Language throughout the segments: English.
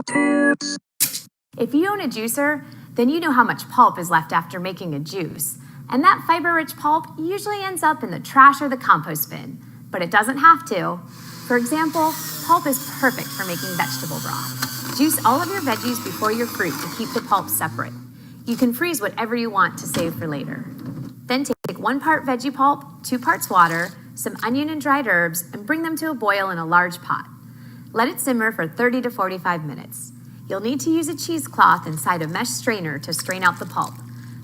tips. If you own a juicer, then you know how much pulp is left after making a juice. And that fiber-rich pulp usually ends up in the trash or the compost bin, but it doesn't have to. For example, pulp is perfect for making vegetable broth. Juice all of your veggies before your fruit to keep the pulp separate. You can freeze whatever you want to save for later. Then take 1 part veggie pulp, 2 parts water, some onion and dried herbs, and bring them to a boil in a large pot. Let it simmer for 30 to 45 minutes. You'll need to use a cheesecloth inside a mesh strainer to strain out the pulp.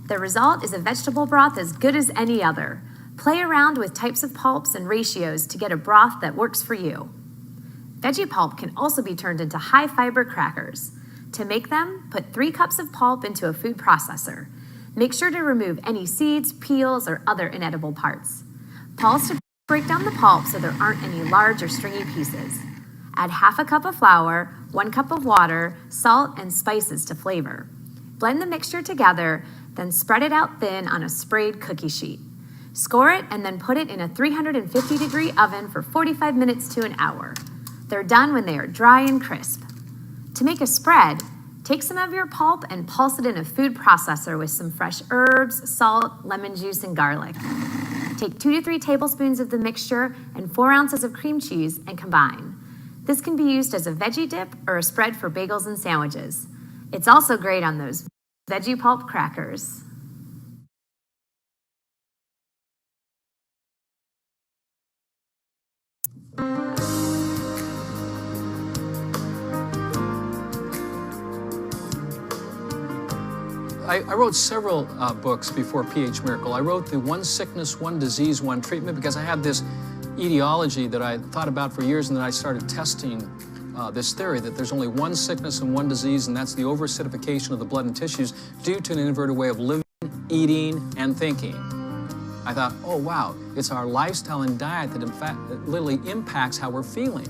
The result is a vegetable broth as good as any other. Play around with types of pulps and ratios to get a broth that works for you. Veggie pulp can also be turned into high-fiber crackers. To make them, put 3 cups of pulp into a food processor. Make sure to remove any seeds, peels, or other inedible parts. Pulse to break down the pulp so there aren't any large or stringy pieces. Add half a cup of flour, 1 cup of water, salt, and spices to flavor. Blend the mixture together, then spread it out thin on a sprayed cookie sheet. Score it and then put it in a 350-degree oven for 45 minutes to an hour. They're done when they are dry and crisp. To make a spread, take some of your pulp and pulse it in a food processor with some fresh herbs, salt, lemon juice, and garlic. Take 2 to 3 tablespoons of the mixture and 4 ounces of cream cheese and combine. This can be used as a veggie dip or a spread for bagels and sandwiches. It's also great on those veggie pulp crackers. I wrote several books before pH Miracle. I wrote the One Sickness, One Disease, One Treatment because I had this etiology that I thought about for years, and then I started testing this theory that there's only one sickness and one disease, and that's the over-acidification of the blood and tissues due to an inverted way of living, eating, and thinking. I thought, oh wow, it's our lifestyle and diet that in fact literally impacts how we're feeling.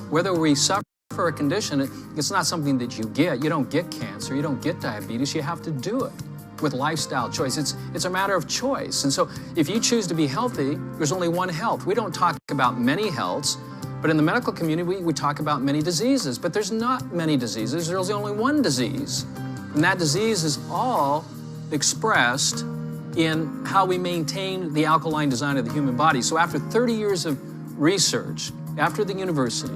Whether we suffer a condition, it's not something that you get. You don't get cancer, you don't get diabetes, you have to do it with lifestyle choice. It's a matter of choice. And so if you choose to be healthy, there's only one health. We don't talk about many healths, but in the medical community, we talk about many diseases, but there's not many diseases. There's only one disease. And that disease is all expressed in how we maintain the alkaline design of the human body. So after 30 years of research, after the university,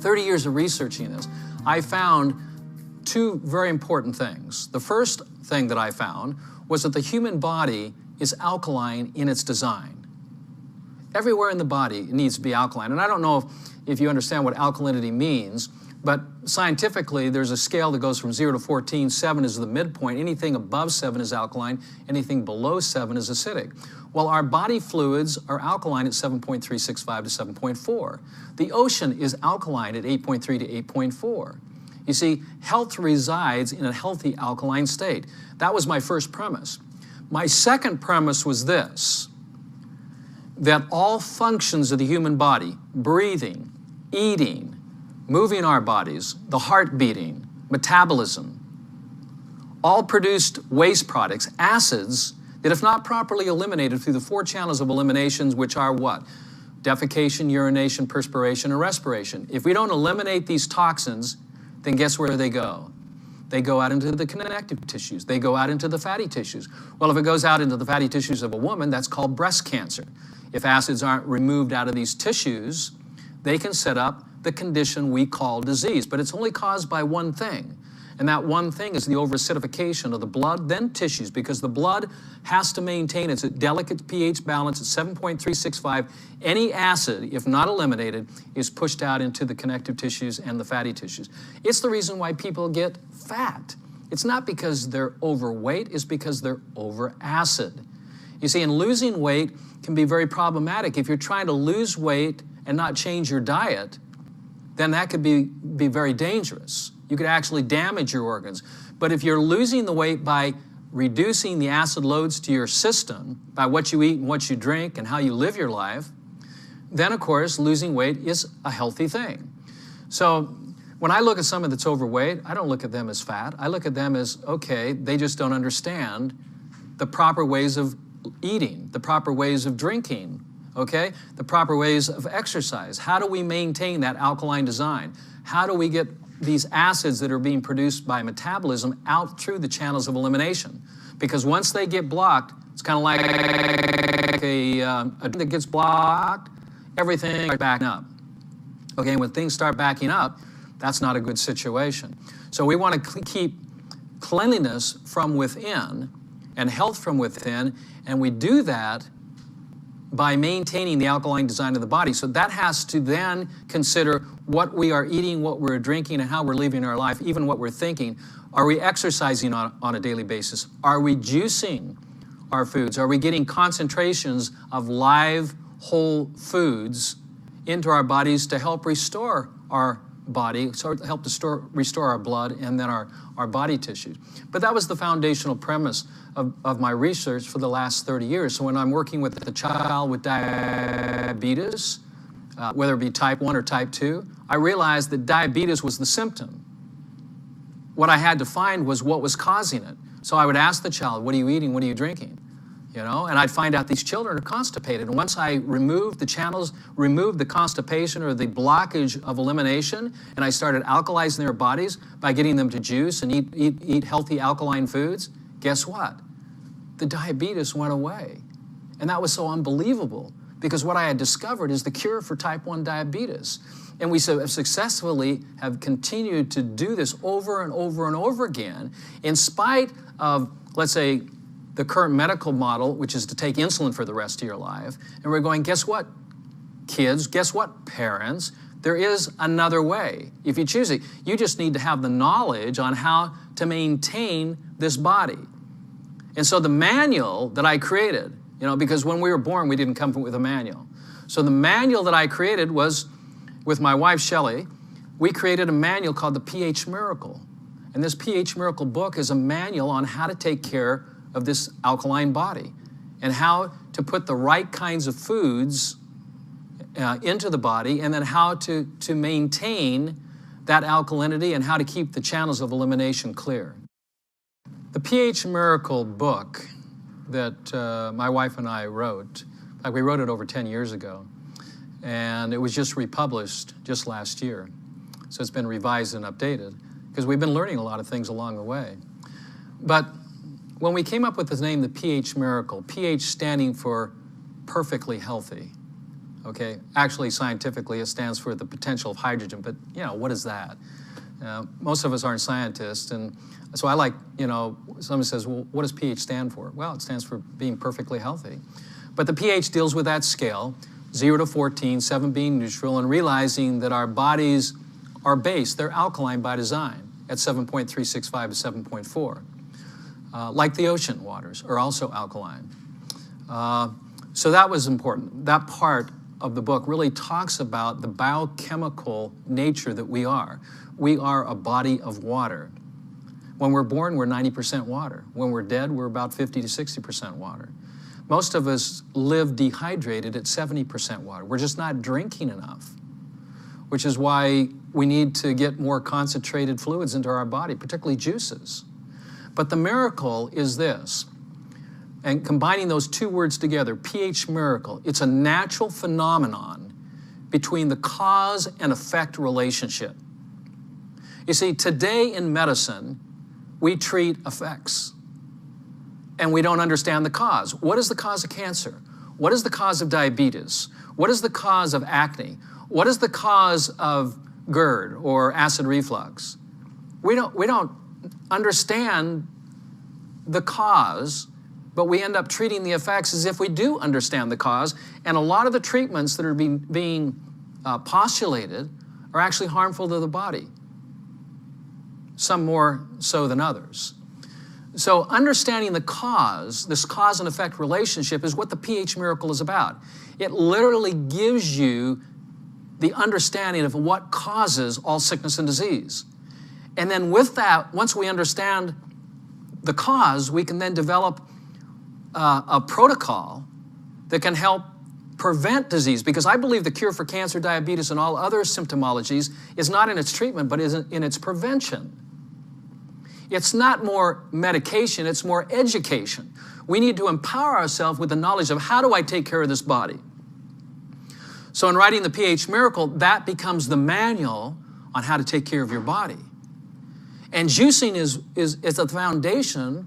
30 years of researching this, I found 2 very important things. The first thing that I found was that the human body is alkaline in its design. Everywhere in the body it needs to be alkaline. And I don't know if you understand what alkalinity means, but scientifically there's a scale that goes from 0 to 14. 7 is the midpoint. Anything above 7 is alkaline. Anything below 7 is acidic. Well, our body fluids are alkaline at 7.365 to 7.4. The ocean is alkaline at 8.3 to 8.4. You see, health resides in a healthy alkaline state. That was my first premise. My second premise was this, that all functions of the human body, breathing, eating, moving our bodies, the heart beating, metabolism, all produced waste products, acids, that if not properly eliminated through the 4 channels of eliminations, which are what? Defecation, urination, perspiration, and respiration. If we don't eliminate these toxins, then guess where they go? They go out into the connective tissues. They go out into the fatty tissues. Well, if it goes out into the fatty tissues of a woman, that's called breast cancer. If acids aren't removed out of these tissues, they can set up the condition we call disease. But it's only caused by one thing. And that one thing is the over-acidification of the blood, then tissues, because the blood has to maintain its delicate pH balance at 7.365. Any acid, if not eliminated, is pushed out into the connective tissues and the fatty tissues. It's the reason why people get fat. It's not because they're overweight, it's because they're over-acid. You see, and losing weight can be very problematic. If you're trying to lose weight and not change your diet, then that could be very dangerous. You could actually damage your organs. But if you're losing the weight by reducing the acid loads to your system, by what you eat and what you drink and how you live your life, then of course losing weight is a healthy thing. So when I look at someone that's overweight, I don't look at them as fat. I look at them as, okay, they just don't understand the proper ways of eating, the proper ways of drinking, okay? The proper ways of exercise. How do we maintain that alkaline design? How do we get these acids that are being produced by metabolism out through the channels of elimination. Because once they get blocked, it's kind of like a that gets blocked, everything is backing up. Okay, when things start backing up, that's not a good situation. So we want to keep cleanliness from within and health from within, and we do that by maintaining the alkaline design of the body. So that has to then consider what we are eating, what we're drinking, and how we're living our life, even what we're thinking. Are we exercising on a daily basis? Are we juicing our foods? Are we getting concentrations of live, whole foods into our bodies to help restore our body, so to help restore our blood and then our body tissues? But that was the foundational premise of my research for the last 30 years. So when I'm working with the child with diabetes, whether it be type 1 or type 2, I realized that diabetes was the symptom. What I had to find was what was causing it. So I would ask the child, what are you eating, what are you drinking? You know, and I'd find out these children are constipated. And once I removed the channels, removed the constipation or the blockage of elimination, and I started alkalizing their bodies by getting them to juice and eat healthy alkaline foods, guess what? The diabetes went away. And that was so unbelievable, because what I had discovered is the cure for type 1 diabetes. And we successfully have continued to do this over and over and over again, in spite of, let's say, the current medical model, which is to take insulin for the rest of your life. And we're going, guess what, kids? Guess what, parents? There is another way. If you choose it, you just need to have the knowledge on how to maintain this body. And so the manual that I created, you know, because when we were born, we didn't come with a manual. So the manual that I created was, with my wife, Shelley, we created a manual called the pH Miracle. And this pH Miracle book is a manual on how to take care of this alkaline body and how to put the right kinds of foods into the body, and then how to maintain that alkalinity and how to keep the channels of elimination clear. The pH Miracle book that my wife and I wrote, like we wrote it over 10 years ago, and it was just republished just last year. So it's been revised and updated because we've been learning a lot of things along the way. But when we came up with the name, the pH Miracle, pH standing for perfectly healthy, okay? Actually, scientifically, it stands for the potential of hydrogen, but, you know, what is that? Most of us aren't scientists, and so I like, you know, somebody says, well, what does pH stand for? Well, it stands for being perfectly healthy. But the pH deals with that scale, 0 to 14, 7 being neutral, and realizing that our bodies are base, they're alkaline by design at 7.365 to 7.4. Like the ocean waters are also alkaline. So that was important. That part of the book really talks about the biochemical nature that we are. We are a body of water. When we're born, we're 90% water. When we're dead, we're about 50 to 60% water. Most of us live dehydrated at 70% water. We're just not drinking enough, which is why we need to get more concentrated fluids into our body, particularly juices. But the miracle is this, and combining those two words together, pH Miracle, it's a natural phenomenon between the cause and effect relationship. You see, today in medicine, we treat effects, and we don't understand the cause. What is the cause of cancer? What is the cause of diabetes? What is the cause of acne? What is the cause of GERD or acid reflux? We don't understand the cause, but we end up treating the effects as if we do understand the cause, and a lot of the treatments that are being postulated are actually harmful to the body, some more so than others. So understanding the cause, this cause and effect relationship, is what the pH Miracle is about. It literally gives you the understanding of what causes all sickness and disease. And then with that, once we understand the cause, we can then develop a protocol that can help prevent disease. Because I believe the cure for cancer, diabetes, and all other symptomologies is not in its treatment, but is in its prevention. It's not more medication, it's more education. We need to empower ourselves with the knowledge of how do I take care of this body. So in writing the pH Miracle, that becomes the manual on how to take care of your body. And juicing is the foundation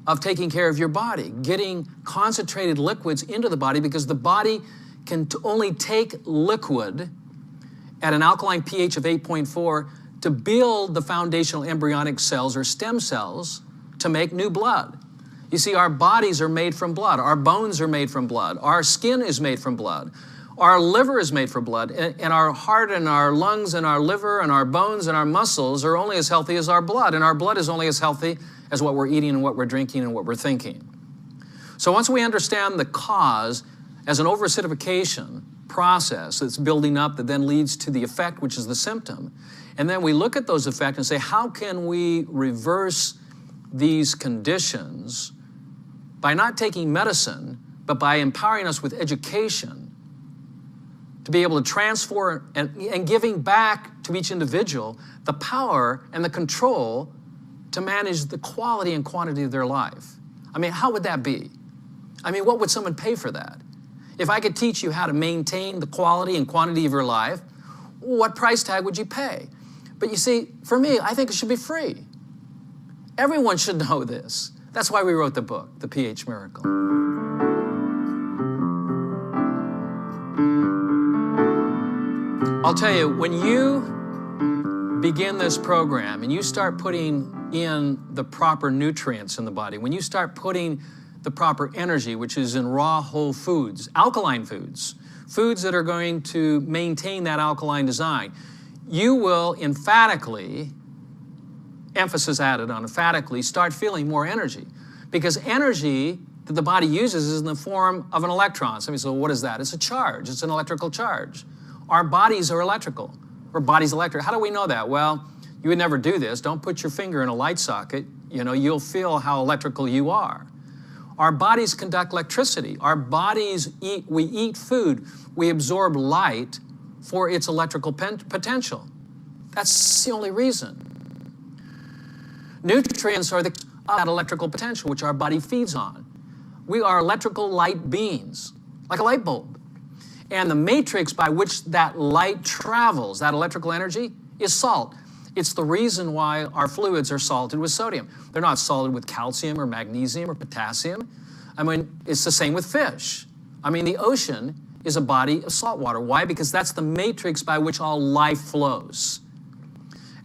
of taking care of your body, getting concentrated liquids into the body, because the body can only take liquid at an alkaline pH of 8.4 to build the foundational embryonic cells or stem cells to make new blood. You see, our bodies are made from blood. Our bones are made from blood. Our skin is made from blood. Our liver is made from blood. And our heart and our lungs and our liver and our bones and our muscles are only as healthy as our blood. And our blood is only as healthy as what we're eating and what we're drinking and what we're thinking. So once we understand the cause as an overacidification process that's building up that then leads to the effect, which is the symptom, and then we look at those effects and say, how can we reverse these conditions by not taking medicine, but by empowering us with education to be able to transform and giving back to each individual the power and the control to manage the quality and quantity of their life. I mean, how would that be? I mean, what would someone pay for that? If I could teach you how to maintain the quality and quantity of your life, what price tag would you pay? But you see, for me, I think it should be free. Everyone should know this. That's why we wrote the book, The pH Miracle. I'll tell you, when you begin this program and you start putting in the proper nutrients in the body, when you start putting the proper energy, which is in raw whole foods, alkaline foods, foods that are going to maintain that alkaline design, you will emphatically, emphasis added on emphatically, start feeling more energy. Because energy that the body uses is in the form of an electron. Somebody says, well, what is that? It's a charge. It's an electrical charge. Our bodies are electrical. Our body's electric. How do we know that? Well, you would never do this. Don't put your finger in a light socket. You know, you'll feel how electrical you are. Our bodies conduct electricity. Our bodies we eat food. We absorb light for its electrical potential. That's the only reason. Nutrients are that electrical potential which our body feeds on. We are electrical light beings, like a light bulb. And the matrix by which that light travels, that electrical energy, is salt. It's the reason why our fluids are salted with sodium. They're not salted with calcium or magnesium or potassium. I mean, it's the same with fish. I mean, the ocean is a body of salt water. Why? Because that's the matrix by which all life flows.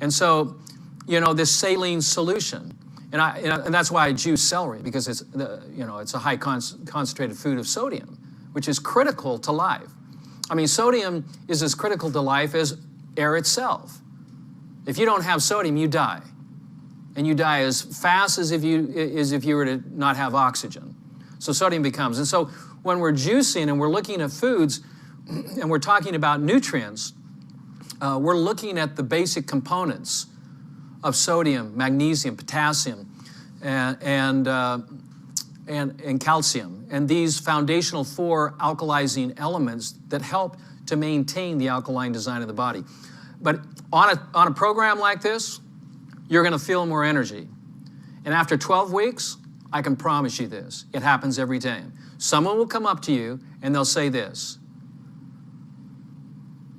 And so, you know, this saline solution, and that's why I juice celery, because it's, it's a high concentrated food of sodium, which is critical to life. I mean, sodium is as critical to life as air itself. If you don't have sodium, you die. And you die as fast as if you were to not have oxygen. So sodium becomes. And so when we're juicing and we're looking at foods and we're talking about nutrients, we're looking at the basic components of sodium, magnesium, potassium, and calcium, and these foundational 4 alkalizing elements that help to maintain the alkaline design of the body. But on a program like this, you're going to feel more energy. And after 12 weeks, I can promise you this, it happens every time. Someone will come up to you and they'll say this,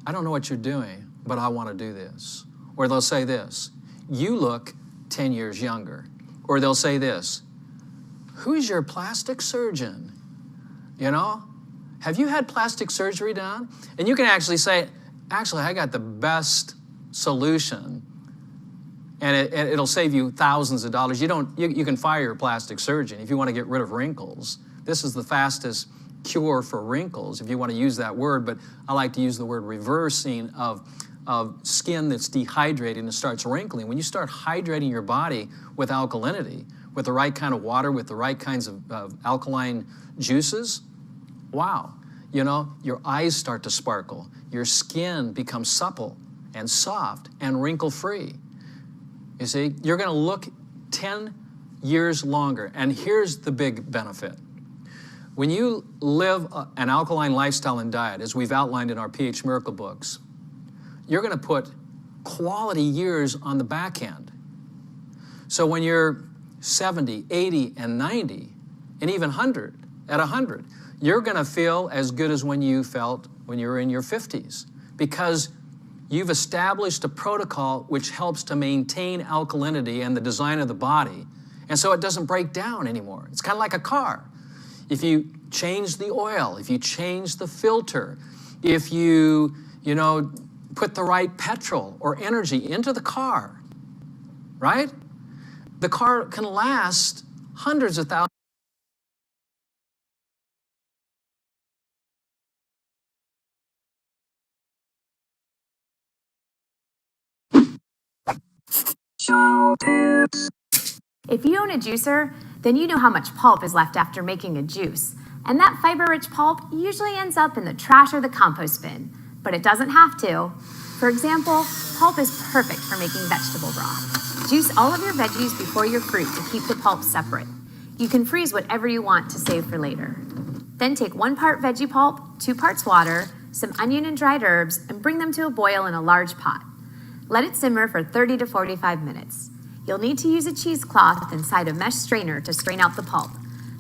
I don't know what you're doing, but I want to do this. Or they'll say this, you look 10 years younger. Or they'll say this, who's your plastic surgeon? You know, have you had plastic surgery done? And you can actually say, actually, I got the best solution, and it'll save you thousands of dollars. You can fire your plastic surgeon if you want to get rid of wrinkles. This is the fastest cure for wrinkles, if you want to use that word, but I like to use the word reversing of skin that's dehydrated and starts wrinkling. When you start hydrating your body with alkalinity, with the right kind of water, with the right kinds of alkaline juices, wow, you know, your eyes start to sparkle. Your skin becomes supple and soft and wrinkle-free. You see, you're going to look 10 years longer. And here's the big benefit. When you live an alkaline lifestyle and diet, as we've outlined in our pH Miracle books, you're going to put quality years on the back end. So when you're 70, 80, and 90, and even 100, at 100, you're going to feel as good as when you felt when you were in your 50s, because you've established a protocol which helps to maintain alkalinity and the design of the body, and so it doesn't break down anymore. It's kind of like a car. If you change the oil, if you change the filter, if you put the right petrol or energy into the car, right? The car can last hundreds of thousands. If you own a juicer, then you know how much pulp is left after making a juice. And that fiber-rich pulp usually ends up in the trash or the compost bin, but it doesn't have to. For example, pulp is perfect for making vegetable broth. Juice all of your veggies before your fruit to keep the pulp separate. You can freeze whatever you want to save for later. Then take 1 part veggie pulp, 2 parts water, some onion and dried herbs, and bring them to a boil in a large pot. Let it simmer for 30 to 45 minutes. You'll need to use a cheesecloth inside a mesh strainer to strain out the pulp.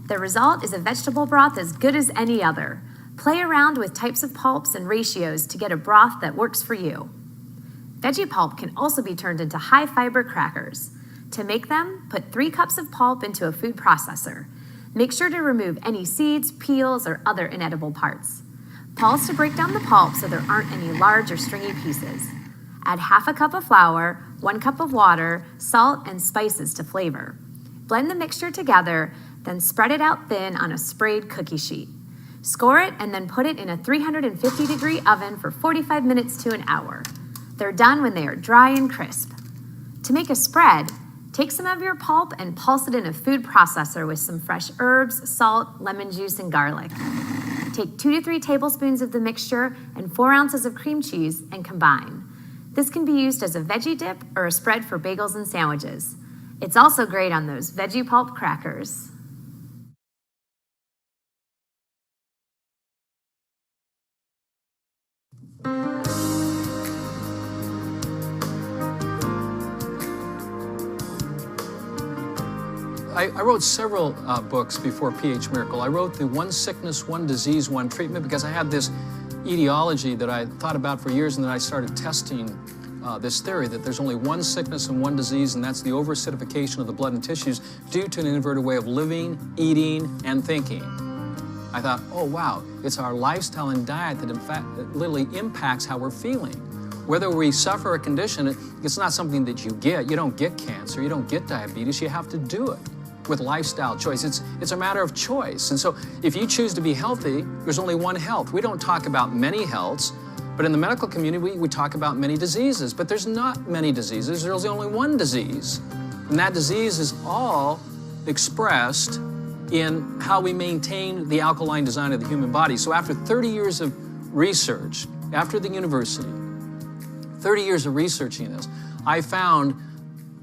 The result is a vegetable broth as good as any other. Play around with types of pulps and ratios to get a broth that works for you. Veggie pulp can also be turned into high-fiber crackers. To make them, put 3 cups of pulp into a food processor. Make sure to remove any seeds, peels, or other inedible parts. Pulse to break down the pulp so there aren't any large or stringy pieces. Add half a cup of flour, 1 cup of water, salt, and spices to flavor. Blend the mixture together, then spread it out thin on a sprayed cookie sheet. Score it and then put it in a 350-degree oven for 45 minutes to an hour. They're done when they are dry and crisp. To make a spread, take some of your pulp and pulse it in a food processor with some fresh herbs, salt, lemon juice, and garlic. Take 2 to 3 tablespoons of the mixture and 4 ounces of cream cheese and combine. This can be used as a veggie dip or a spread for bagels and sandwiches. It's also great on those veggie pulp crackers. I wrote several books before PH Miracle. I wrote the One Sickness, One Disease, One Treatment because I had this etiology that I thought about for years, and then I started testing this theory that there's only one sickness and one disease, and that's the over-acidification of the blood and tissues due to an inverted way of living, eating, and thinking. I thought, oh wow, it's our lifestyle and diet that in fact that literally impacts how we're feeling. Whether we suffer a condition, it's not something that you get. You don't get cancer, you don't get diabetes, you have to do it with lifestyle choice. It's a matter of choice. And so if you choose to be healthy, there's only one health. We don't talk about many healths, but in the medical community, we talk about many diseases, but there's not many diseases. There's only one disease. And that disease is all expressed in how we maintain the alkaline design of the human body. So after 30 years of research, after the university, 30 years of researching this, I found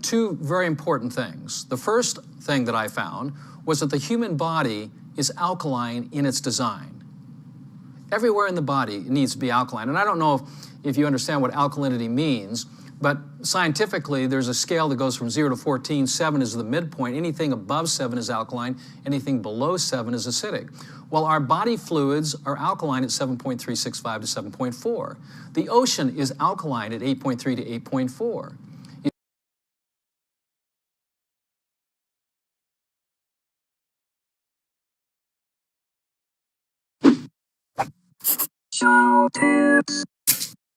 2 very important things. The first thing that I found was that the human body is alkaline in its design. Everywhere in the body it needs to be alkaline. And I don't know if you understand what alkalinity means, but scientifically there's a scale that goes from 0 to 14. 7 is the midpoint. Anything above 7 is alkaline. Anything below 7 is acidic. Well, our body fluids are alkaline at 7.365 to 7.4. The ocean is alkaline at 8.3 to 8.4.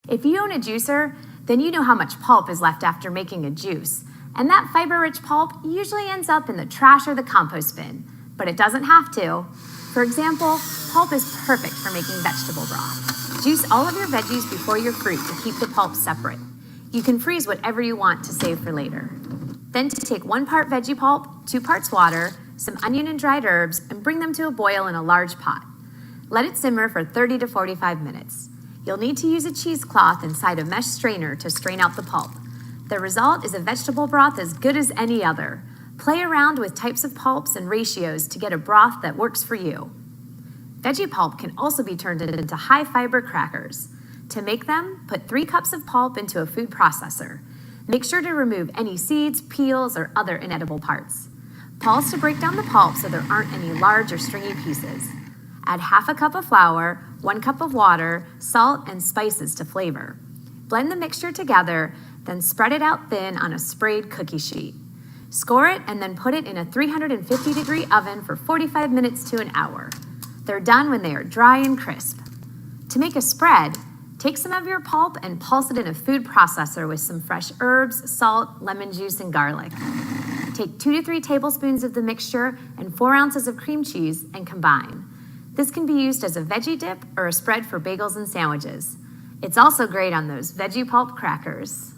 If you own a juicer, then you know how much pulp is left after making a juice. And that fiber-rich pulp usually ends up in the trash or the compost bin, but it doesn't have to. For example, pulp is perfect for making vegetable broth. Juice all of your veggies before your fruit to keep the pulp separate. You can freeze whatever you want to save for later. Then take 1 part veggie pulp, 2 parts water, some onion and dried herbs, and bring them to a boil in a large pot. Let it simmer for 30 to 45 minutes. You'll need to use a cheesecloth inside a mesh strainer to strain out the pulp. The result is a vegetable broth as good as any other. Play around with types of pulps and ratios to get a broth that works for you. Veggie pulp can also be turned into high-fiber crackers. To make them, put 3 cups of pulp into a food processor. Make sure to remove any seeds, peels, or other inedible parts. Pulse to break down the pulp so there aren't any large or stringy pieces. Add half a cup of flour, 1 cup of water, salt, and spices to flavor. Blend the mixture together, then spread it out thin on a sprayed cookie sheet. Score it and then put it in a 350-degree oven for 45 minutes to an hour. They're done when they are dry and crisp. To make a spread, take some of your pulp and pulse it in a food processor with some fresh herbs, salt, lemon juice, and garlic. Take 2 to 3 tablespoons of the mixture and 4 ounces of cream cheese and combine. This can be used as a veggie dip or a spread for bagels and sandwiches. It's also great on those veggie pulp crackers.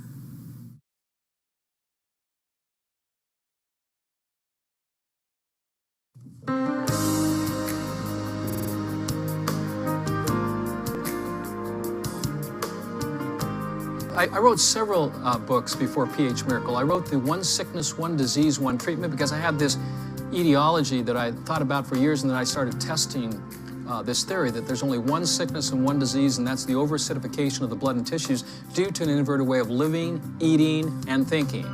I wrote several books before pH Miracle. I wrote the One Sickness, One Disease, One Treatment because I had this etiology that I thought about for years, and then I started testing this theory that there's only one sickness and one disease, and that's the over-acidification of the blood and tissues due to an inverted way of living, eating, and thinking.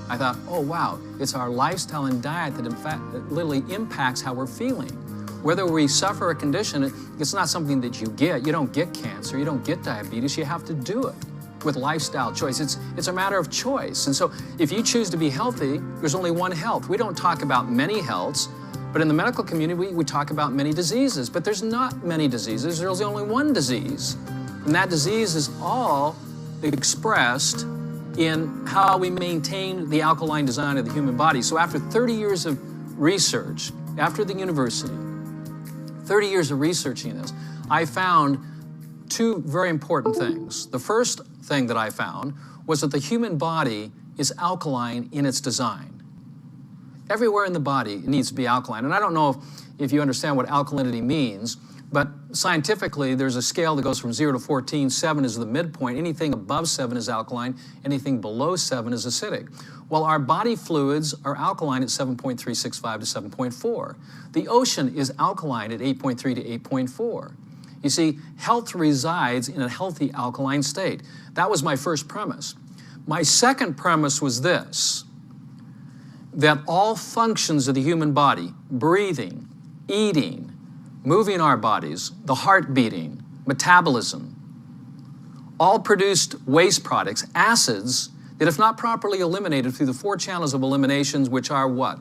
I thought, oh wow, it's our lifestyle and diet that in fact that literally impacts how we're feeling. Whether we suffer a condition, it's not something that you get. You don't get cancer, you don't get diabetes, you have to do it with lifestyle choice. It's a matter of choice. And so if you choose to be healthy, there's only one health. We don't talk about many healths, but in the medical community, we talk about many diseases, but there's not many diseases. There's only one disease. And that disease is all expressed in how we maintain the alkaline design of the human body. So after 30 years of research, after the university, 30 years of researching this, I found 2 very important things. The first thing that I found was that the human body is alkaline in its design. Everywhere in the body it needs to be alkaline. And I don't know if you understand what alkalinity means, but scientifically there's a scale that goes from 0 to 14. 7 is the midpoint. Anything above 7 is alkaline. Anything below 7 is acidic. Well, our body fluids are alkaline at 7.365 to 7.4. The ocean is alkaline at 8.3 to 8.4. You see, health resides in a healthy alkaline state. That was my first premise. My second premise was this, that all functions of the human body, breathing, eating, moving our bodies, the heart beating, metabolism, all produced waste products, acids, that if not properly eliminated through the 4 channels of eliminations, which are what?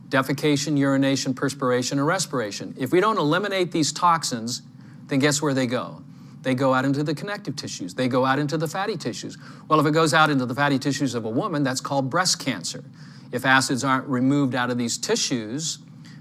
Defecation, urination, perspiration, and respiration. If we don't eliminate these toxins, then guess where they go? They go out into the connective tissues. They go out into the fatty tissues. Well, if it goes out into the fatty tissues of a woman, that's called breast cancer. If acids aren't removed out of these tissues,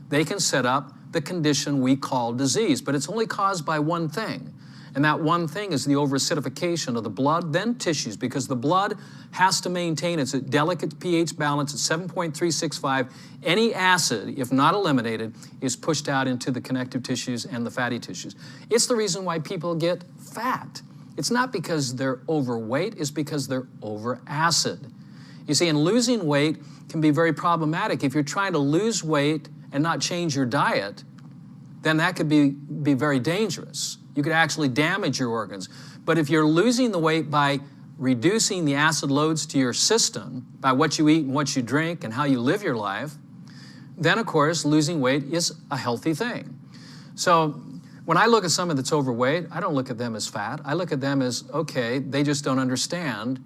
they can set up the condition we call disease. But it's only caused by one thing. And that one thing is the over-acidification of the blood, then tissues, because the blood has to maintain its delicate pH balance at 7.365. Any acid, if not eliminated, is pushed out into the connective tissues and the fatty tissues. It's the reason why people get fat. It's not because they're overweight, it's because they're over-acid. You see, and losing weight can be very problematic. If you're trying to lose weight and not change your diet, then that could be very dangerous. You could actually damage your organs. But if you're losing the weight by reducing the acid loads to your system, by what you eat and what you drink and how you live your life, then of course losing weight is a healthy thing. So when I look at someone that's overweight, I don't look at them as fat. I look at them as, okay, they just don't understand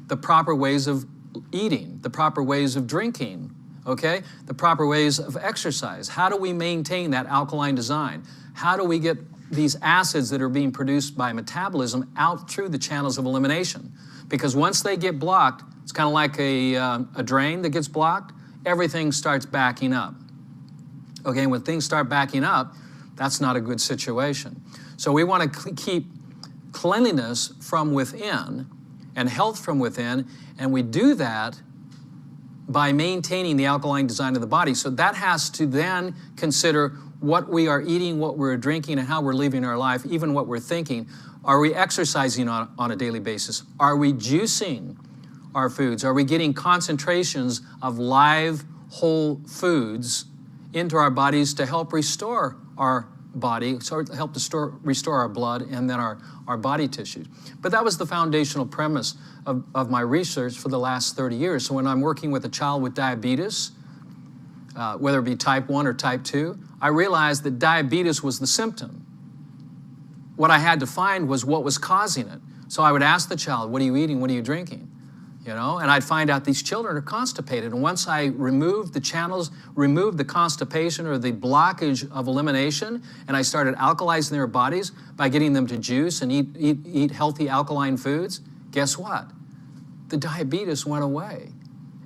the proper ways of eating, the proper ways of drinking, okay? The proper ways of exercise. How do we maintain that alkaline design? How do we get these acids that are being produced by metabolism out through the channels of elimination? Because once they get blocked, it's kind of like a drain that gets blocked, everything starts backing up. Okay, when things start backing up, that's not a good situation. So we want to keep cleanliness from within and health from within, and we do that by maintaining the alkaline design of the body. So that has to then consider what we are eating, what we're drinking, and how we're living our life, even what we're thinking. Are we exercising on a daily basis? Are we juicing our foods? Are we getting concentrations of live, whole foods into our bodies to help restore our body, so help to restore our blood and then our body tissues? But that was the foundational premise of my research for the last 30 years. So when I'm working with a child with diabetes, whether it be type 1 or type 2, I realized that diabetes was the symptom. What I had to find was what was causing it. So I would ask the child, what are you eating? What are you drinking? You know, and I'd find out these children are constipated. And once I removed the channels, removed the constipation or the blockage of elimination, and I started alkalizing their bodies by getting them to juice and eat healthy alkaline foods, guess what? The diabetes went away.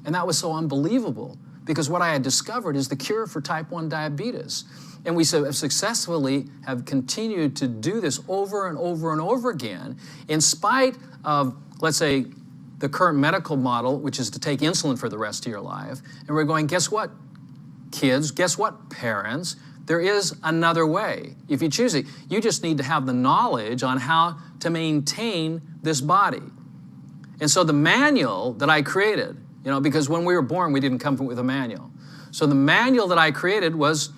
And that was so unbelievable, because what I had discovered is the cure for type 1 diabetes. And we successfully have continued to do this over and over and over again, in spite of, let's say, the current medical model, which is to take insulin for the rest of your life. And we're going, guess what, kids? Guess what, parents? There is another way. If you choose it, you just need to have the knowledge on how to maintain this body. And so the manual that I created, you know, because when we were born, we didn't come with a manual. So the manual that I created was,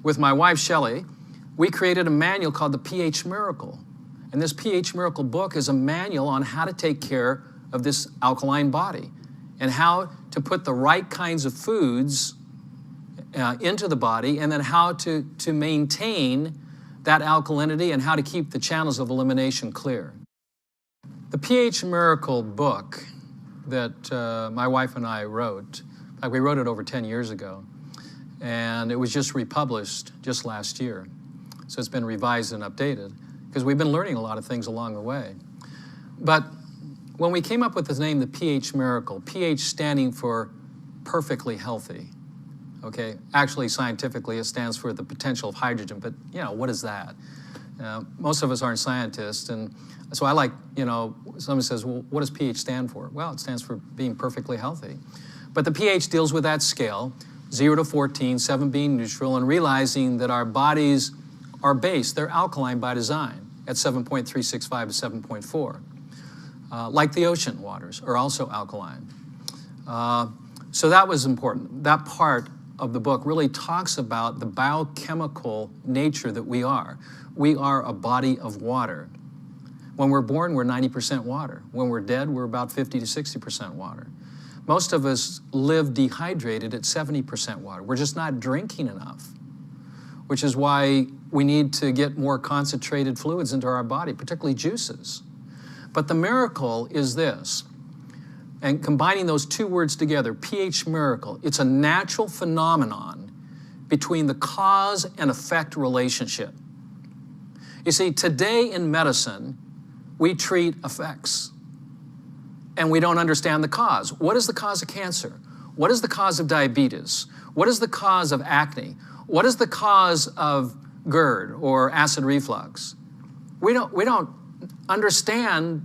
with my wife, Shelley, we created a manual called the pH Miracle. And this pH Miracle book is a manual on how to take care of this alkaline body and how to put the right kinds of foods into the body, and then how to maintain that alkalinity and how to keep the channels of elimination clear. The pH Miracle book that my wife and I wrote, in fact, we wrote it over 10 years ago, and it was just republished just last year. So it's been revised and updated, because we've been learning a lot of things along the way. But when we came up with the name, the pH Miracle, pH standing for perfectly healthy, okay? Actually, scientifically, it stands for the potential of hydrogen, but, you know, what is that? Most of us aren't scientists, and so I like, you know, someone says, well, what does pH stand for? Well, it stands for being perfectly healthy. But the pH deals with that scale, 0 to 14, 7 being neutral, and realizing that our bodies are base, they're alkaline by design, at 7.365 to 7.4. Like the ocean waters are also alkaline. So that was important. That part of the book really talks about the biochemical nature that we are. We are a body of water. When we're born, we're 90% water. When we're dead, we're about 50 to 60% water. Most of us live dehydrated at 70% water. We're just not drinking enough, which is why we need to get more concentrated fluids into our body, particularly juices. But the miracle is this, and combining those two words together, pH Miracle, it's a natural phenomenon between the cause and effect relationship. You see, today in medicine, we treat effects, and we don't understand the cause. What is the cause of cancer? What is the cause of diabetes? What is the cause of acne? What is the cause of GERD or acid reflux? We don't understand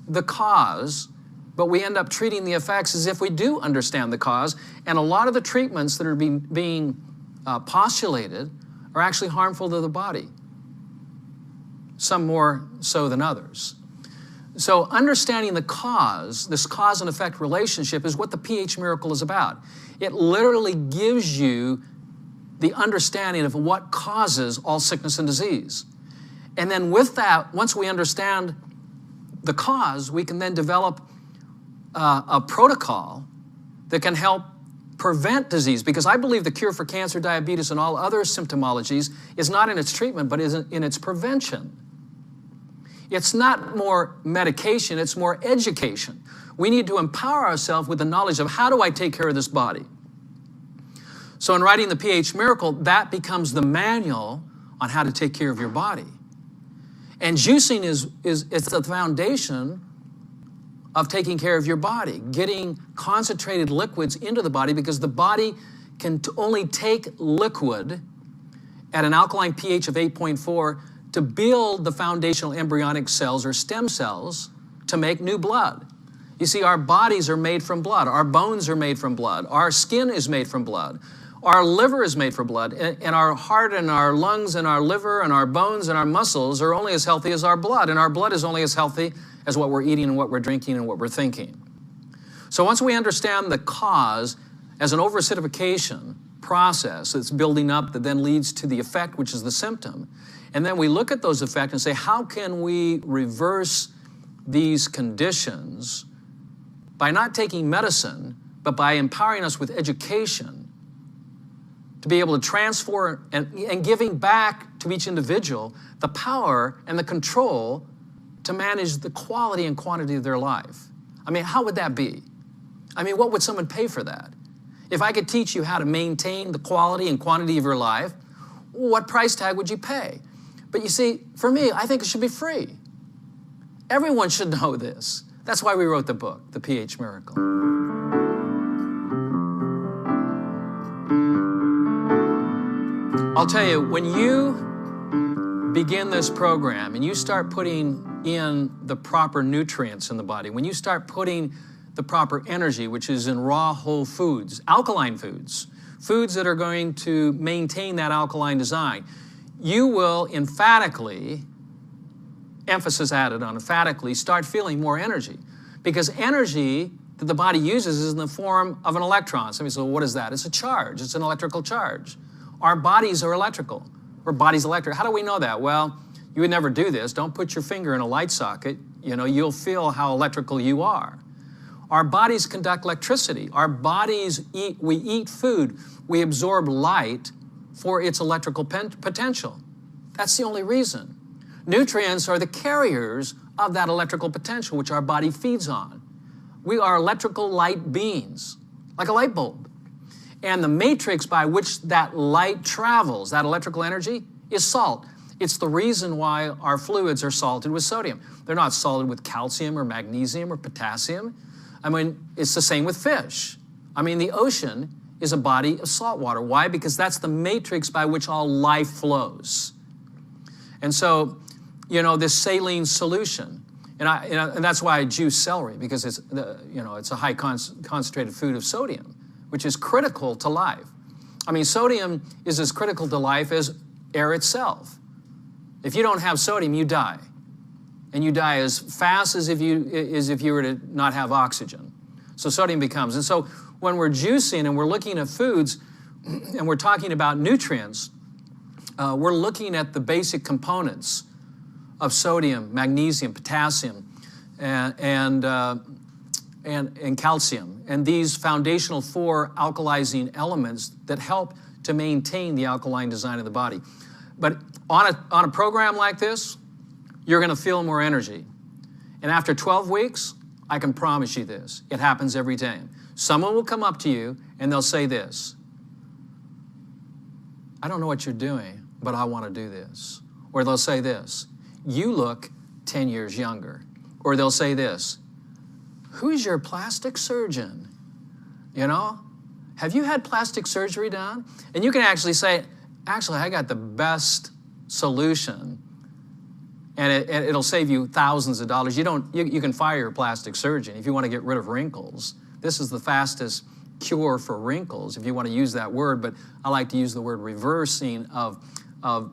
the cause, but we end up treating the effects as if we do understand the cause. And a lot of the treatments that are being postulated are actually harmful to the body, some more so than others. So understanding the cause, this cause and effect relationship, is what the pH Miracle is about. It literally gives you the understanding of what causes all sickness and disease. And then with that, once we understand the cause, we can then develop a protocol that can help prevent disease. Because I believe the cure for cancer, diabetes, and all other symptomologies is not in its treatment, but is in its prevention. It's not more medication, it's more education. We need to empower ourselves with the knowledge of, how do I take care of this body? So in writing the pH Miracle, that becomes the manual on how to take care of your body. And juicing it's the foundation of taking care of your body, getting concentrated liquids into the body, because the body can only take liquid at an alkaline pH of 8.4 to build the foundational embryonic cells or stem cells to make new blood. You see, our bodies are made from blood. Our bones are made from blood. Our skin is made from blood. Our liver is made from blood. And our heart and our lungs and our liver and our bones and our muscles are only as healthy as our blood. And our blood is only as healthy as what we're eating and what we're drinking and what we're thinking. So once we understand the cause as an overacidification process that's building up that then leads to the effect, which is the symptom, and then we look at those effects and say, how can we reverse these conditions by not taking medicine, but by empowering us with education to be able to transform and giving back to each individual the power and the control to manage the quality and quantity of their life. I mean, how would that be? I mean, what would someone pay for that? If I could teach you how to maintain the quality and quantity of your life, what price tag would you pay? But you see, for me, I think it should be free. Everyone should know this. That's why we wrote the book, The pH Miracle. I'll tell you, when you begin this program and you start putting in the proper nutrients in the body, when you start putting the proper energy, which is in raw whole foods, alkaline foods, foods that are going to maintain that alkaline design, you will emphatically, emphasis added on emphatically, start feeling more energy. Because energy that the body uses is in the form of an electron. Somebody says, well, what is that? It's a charge. It's an electrical charge. Our bodies are electrical. Our body's electric. How do we know that? Well, you would never do this. Don't put your finger in a light socket. You know, you'll feel how electrical you are. Our bodies conduct electricity. Our bodies we eat food. We absorb light for its electrical potential. That's the only reason. Nutrients are the carriers of that electrical potential, which our body feeds on. We are electrical light beings, like a light bulb. And the matrix by which that light travels, that electrical energy, is salt. It's the reason why our fluids are salted with sodium. They're not salted with calcium or magnesium or potassium. I mean, it's the same with fish. I mean, the ocean is a body of salt water. Why? Because that's the matrix by which all life flows. And so, you know, this saline solution, and that's why I juice celery, because it's, it's a high concentrated food of sodium, which is critical to life. I mean, sodium is as critical to life as air itself. If you don't have sodium, you die. And you die as fast as if you were to not have oxygen. So sodium becomes. And so when we're juicing and we're looking at foods and we're talking about nutrients, we're looking at the basic components of sodium, magnesium, potassium, and calcium, and these foundational 4 alkalizing elements that help to maintain the alkaline design of the body. But on a program like this, you're going to feel more energy. And after 12 weeks, I can promise you this, it happens every time. Someone will come up to you and they'll say this, I don't know what you're doing, but I want to do this. Or they'll say this, you look 10 years younger. Or they'll say this, who's your plastic surgeon? You know, have you had plastic surgery done? And you can actually say, actually, I got the best solution, and it'll save you thousands of dollars. You can fire your plastic surgeon if you want to get rid of wrinkles. This is the fastest cure for wrinkles, if you want to use that word, but I like to use the word reversing of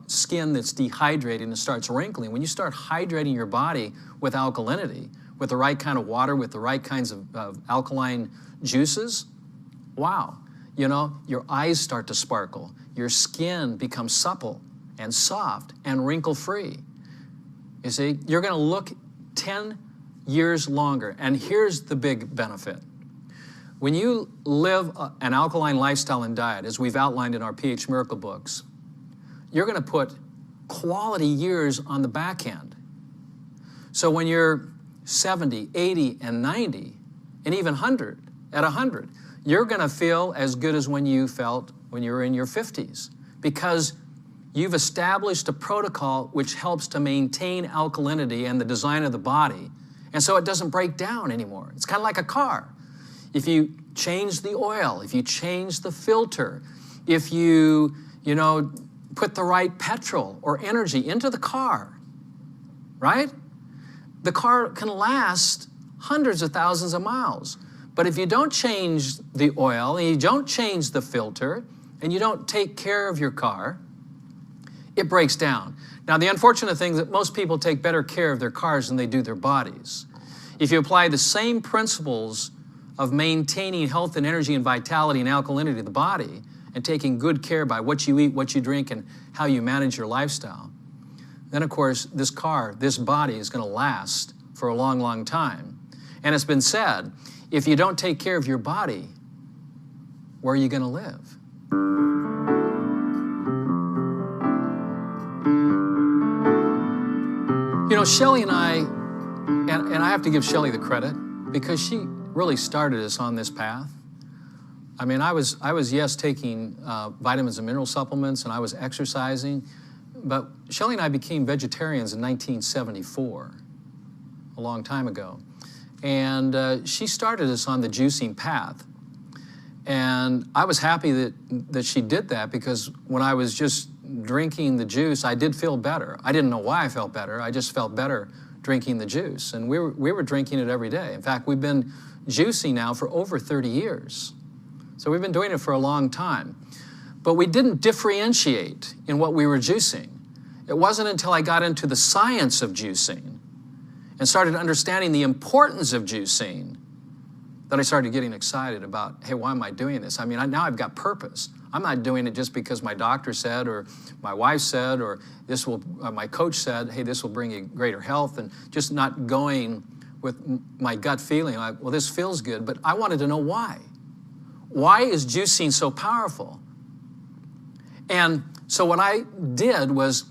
skin that's dehydrated and starts wrinkling. When you start hydrating your body with alkalinity, with the right kind of water, with the right kinds of alkaline juices, wow, you know, your eyes start to sparkle. Your skin becomes supple and soft and wrinkle-free. You see, you're going to look 10 years longer. And here's the big benefit. When you live an alkaline lifestyle and diet, as we've outlined in our pH Miracle books, you're going to put quality years on the back end. So when you're 70, 80, and 90, and even 100, at 100, you're going to feel as good as when you felt when you were in your 50s, because you've established a protocol which helps to maintain alkalinity and the design of the body, and so it doesn't break down anymore. It's kind of like a car. If you change the oil, if you change the filter, if you put the right petrol or energy into the car, right? The car can last hundreds of thousands of miles. But if you don't change the oil, and you don't change the filter, and you don't take care of your car, it breaks down. Now, the unfortunate thing is that most people take better care of their cars than they do their bodies. If you apply the same principles of maintaining health and energy and vitality and alkalinity of the body, and taking good care by what you eat, what you drink, and how you manage your lifestyle, then of course this car, this body is going to last for a long, long time. And it's been said, if you don't take care of your body, where are you going to live? You know, Shelley and I And I have to give Shelley the credit because she really started us on this path. I mean, I was yes, taking vitamins and mineral supplements, and I was exercising, but Shelley and I became vegetarians in 1974, a long time ago. And she started us on the juicing path. And I was happy that she did that, because when I was just drinking the juice, I did feel better. I didn't know why I felt better. I just felt better drinking the juice. And we were drinking it every day. In fact, we've been juicing now for over 30 years. So we've been doing it for a long time. But we didn't differentiate in what we were juicing. It wasn't until I got into the science of juicing and started understanding the importance of juicing that I started getting excited about, hey, why am I doing this? I mean, now I've got purpose. I'm not doing it just because my doctor said, or my wife said, or my coach said, hey, this will bring you greater health, and just not going with my gut feeling, like, well, this feels good, but I wanted to know why. Why is juicing so powerful? And so what I did was,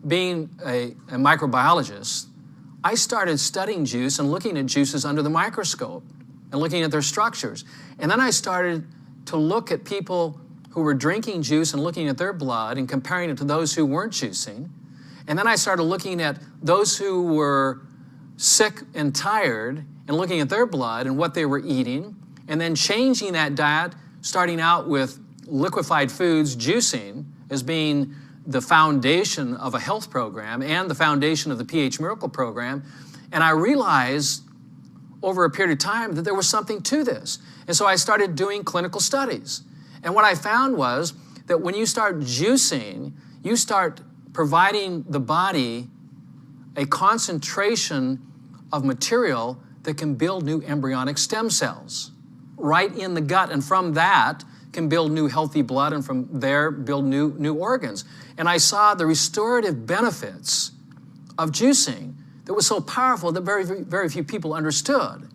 being a microbiologist, I started studying juice and looking at juices under the microscope and looking at their structures. And then I started to look at people who were drinking juice and looking at their blood and comparing it to those who weren't juicing. And then I started looking at those who were sick and tired and looking at their blood and what they were eating, and then changing that diet, starting out with liquefied foods, juicing as being the foundation of a health program and the foundation of the pH Miracle program. And I realized over a period of time that there was something to this. And so I started doing clinical studies. And what I found was that when you start juicing, you start providing the body a concentration of material that can build new embryonic stem cells right in the gut. And from that can build new healthy blood, and from there build new organs. And I saw the restorative benefits of juicing that was so powerful that very few people understood.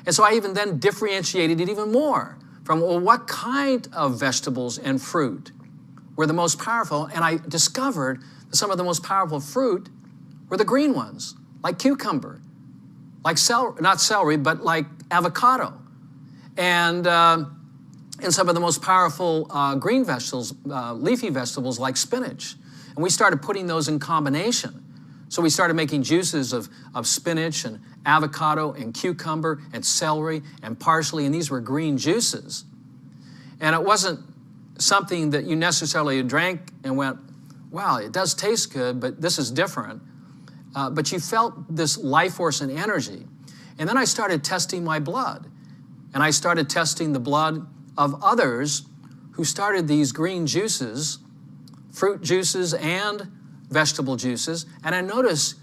And so I even then differentiated it even more from, well, what kind of vegetables and fruit were the most powerful? And I discovered that some of the most powerful fruit were the green ones, like cucumber, like not celery, but like avocado. And some of the most powerful green vegetables, leafy vegetables like spinach. And we started putting those in combination. So we started making juices of spinach and avocado and cucumber and celery and parsley, and these were green juices. And it wasn't something that you necessarily drank and went, wow, it does taste good, but this is different. But you felt this life force and energy. And then I started testing my blood. And I started testing the blood of others who started these green juices, fruit juices and vegetable juices, and I noticed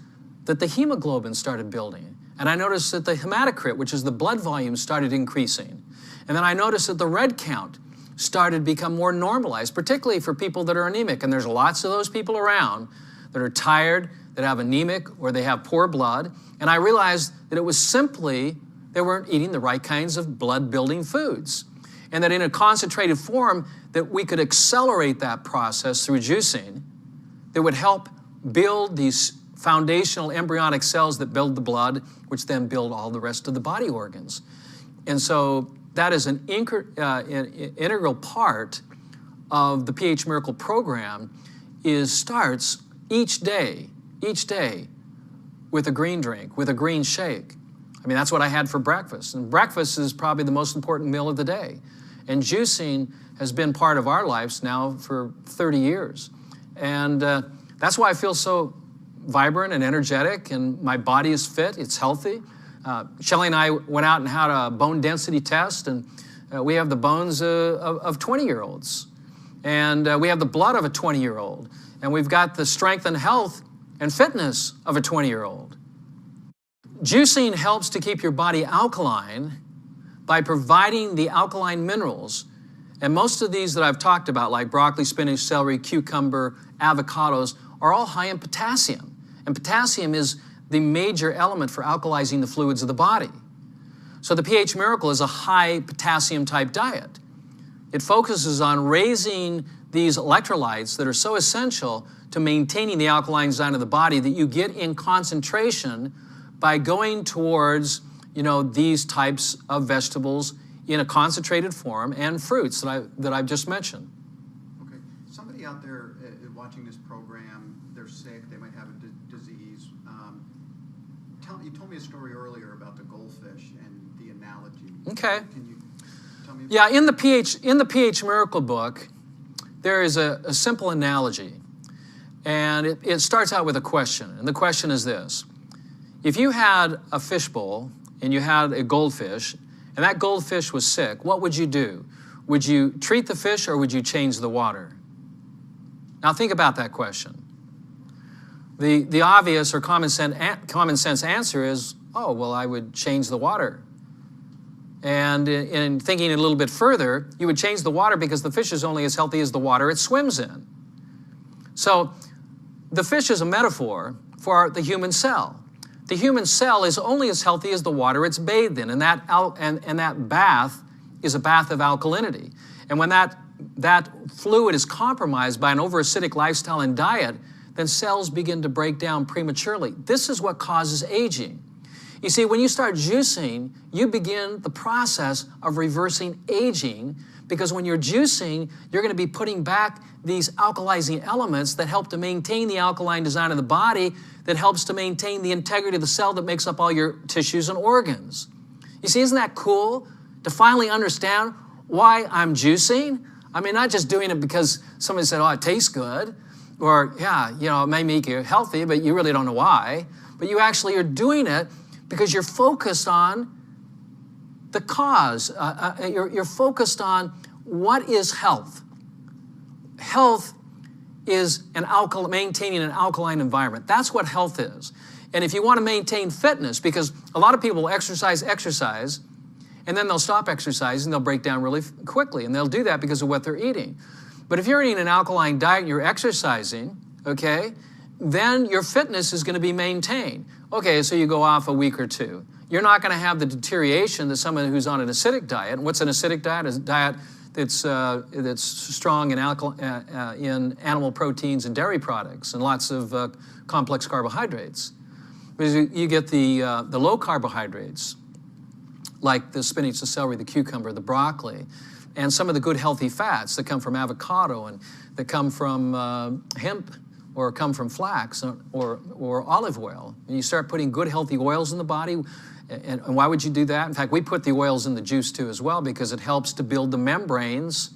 that the hemoglobin started building. And I noticed that the hematocrit, which is the blood volume, started increasing. And then I noticed that the red count started to become more normalized, particularly for people that are anemic. And there's lots of those people around that are tired, that have anemic, or they have poor blood. And I realized that it was simply they weren't eating the right kinds of blood-building foods. And that in a concentrated form, that we could accelerate that process through juicing that would help build these foundational embryonic cells that build the blood, which then build all the rest of the body organs. And so that is an integral part of the pH Miracle program, starts each day with a green drink, with a green shake. I mean, that's what I had for breakfast. And breakfast is probably the most important meal of the day. And juicing has been part of our lives now for 30 years. And that's why I feel so vibrant and energetic, and my body is fit, it's healthy. Shelley and I went out and had a bone density test, and we have the bones of 20-year-olds. And we have the blood of a 20-year-old. And we've got the strength and health and fitness of a 20-year-old. Juicing helps to keep your body alkaline by providing the alkaline minerals. And most of these that I've talked about, like broccoli, spinach, celery, cucumber, avocados, are all high in potassium. And potassium is the major element for alkalizing the fluids of the body. So the pH Miracle is a high potassium type diet. It focuses on raising these electrolytes that are so essential to maintaining the alkaline design of the body that you get in concentration by going towards, these types of vegetables in a concentrated form and fruits that I've just mentioned. Okay. Somebody out there watching this program, they're sick, they might have a disease. You told me a story earlier about the goldfish and the analogy. Okay. Can you tell me? Yeah, in the pH Miracle book, there is a simple analogy. And it starts out with a question. And the question is this. If you had a fishbowl and you had a goldfish, and that goldfish was sick, what would you do? Would you treat the fish or would you change the water? Now think about that question. The obvious or common sense answer is, oh, well, I would change the water. And in thinking a little bit further, you would change the water because the fish is only as healthy as the water it swims in. So the fish is a metaphor for the human cell. The human cell is only as healthy as the water it's bathed in, and that bath is a bath of alkalinity. And when that fluid is compromised by an overacidic lifestyle and diet, then cells begin to break down prematurely. This is what causes aging. You see, when you start juicing, you begin the process of reversing aging, because when you're juicing, you're going to be putting back these alkalizing elements that help to maintain the alkaline design of the body, that helps to maintain the integrity of the cell that makes up all your tissues and organs. You see, isn't that cool to finally understand why I'm juicing? I mean, not just doing it because somebody said, oh, it tastes good, or, yeah, it may make you healthy, but you really don't know why. But you actually are doing it because you're focused on the cause. You're focused on what is health. Health is maintaining an alkaline environment. That's what health is. And if you want to maintain fitness, because a lot of people will exercise, and then they'll stop exercising, they'll break down really quickly, and they'll do that because of what they're eating. But if you're eating an alkaline diet and you're exercising, okay, then your fitness is going to be maintained. Okay, so you go off a week or two. You're not going to have the deterioration that someone who's on an acidic diet. And what's an acidic diet? It's a diet that's strong in animal proteins and dairy products and lots of complex carbohydrates. Because you get the low carbohydrates, like the spinach, the celery, the cucumber, the broccoli, and some of the good healthy fats that come from avocado and that come from hemp, or come from flax or olive oil. And you start putting good healthy oils in the body. And why would you do that? In fact, we put the oils in the juice too as well, because it helps to build the membranes,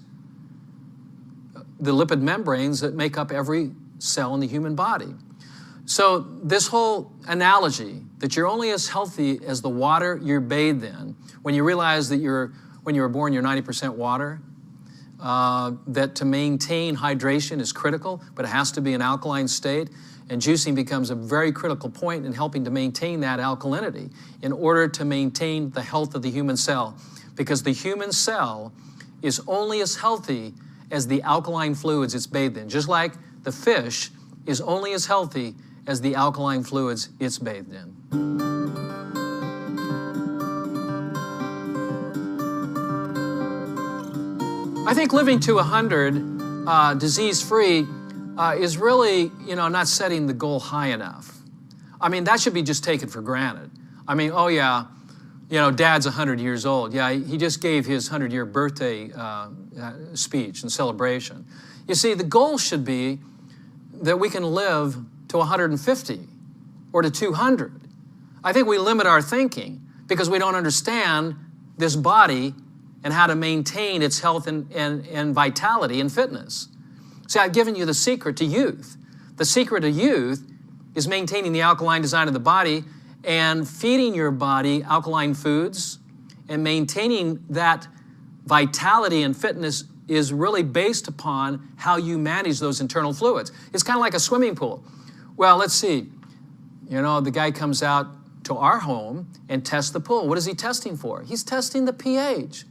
the lipid membranes that make up every cell in the human body. So this whole analogy that you're only as healthy as the water you're bathed in, when you realize that when you were born, you're 90% water, that to maintain hydration is critical, but it has to be an alkaline state. And juicing becomes a very critical point in helping to maintain that alkalinity in order to maintain the health of the human cell. Because the human cell is only as healthy as the alkaline fluids it's bathed in. Just like the fish is only as healthy as the alkaline fluids it's bathed in. I think living to 100 disease-free is really, not setting the goal high enough. I mean, that should be just taken for granted. I mean, oh yeah, Dad's 100 years old. Yeah, he just gave his 100-year birthday speech and celebration. You see, the goal should be that we can live to 150 or to 200. I think we limit our thinking because we don't understand this body and how to maintain its health and vitality and fitness. See, I've given you the secret to youth. The secret of youth is maintaining the alkaline design of the body and feeding your body alkaline foods, and maintaining that vitality and fitness is really based upon how you manage those internal fluids. It's kind of like a swimming pool. Well, let's see. The guy comes out to our home and tests the pool. What is he testing for? He's testing the pH.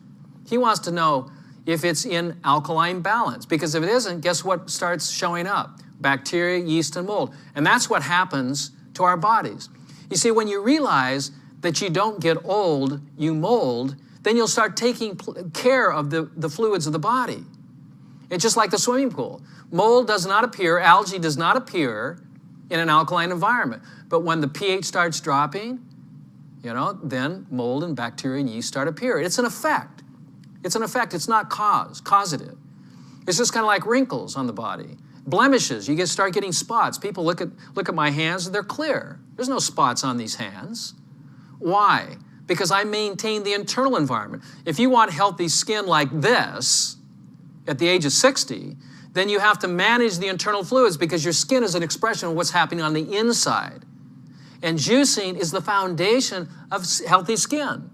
He wants to know if it's in alkaline balance, because if it isn't, guess what starts showing up? Bacteria, yeast, and mold. And that's what happens to our bodies. You see, when you realize that you don't get old, you mold, then you'll start taking care of the fluids of the body. It's just like the swimming pool. Mold does not appear, algae does not appear in an alkaline environment. But when the pH starts dropping, then mold and bacteria and yeast start appearing. It's an effect. It's an effect. It's not causative. It's just kind of like wrinkles on the body. Blemishes. You start getting spots. People look at my hands and they're clear. There's no spots on these hands. Why? Because I maintain the internal environment. If you want healthy skin like this at the age of 60, then you have to manage the internal fluids because your skin is an expression of what's happening on the inside. And juicing is the foundation of healthy skin,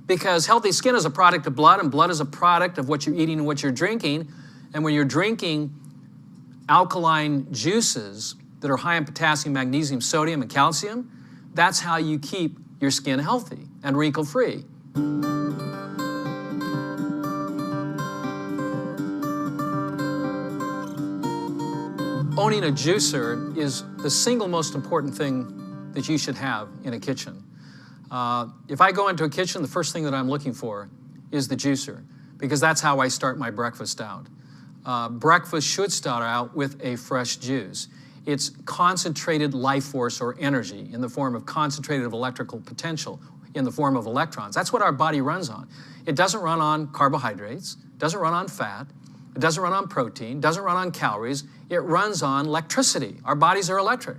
because healthy skin is a product of blood, and blood is a product of what you're eating and what you're drinking. And when you're drinking alkaline juices that are high in potassium, magnesium, sodium, and calcium, that's how you keep your skin healthy and wrinkle-free. Owning a juicer is the single most important thing that you should have in a kitchen. If I go into a kitchen, the first thing that I'm looking for is the juicer, because that's how I start my breakfast out. Breakfast should start out with a fresh juice. It's concentrated life force or energy in the form of concentrated electrical potential in the form of electrons. That's what our body runs on. It doesn't run on carbohydrates, doesn't run on fat, it doesn't run on protein, doesn't run on calories. It runs on electricity. Our bodies are electric,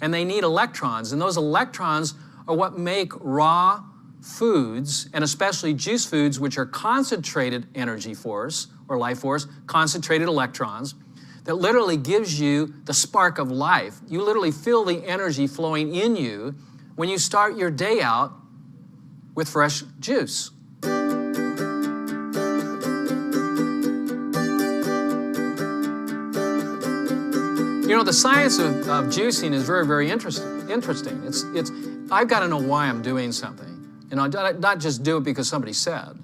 and they need electrons, and those electrons are what make raw foods, and especially juice foods, which are concentrated energy force or life force, concentrated electrons, that literally gives you the spark of life. You literally feel the energy flowing in you when you start your day out with fresh juice. The science of juicing is very, very interesting. I've got to know why I'm doing something. Not just do it because somebody said.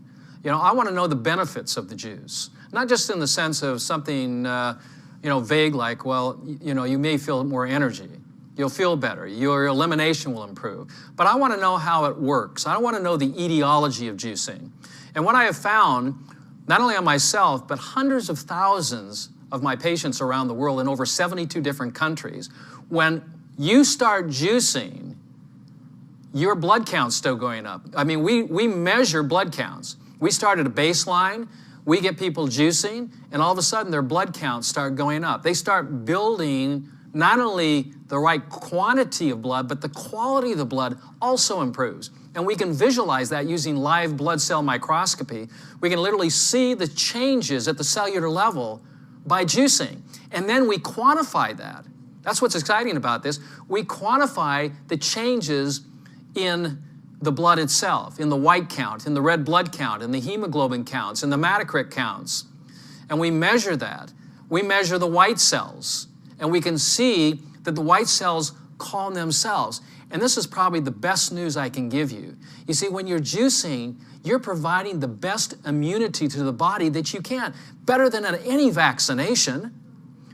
I want to know the benefits of the juice. Not just in the sense of something, vague like, well, you may feel more energy. You'll feel better. Your elimination will improve. But I want to know how it works. I want to know the etiology of juicing. And what I have found, not only on myself, but hundreds of thousands of my patients around the world in over 72 different countries, when you start juicing, your blood count's still going up. I mean, we measure blood counts. We start at a baseline, we get people juicing, and all of a sudden their blood counts start going up. They start building not only the right quantity of blood, but the quality of the blood also improves. And we can visualize that using live blood cell microscopy. We can literally see the changes at the cellular level by juicing. And then we quantify that. That's what's exciting about this. We quantify the changes in the blood itself, in the white count, in the red blood count, in the hemoglobin counts, in the hematocrit counts. And we measure that. We measure the white cells. And we can see that the white cells calm themselves. And this is probably the best news I can give you. You see, when you're juicing, you're providing the best immunity to the body that you can, better than at any vaccination,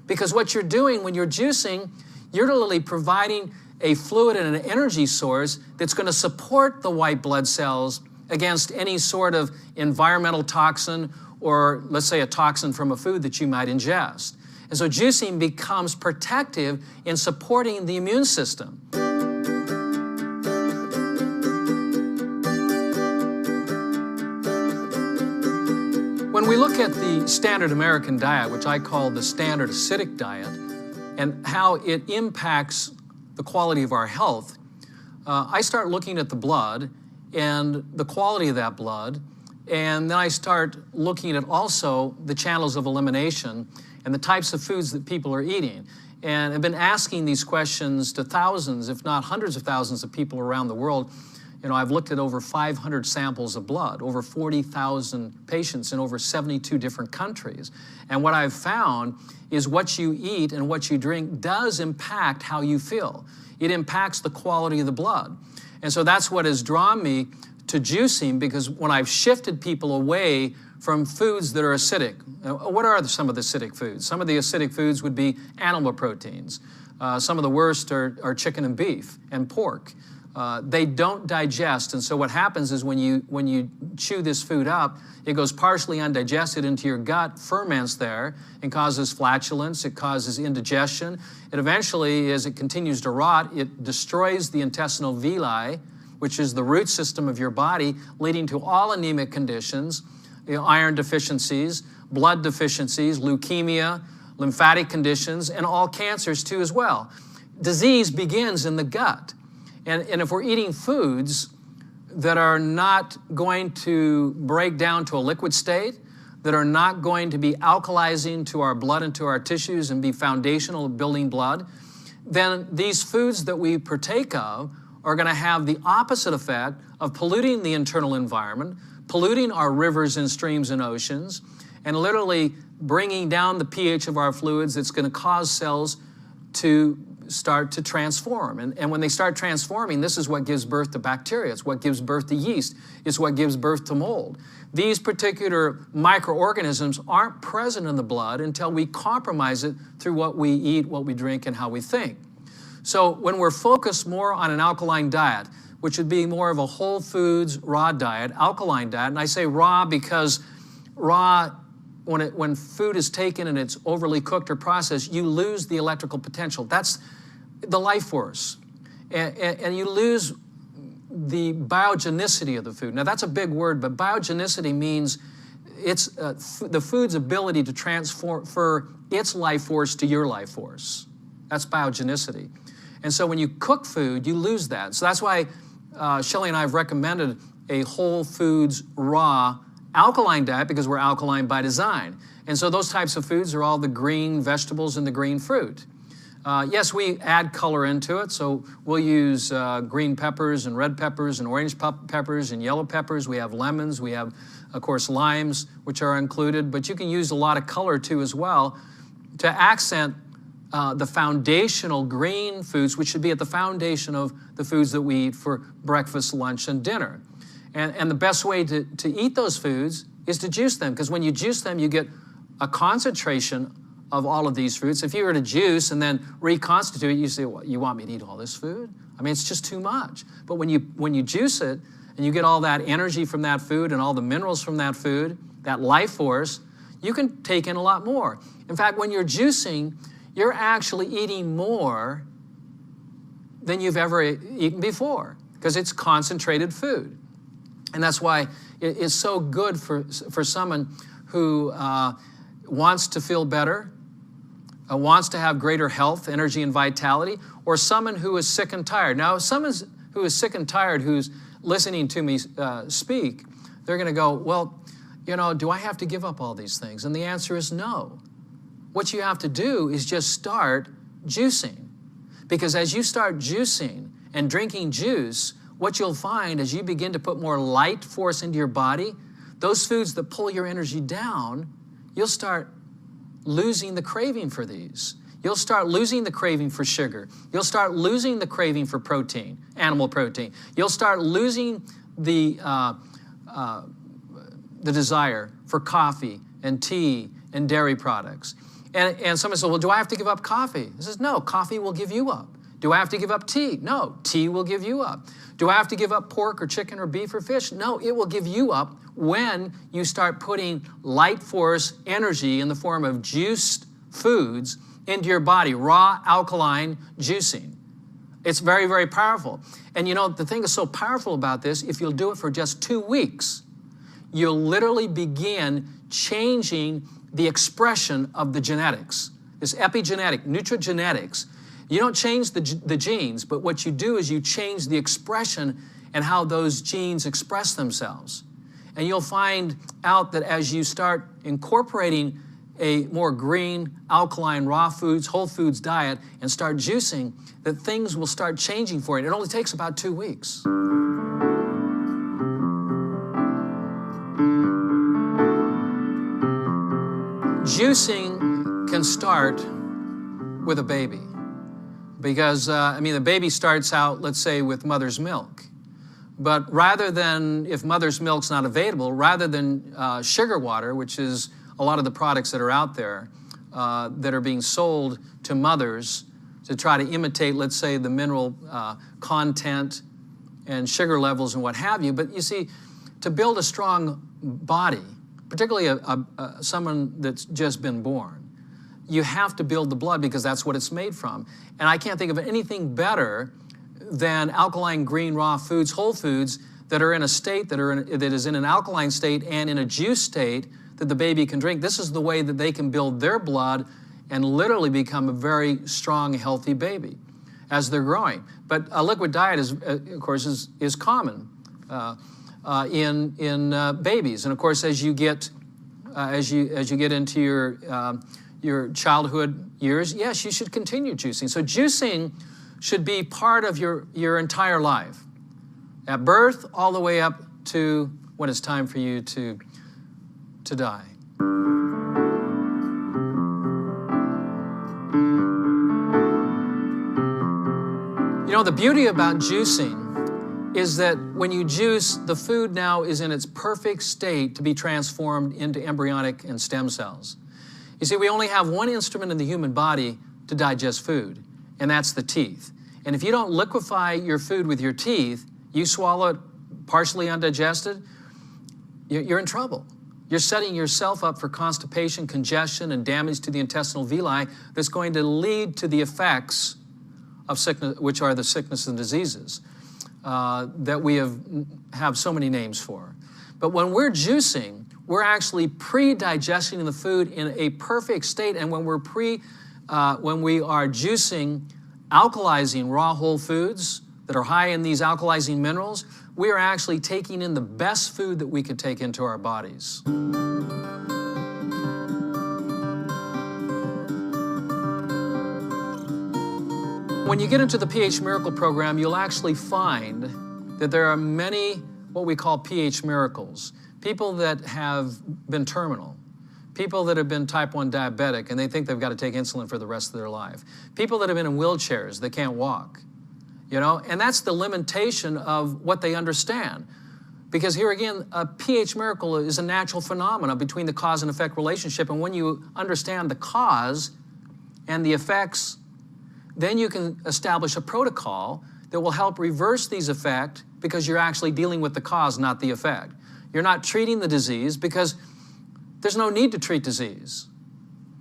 because what you're doing when you're juicing, you're literally providing a fluid and an energy source that's going to support the white blood cells against any sort of environmental toxin or, let's say, a toxin from a food that you might ingest. And so juicing becomes protective in supporting the immune system. When we look at the standard American diet, which I call the standard acidic diet, and how it impacts the quality of our health, I start looking at the blood and the quality of that blood, and then I start looking at also the channels of elimination and the types of foods that people are eating. And I've been asking these questions to thousands, if not hundreds of thousands of people around the world. I've looked at over 500 samples of blood, over 40,000 patients in over 72 different countries. And what I've found is what you eat and what you drink does impact how you feel. It impacts the quality of the blood. And so that's what has drawn me to juicing, because when I've shifted people away from foods that are acidic, what are some of the acidic foods? Some of the acidic foods would be animal proteins. Some of the worst are chicken and beef and pork. they don't digest. And so what happens is when you chew this food up, it goes partially undigested into your gut, ferments there, and causes flatulence, it causes indigestion. It eventually, as it continues to rot, it destroys the intestinal villi, which is the root system of your body, leading to all anemic conditions, iron deficiencies, blood deficiencies, leukemia, lymphatic conditions, and all cancers too as well. Disease begins in the gut. And if we're eating foods that are not going to break down to a liquid state, that are not going to be alkalizing to our blood and to our tissues and be foundational of building blood, then these foods that we partake of are going to have the opposite effect of polluting the internal environment, polluting our rivers and streams and oceans, and literally bringing down the pH of our fluids. That's going to cause cells to start to transform. And when they start transforming, this is what gives birth to bacteria. It's what gives birth to yeast. It's what gives birth to mold. These particular microorganisms aren't present in the blood until we compromise it through what we eat, what we drink, and how we think. So when we're focused more on an alkaline diet, which would be more of a whole foods, raw diet, alkaline diet, and I say raw because raw, when food is taken and it's overly cooked or processed, you lose the electrical potential. That's the life force. And you lose the biogenicity of the food. Now that's a big word, but biogenicity means it's the food's ability to transfer its life force to your life force. That's biogenicity. And so when you cook food, you lose that. So that's why Shelley and I have recommended a whole foods, raw, alkaline diet, because we're alkaline by design. And so those types of foods are all the green vegetables and the green fruit. Yes, we add color into it, so we'll use green peppers and red peppers and orange peppers and yellow peppers. We have lemons, we have, of course, limes, which are included, but you can use a lot of color too as well to accent the foundational green foods, which should be at the foundation of the foods that we eat for breakfast, lunch, and dinner. And the best way to eat those foods is to juice them, because when you juice them, you get a concentration of all of these fruits. If you were to juice and then reconstitute, you say, well, you want me to eat all this food? I mean, it's just too much. But when you juice it and you get all that energy from that food and all the minerals from that food, that life force, you can take in a lot more. In fact, when you're juicing, you're actually eating more than you've ever eaten before, because it's concentrated food. And that's why it's so good for someone who wants to feel better, wants to have greater health, energy, and vitality, or someone who is sick and tired. Now, someone who is sick and tired who's listening to me speak, they're going to go, well, you know, do I have to give up all these things? And the answer is no. What you have to do is just start juicing. Because as you start juicing and drinking juice, what you'll find as you begin to put more light force into your body, those foods that pull your energy down, you'll start losing the craving for these. You'll start losing the craving for sugar. You'll start losing the craving for protein, animal protein. You'll start losing the desire for coffee and tea and dairy products. And someone says, well, do I have to give up coffee? He says, no, coffee will give you up. Do I have to give up tea? No, tea will give you up. Do I have to give up pork or chicken or beef or fish? No, it will give you up when you start putting light force energy in the form of juiced foods into your body, raw alkaline juicing. It's very, very powerful. And you know, the thing that's so powerful about this, if you'll do it for just 2 weeks, you'll literally begin changing the expression of the genetics, this epigenetic, nutrigenetics. You don't change the genes, but what you do is you change the expression and how those genes express themselves. And you'll find out that as you start incorporating a more green, alkaline, raw foods, whole foods diet and start juicing, that things will start changing for you. It only takes about 2 weeks. Juicing can start with a baby. Because, the baby starts out, let's say, with mother's milk. But rather than, if mother's milk's not available, rather than sugar water, which is a lot of the products that are out there that are being sold to mothers to try to imitate, let's say, the mineral content and sugar levels and what have you. But you see, to build a strong body, particularly someone that's just been born, you have to build the blood because that's what it's made from. And I can't think of anything better than alkaline green raw foods, whole foods, that are in a state that is in an alkaline state and in a juice state that the baby can drink. This is the way that they can build their blood and literally become a very strong, healthy baby as they're growing. But a liquid diet is, of course, is common in babies. And of course, as you get into your childhood years, yes, you should continue juicing. So juicing should be part of your entire life, at birth all the way up to when it's time for you to die. You know, the beauty about juicing is that when you juice, the food now is in its perfect state to be transformed into embryonic and stem cells. You see, we only have one instrument in the human body to digest food, and that's the teeth. And if you don't liquefy your food with your teeth, you swallow it partially undigested, you're in trouble. You're setting yourself up for constipation, congestion, and damage to the intestinal villi that's going to lead to the effects of sickness, which are the sickness and diseases that we have so many names for. But when we're juicing, we're actually pre-digesting the food in a perfect state. And when when we are juicing, alkalizing raw whole foods that are high in these alkalizing minerals, we are actually taking in the best food that we could take into our bodies. When you get into the pH Miracle program, you'll actually find that there are many what we call pH miracles. People that have been terminal. People that have been type 1 diabetic and they think they've got to take insulin for the rest of their life. People that have been in wheelchairs, they can't walk. You know, and that's the limitation of what they understand. Because here again, a pH miracle is a natural phenomena between the cause and effect relationship. And when you understand the cause and the effects, then you can establish a protocol that will help reverse these effects because you're actually dealing with the cause, not the effect. You're not treating the disease because there's no need to treat disease.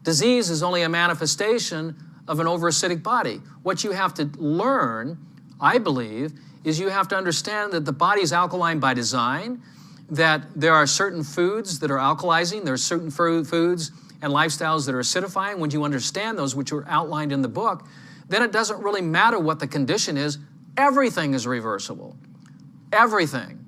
Disease is only a manifestation of an overacidic body. What you have to learn, I believe, is you have to understand that the body is alkaline by design, that there are certain foods that are alkalizing, there are certain foods and lifestyles that are acidifying. When you understand those, which are outlined in the book, then it doesn't really matter what the condition is. Everything is reversible. Everything.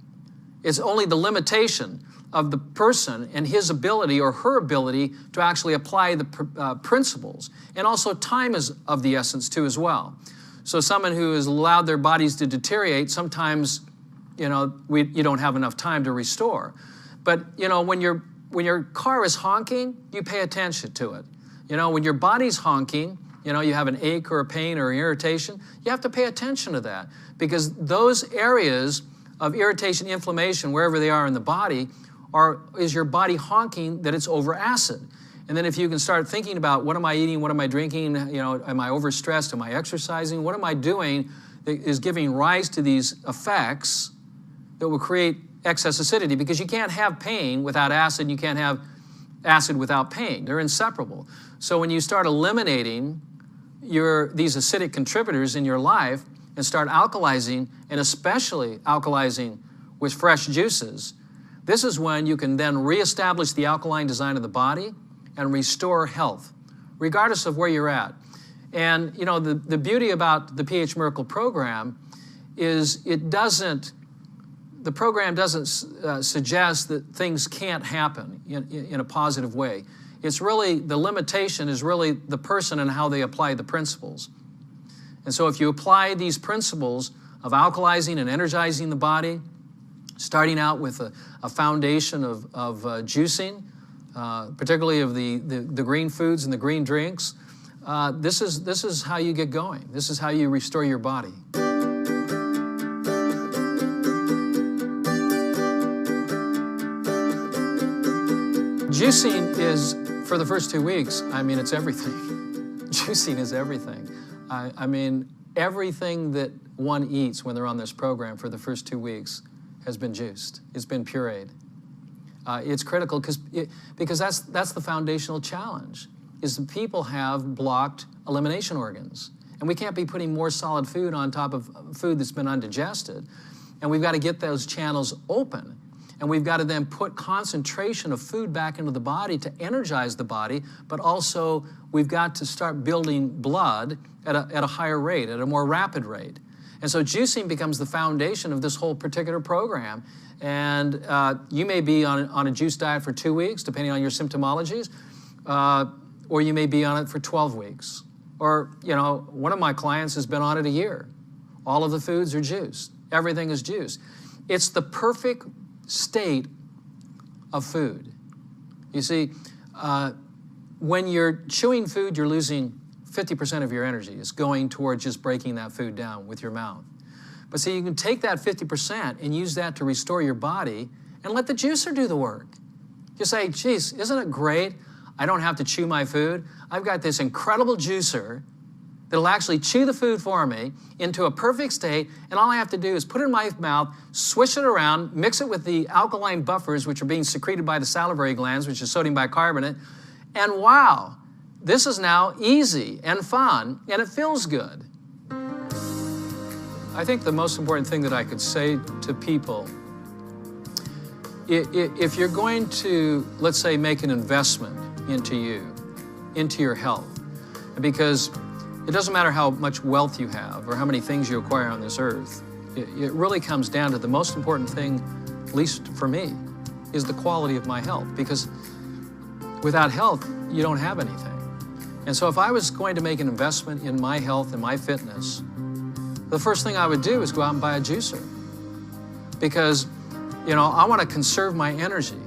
It's only the limitation of the person and his ability or her ability to actually apply the principles. And also time is of the essence too as well. So someone who has allowed their bodies to deteriorate, sometimes, you know, you don't have enough time to restore. But, you know, when your car is honking, you pay attention to it. You know, when your body's honking, you know, you have an ache or a pain or an irritation, you have to pay attention to that because those areas of irritation, inflammation, wherever they are in the body, is your body honking that it's over acid. And then if you can start thinking about what am I eating, what am I drinking, you know, am I overstressed, am I exercising, what am I doing that is giving rise to these effects that will create excess acidity because you can't have pain without acid, you can't have acid without pain. They're inseparable. So when you start eliminating these acidic contributors in your life and start alkalizing, and especially alkalizing with fresh juices, this is when you can then reestablish the alkaline design of the body and restore health, regardless of where you're at. And you know, the beauty about the pH Miracle program is the program doesn't suggest that things can't happen in a positive way. It's really, the limitation is really the person and how they apply the principles. And so if you apply these principles of alkalizing and energizing the body, starting out with a foundation of juicing, particularly of the green foods and the green drinks, this is how you get going. This is how you restore your body. Juicing is, for the first 2 weeks, I mean, it's everything. Juicing is everything. I mean, everything that one eats when they're on this program for the first 2 weeks has been juiced. It's been pureed. It's critical because that's the foundational challenge, is that people have blocked elimination organs. And we can't be putting more solid food on top of food that's been undigested. And we've got to get those channels open. And we've got to then put concentration of food back into the body to energize the body, but also we've got to start building blood at a higher rate, at a more rapid rate. And so juicing becomes the foundation of this whole particular program. And you may be on a juice diet for 2 weeks, depending on your symptomologies, or you may be on it for 12 weeks. Or, you know, one of my clients has been on it a year. All of the foods are juiced. Everything is juiced. It's the perfect state of food. You see, when you're chewing food, you're losing 50% of your energy. It's going toward just breaking that food down with your mouth. But see, you can take that 50% and use that to restore your body and let the juicer do the work. You say, geez, isn't it great? I don't have to chew my food. I've got this incredible juicer that'll actually chew the food for me into a perfect state, and all I have to do is put it in my mouth, swish it around, mix it with the alkaline buffers, which are being secreted by the salivary glands, which is sodium bicarbonate, and wow, this is now easy and fun, and it feels good. I think the most important thing that I could say to people, if you're going to, let's say, make an investment into you, into your health, because it doesn't matter how much wealth you have or how many things you acquire on this earth. It really comes down to the most important thing, at least for me, is the quality of my health. Because without health, you don't have anything. And so if I was going to make an investment in my health and my fitness, the first thing I would do is go out and buy a juicer. Because, you know, I want to conserve my energy.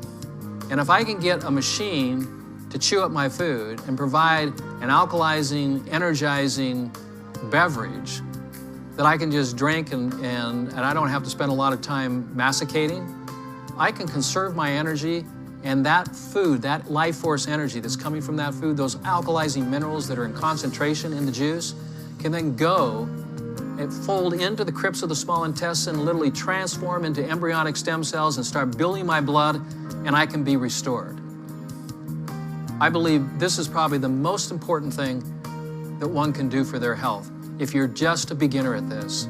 And if I can get a machine to chew up my food and provide an alkalizing, energizing beverage that I can just drink and I don't have to spend a lot of time masticating, I can conserve my energy, and that food, that life force energy that's coming from that food, those alkalizing minerals that are in concentration in the juice, can then go and fold into the crypts of the small intestine, literally transform into embryonic stem cells and start building my blood, and I can be restored. I believe this is probably the most important thing that one can do for their health. If you're just a beginner at this,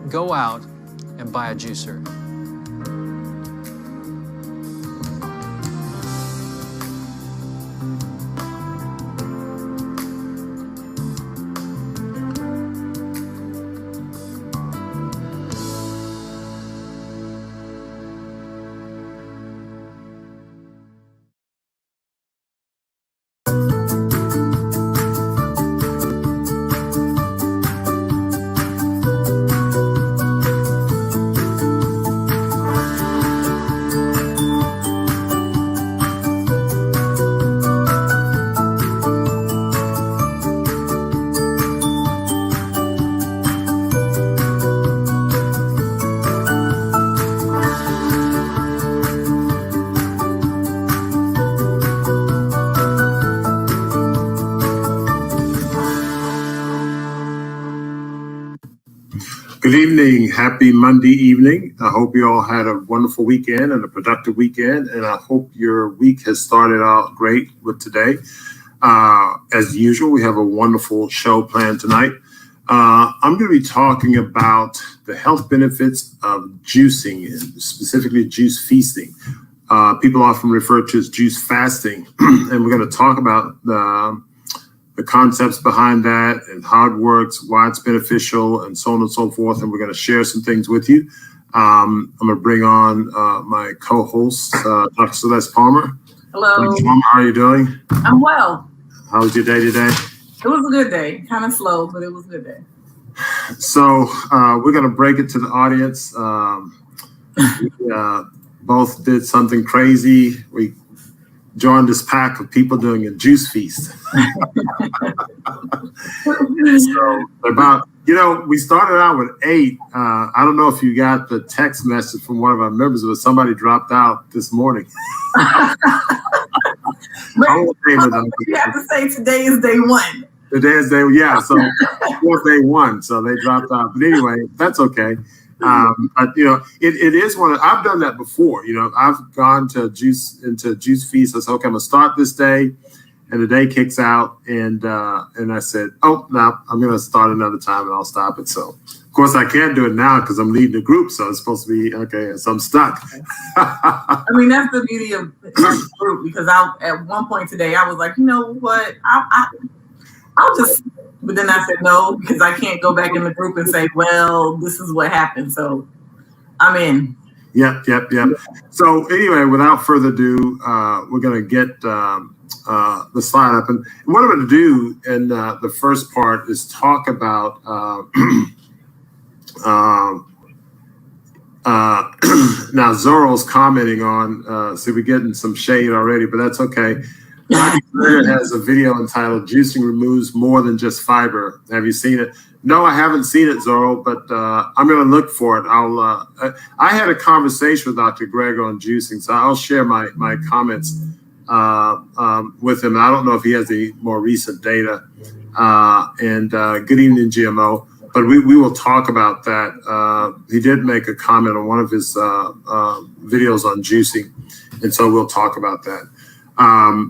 go out and buy a juicer. Good evening. Happy Monday evening. I hope you all had a wonderful weekend and a productive weekend, and I hope your week has started out great with today. As usual, we have a wonderful show planned tonight. I'm going to be talking about the health benefits of juicing, and specifically juice feasting. People often refer to as juice fasting, and we're going to talk about the concepts behind that and how it works, why it's beneficial, and so on and so forth. And we're going to share some things with you. I'm going to bring on my co-host, Dr. Celeste Palmer. Hello. Dr. Palmer, how are you doing? I'm well. How was your day today? It was a good day. Kind of slow, but it was a good day. So we're going to break it to the audience. We both did something crazy. We joined this pack of people doing a juice feast. So about, we started out with 8. I don't know if you got the text message from one of our members, but somebody dropped out this morning. You have to say today is day 1. The dance day, yeah. So fourth day won, so they dropped out. But anyway, that's okay. But it is I've done that before. I've gone to juice feast. I said, okay, I'm gonna start this day, and the day kicks out, and I said, oh no, I'm gonna start another time, and I'll stop it. So of course I can't do it now because I'm leading the group, so it's supposed to be okay. So I'm stuck. I mean, that's the beauty of the group, because at one point today I was like, you know what, I'll just. But then I said no, because I can't go back in the group and say, well, this is what happened. So I'm in. Yep. So anyway, without further ado, we're going to get the slide up. And what I'm going to do in the first part is talk about now Zorro's commenting on, see, we're getting some shade already, but that's okay. It has a video entitled "Juicing Removes More Than Just Fiber." Have you seen it? No, I haven't seen it, Zorro, but I'm going to look for it. I had a conversation with Dr. Greg on juicing, so I'll share my comments with him. I don't know if he has any more recent data. And good evening, GMO. But we will talk about that. He did make a comment on one of his videos on juicing, and so we'll talk about that.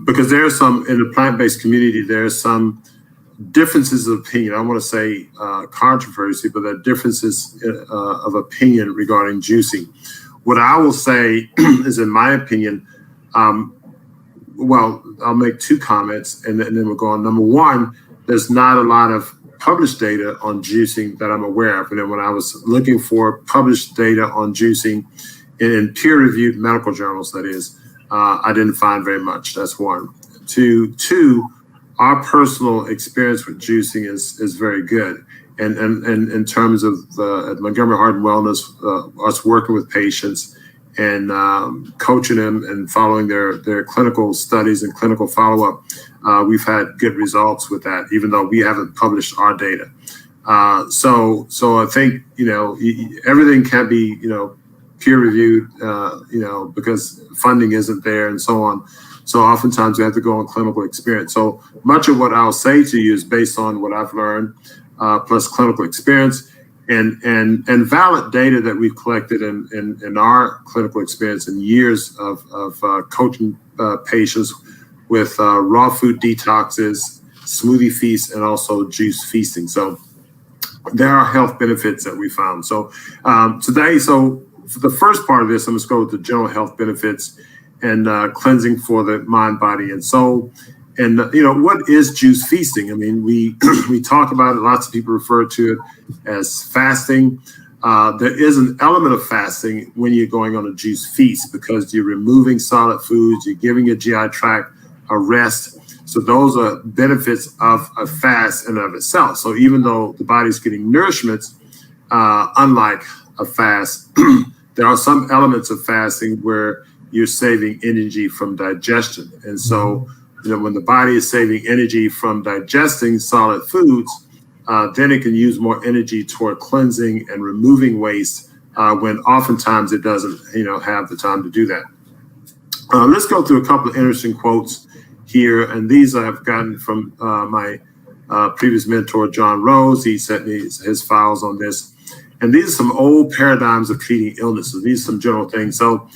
Because there's some, in the plant-based community, there's some differences of opinion. I want to say controversy, but there are differences of opinion regarding juicing. What I will say is, in my opinion, well, I'll make two comments and then we'll go on. Number one, there's not a lot of published data on juicing that I'm aware of. And then when I was looking for published data on juicing in peer-reviewed medical journals, that is, I didn't find very much. That's one. Two, our personal experience with juicing is very good. And in terms of at Montgomery Heart and Wellness, us working with patients and coaching them and following their clinical studies and clinical follow-up, we've had good results with that, even though we haven't published our data. So I think, everything can be, peer-reviewed, because funding isn't there and so on. So oftentimes we have to go on clinical experience. So much of what I'll say to you is based on what I've learned, plus clinical experience and valid data that we've collected in our clinical experience and years of coaching patients with raw food detoxes, smoothie feasts, and also juice feasting. So there are health benefits that we found. So today, for the first part of this, I'm just going to go to general health benefits and cleansing for the mind, body, and soul. And, what is juice feasting? I mean, we talk about it. Lots of people refer to it as fasting. There is an element of fasting when you're going on a juice feast because you're removing solid foods. You're giving your GI tract a rest. So those are benefits of a fast in and of itself. So even though the body's getting nourishment, unlike a fast, there are some elements of fasting where you're saving energy from digestion. And so, when the body is saving energy from digesting solid foods, then it can use more energy toward cleansing and removing waste when oftentimes it doesn't, have the time to do that. Let's go through a couple of interesting quotes here. And these I've gotten from my previous mentor, John Rose. He sent me his files on this. And these are some old paradigms of treating illnesses. These are some general things. So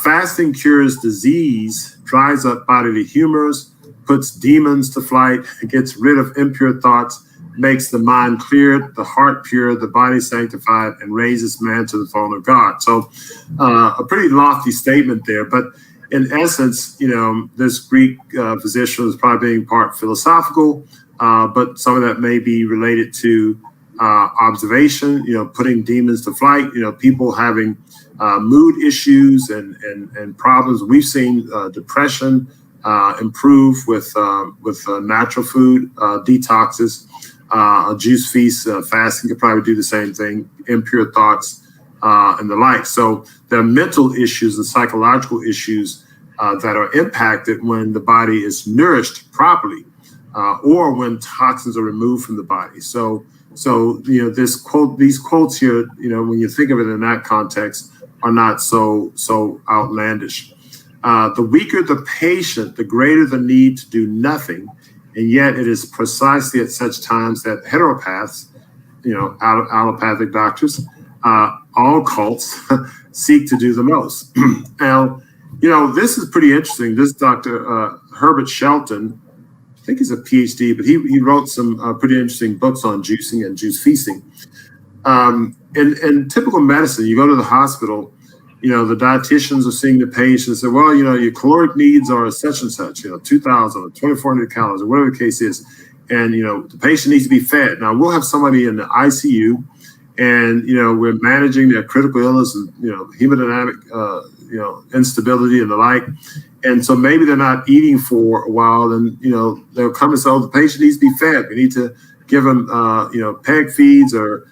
fasting cures disease, dries up bodily humors, puts demons to flight, gets rid of impure thoughts, makes the mind clear, the heart pure, the body sanctified, and raises man to the throne of God. So a pretty lofty statement there. But in essence, this Greek physician is probably being part philosophical, but some of that may be related to observation, putting demons to flight, people having mood issues and problems. We've seen depression improve with natural food detoxes. A juice feast, fasting could probably do the same thing, impure thoughts and the like. So there are mental issues and psychological issues that are impacted when the body is nourished properly or when toxins are removed from the body. So these quotes here, when you think of it in that context, are not so outlandish. The weaker the patient, the greater the need to do nothing, And yet it is precisely at such times that heteropaths, allopathic doctors, all cults seek to do the most. Now, this is pretty interesting. This Dr. Herbert Shelton, I think he's a PhD, but he wrote some pretty interesting books on juicing and juice feasting. In typical medicine, you go to the hospital, the dietitians are seeing the patient and say, well, your caloric needs are such and such, 2,000 or 2,400 calories or whatever the case is. And, the patient needs to be fed. Now, we'll have somebody in the ICU and, we're managing their critical illness and, hemodynamic, instability and the like. And so maybe they're not eating for a while and, they'll come and say, oh, the patient needs to be fed. We need to give them, PEG feeds or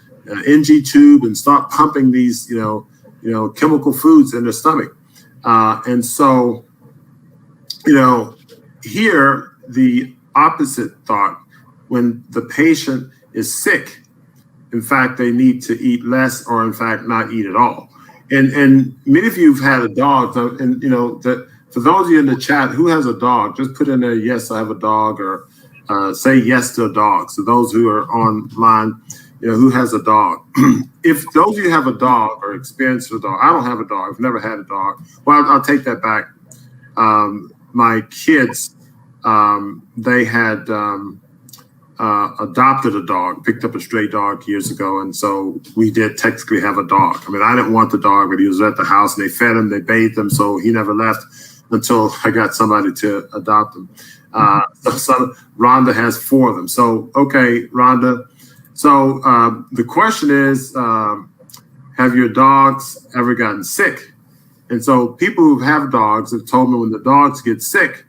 NG tube and start pumping these, chemical foods in their stomach. And so, here, the opposite thought, when the patient is sick, in fact, they need to eat less or in fact not eat at all. And many of you have had a dog, and that for those of you in the chat who has a dog, just put in there, yes, I have a dog, or say yes to a dog. So those who are online, who has a dog. If those of you have a dog or experienced a dog, I don't have a dog. I've never had a dog. Well, I'll take that back. My kids, they had adopted a dog, picked up a stray dog years ago. And so we did technically have a dog. I mean, I didn't want the dog, but he was at the house and they fed him, they bathed him. So he never left until I got somebody to adopt him. So Rhonda has 4 of them. So, okay, Rhonda. So the question is, have your dogs ever gotten sick? And so people who have dogs have told me when the dogs get sick,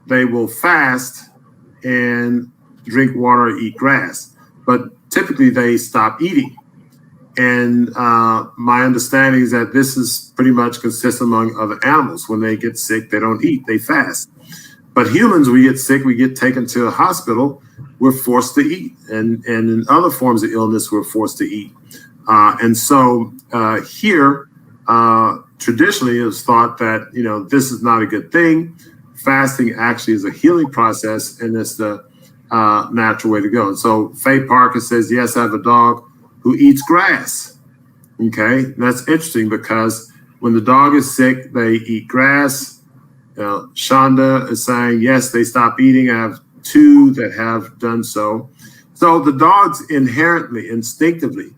they will fast and drink water or eat grass. But typically they stop eating. And my understanding is that this is pretty much consistent among other animals. When they get sick, they don't eat, they fast. But humans, we get sick, we get taken to a hospital, we're forced to eat. And in other forms of illness, we're forced to eat. And so here, traditionally, it's thought that, this is not a good thing. Fasting actually is a healing process, and it's the natural way to go. And so Faye Parker says, yes, I have a dog who eats grass. Okay, and that's interesting because when the dog is sick, they eat grass. Shonda is saying, yes, they stop eating. I have 2 that have done so. So the dogs inherently, instinctively,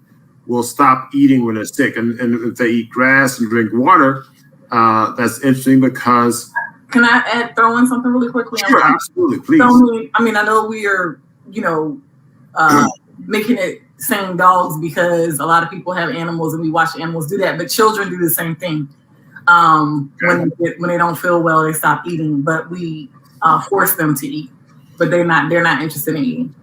will stop eating when they're sick. And if they eat grass and drink water, that's interesting because... Can I throw in something really quickly? Sure, absolutely, please. So, I know we are, making it saying dogs because a lot of people have animals and we watch animals do that, but children do the same thing. When they don't feel well, they stop eating, but we force them to eat, but they're not interested in eating.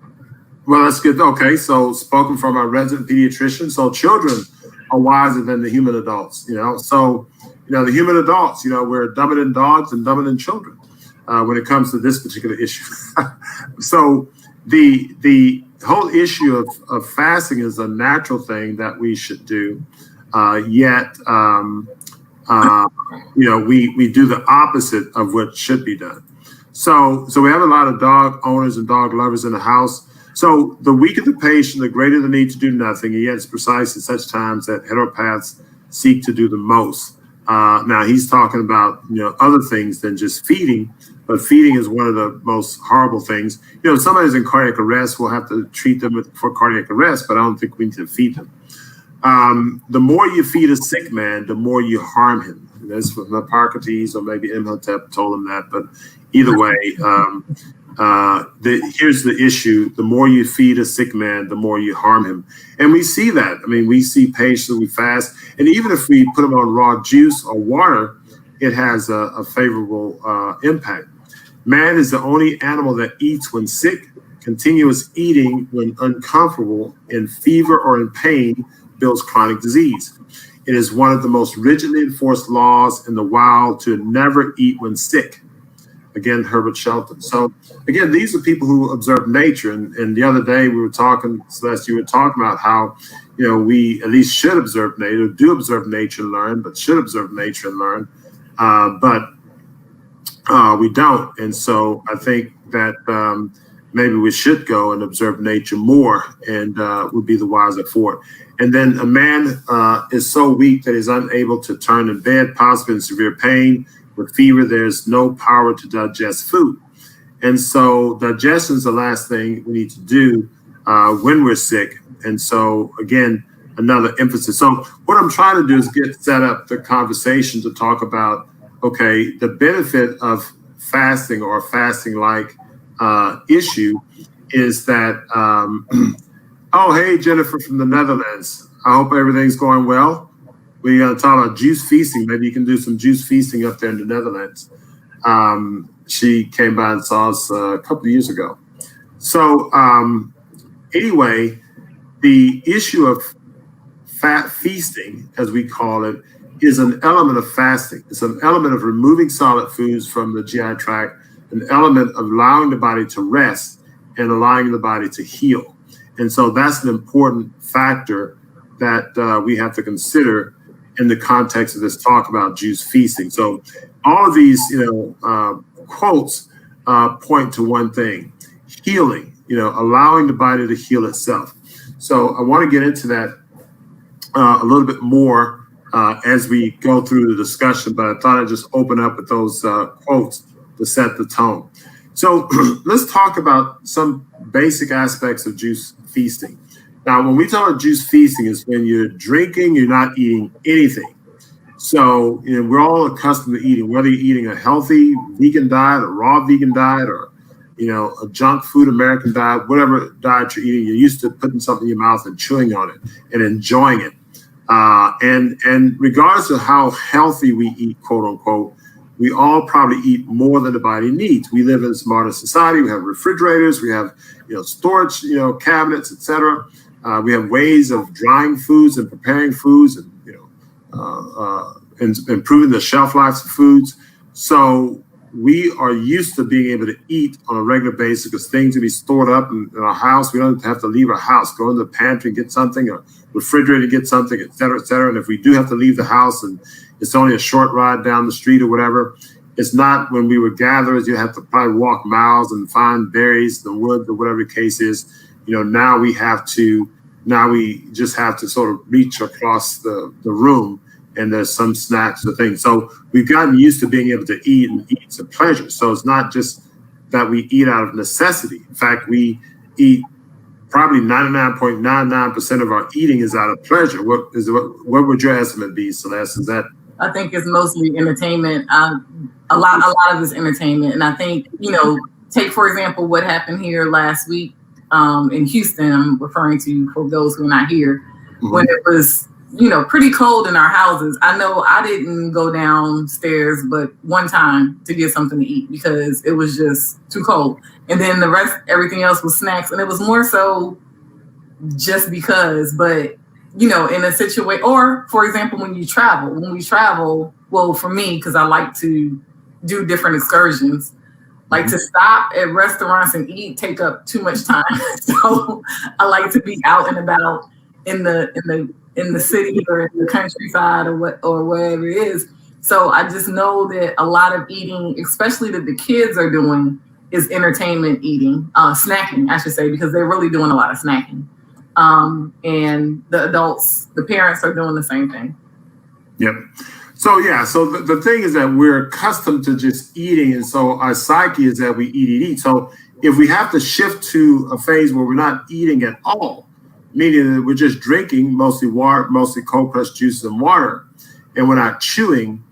Well, that's good. Okay, so spoken from our resident pediatrician. So children are wiser than the human adults, So, the human adults, we're dumber than dogs and dumber than children when it comes to this particular issue. So the whole issue of fasting is a natural thing that we should do. Yet, we do the opposite of what should be done. So we have a lot of dog owners and dog lovers in the house. So the weaker the patient, the greater the need to do nothing. And yet it's precise at such times that heteropaths seek to do the most. Now he's talking about, other things than just feeding, but feeding is one of the most horrible things. If somebody's in cardiac arrest, we'll have to treat them for cardiac arrest, but I don't think we need to feed them. The more you feed a sick man, the more you harm him. And that's what Hippocrates or maybe Imhotep told him that. But either way, here's the issue. The more you feed a sick man, the more you harm him. And we see that. We see patients, we fast. And even if we put them on raw juice or water, it has a favorable impact. Man is the only animal that eats when sick. Continuous eating when uncomfortable, in fever or in pain, builds chronic disease. It is one of the most rigidly enforced laws in the wild to never eat when sick. Again, Herbert Shelton. So again, these are people who observe nature. And the other day we were talking, Celeste, you were talking about how, we at least should observe nature, do observe nature and learn, but should observe nature and learn. But We don't. And so I think that maybe we should go and observe nature more and would be the wiser for it. And then a man is so weak that he's unable to turn in bed, possibly in severe pain. With fever, there's no power to digest food. And so digestion is the last thing we need to do when we're sick. And so, again, another emphasis. So what I'm trying to do is set up the conversation to talk about, okay, the benefit of fasting or fasting-like issue is that, oh, hey, Jennifer from the Netherlands. I hope everything's going well. We're going to talk about juice feasting. Maybe you can do some juice feasting up there in the Netherlands. She came by and saw us a couple of years ago. So anyway, the issue of fat feasting, as we call it, is an element of fasting. It's an element of removing solid foods from the GI tract, an element of allowing the body to rest and allowing the body to heal. And so that's an important factor that we have to consider in the context of this talk about juice feasting. So all of these, quotes point to one thing: healing, allowing the body to heal itself. So I want to get into that a little bit more as we go through the discussion, but I thought I'd just open up with those quotes to set the tone. So let's talk about some basic aspects of juice feasting. Now, when we talk about juice feasting, is when you're drinking, you're not eating anything. So we're all accustomed to eating, whether you're eating a healthy vegan diet, a raw vegan diet, or a junk food American diet, whatever diet you're eating, you're used to putting something in your mouth and chewing on it and enjoying it. And regardless of how healthy we eat, quote unquote, we all probably eat more than the body needs. We live in a smarter society. We have refrigerators, we have storage, cabinets, etc. We have ways of drying foods and preparing foods, and and improving the shelf lives of foods. So we are used to being able to eat on a regular basis because things will be stored up in our house. We don't have to leave our house, go into the pantry and get something, or refrigerator, get something, et cetera, et cetera. And if we do have to leave the house and it's only a short ride down the street or whatever, it's not when we were gatherers, you have to probably walk miles and find berries, the wood, or whatever the case is. Now we just have to sort of reach across the room, and there's some snacks or things. So we've gotten used to being able to eat and eat to pleasure. So it's not just that we eat out of necessity. In fact, we eat probably 99.99% of our eating is out of pleasure. What would your estimate be, Celeste? Is that? I think it's mostly entertainment. A lot of it's entertainment. And I think, take for example, what happened here last week in Houston. I'm referring to, for those who are not here, when it was, pretty cold in our houses. I know I didn't go downstairs but one time to get something to eat because it was just too cold. And then everything else was snacks. And it was more so just because, but in a situation, or for example, when we travel, well, for me, because I like to do different excursions, like to stop at restaurants and eat take up too much time. So I like to be out and about in the city or in the countryside or wherever it is. So I just know that a lot of eating, especially that the kids are doing, is entertainment eating, snacking, I should say, because they're really doing a lot of snacking. And the adults, the parents are doing the same thing. Yep. So the thing is that we're accustomed to just eating, and so our psyche is that we eat. So if we have to shift to a phase where we're not eating at all, meaning that we're just drinking mostly water, mostly cold pressed juices and water, and we're not chewing,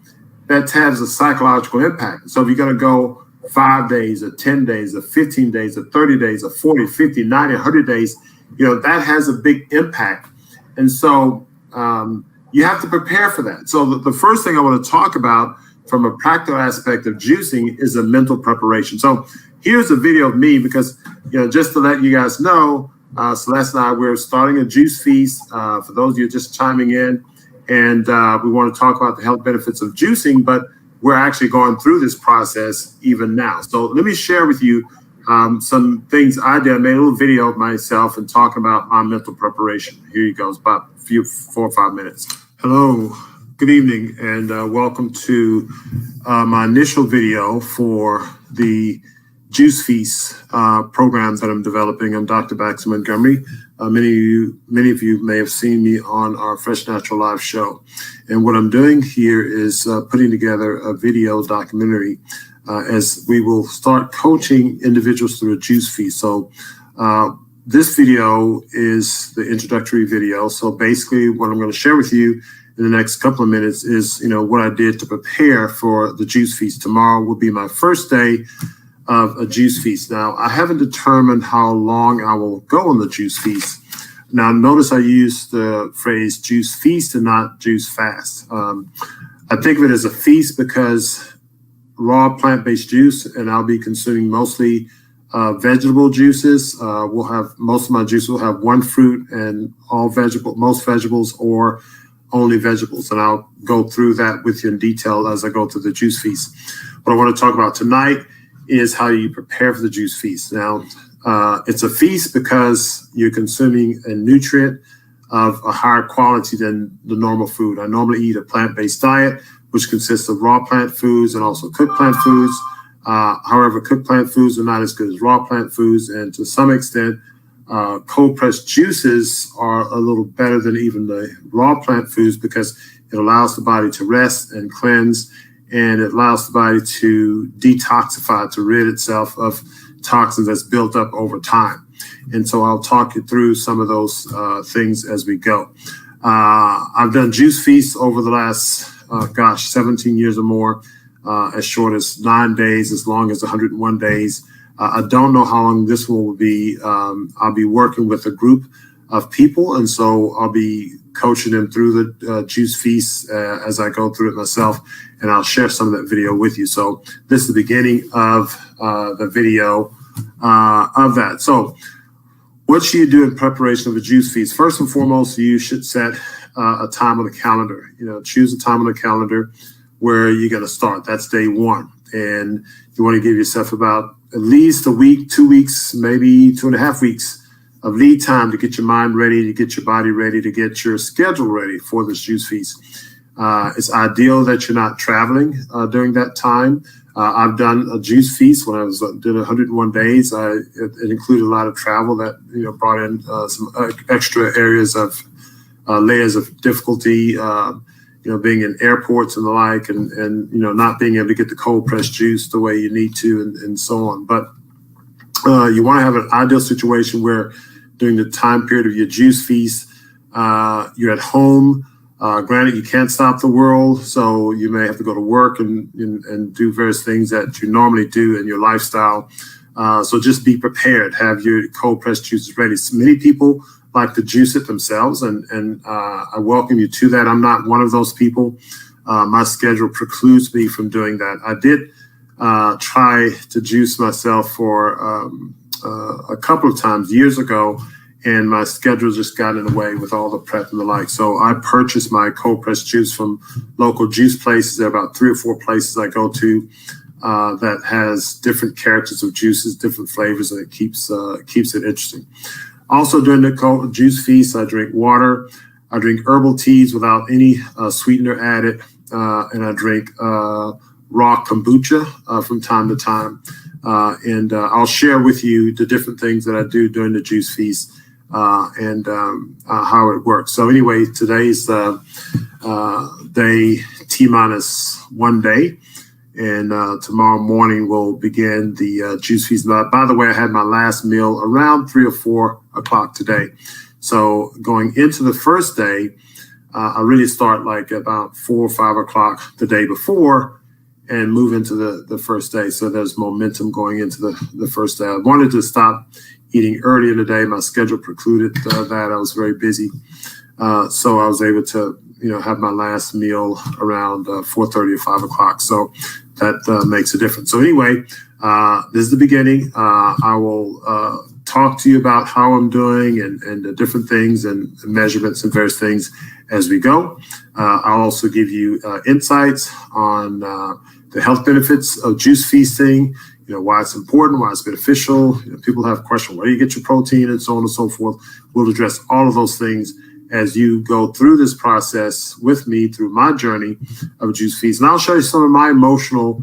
that has a psychological impact. So if you're going to go 5 days or 10 days or 15 days or 30 days or 40, 50, 90, 100 days, that has a big impact. And so you have to prepare for that. So the first thing I want to talk about from a practical aspect of juicing is a mental preparation. So here's a video of me because, just to let you guys know, Celeste and I, we're starting a juice feast for those of you just chiming in. And we want to talk about the health benefits of juicing, but we're actually going through this process even now. So let me share with you some things I did. I made a little video of myself and talking about my mental preparation. Here you go. It's about 4 or 5 minutes. Hello, Good evening, and welcome to my initial video for the Juice Feast program that I'm developing. I'm Dr. Baxter Montgomery. Many of you may have seen me on our Fresh Natural Live show. And what I'm doing here is putting together a video documentary as we will start coaching individuals through a juice feast. So this video is the introductory video. So basically what I'm going to share with you in the next couple of minutes is, what I did to prepare for the juice feast. Tomorrow will be my first day of a juice feast. Now, I haven't determined how long I will go on the juice feast. Now, notice I use the phrase juice feast and not juice fast. I think of it as a feast because raw plant-based juice, and I'll be consuming mostly vegetable juices. Most of my juice will have one fruit and most vegetables, or only vegetables. And I'll go through that with you in detail as I go through the juice feast. What I want to talk about tonight is how you prepare for the juice feast. Now, it's a feast because you're consuming a nutrient of a higher quality than the normal food. I normally eat a plant-based diet, which consists of raw plant foods and also cooked plant foods. However, cooked plant foods are not as good as raw plant foods, and to some extent, cold pressed juices are a little better than even the raw plant foods because it allows the body to rest and cleanse, and it allows the body to detoxify, to rid itself of toxins that's built up over time. And so I'll talk you through some of those things as we go. I've done juice feasts over the last, 17 years or more, as short as 9 days, as long as 101 days. I don't know how long this one will be. I'll be working with a group of people, and so I'll be coaching them through the juice feast as I go through it myself, and I'll share some of that video with you. So this is the beginning of the video of that. So what should you do in preparation of a juice feast? First and foremost, you should set a time on the calendar. Choose a time on the calendar where you're going to start. That's day one. And you want to give yourself about at least a week, 2 weeks, maybe 2.5 weeks of lead time to get your mind ready, to get your body ready, to get your schedule ready for this juice feast. It's ideal that you're not traveling during that time. I've done a juice feast when I did 101 days. It included a lot of travel that brought in some extra areas of layers of difficulty. Being in airports and the like, and not being able to get the cold pressed juice the way you need to, and so on. But you want to have an ideal situation where during the time period of your juice feast, you're at home. Granted, you can't stop the world, so you may have to go to work and do various things that you normally do in your lifestyle. So just be prepared. Have your cold pressed juices ready. So many people like to juice it themselves, and I welcome you to that. I'm not one of those people. My schedule precludes me from doing that. I did try to juice myself for a couple of times years ago, and my schedule just got in the way with all the prep and the like. So I purchased my cold pressed juice from local juice places. There are about 3 or 4 places I go to that has different characters of juices, different flavors, and it keeps it interesting. Also, during the cold juice feast, I drink water. I drink herbal teas without any sweetener added, and I drink raw kombucha from time to time. And I'll share with you the different things that I do during the juice feast and how it works. So anyway, today's day T-1 day. And tomorrow morning we'll begin the juice feast. By the way, I had my last meal around 3 or 4 o'clock today. So going into the first day, I really start like about 4 or 5 o'clock the day before and move into the first day. So there's momentum going into the first day. I wanted to stop eating early in the day. My schedule precluded that. I was very busy. So I was able to have my last meal around 4:30 or 5 o'clock. So that makes a difference. So anyway, this is the beginning. I will talk to you about how I'm doing and the different things and measurements and various things as we go. I'll also give you insights on the health benefits of juice feasting, why it's important, why it's beneficial. People have questions, where do you get your protein, and so on and so forth. We'll address all of those things as you go through this process with me through my journey of juice feast. And I'll show you some of my emotional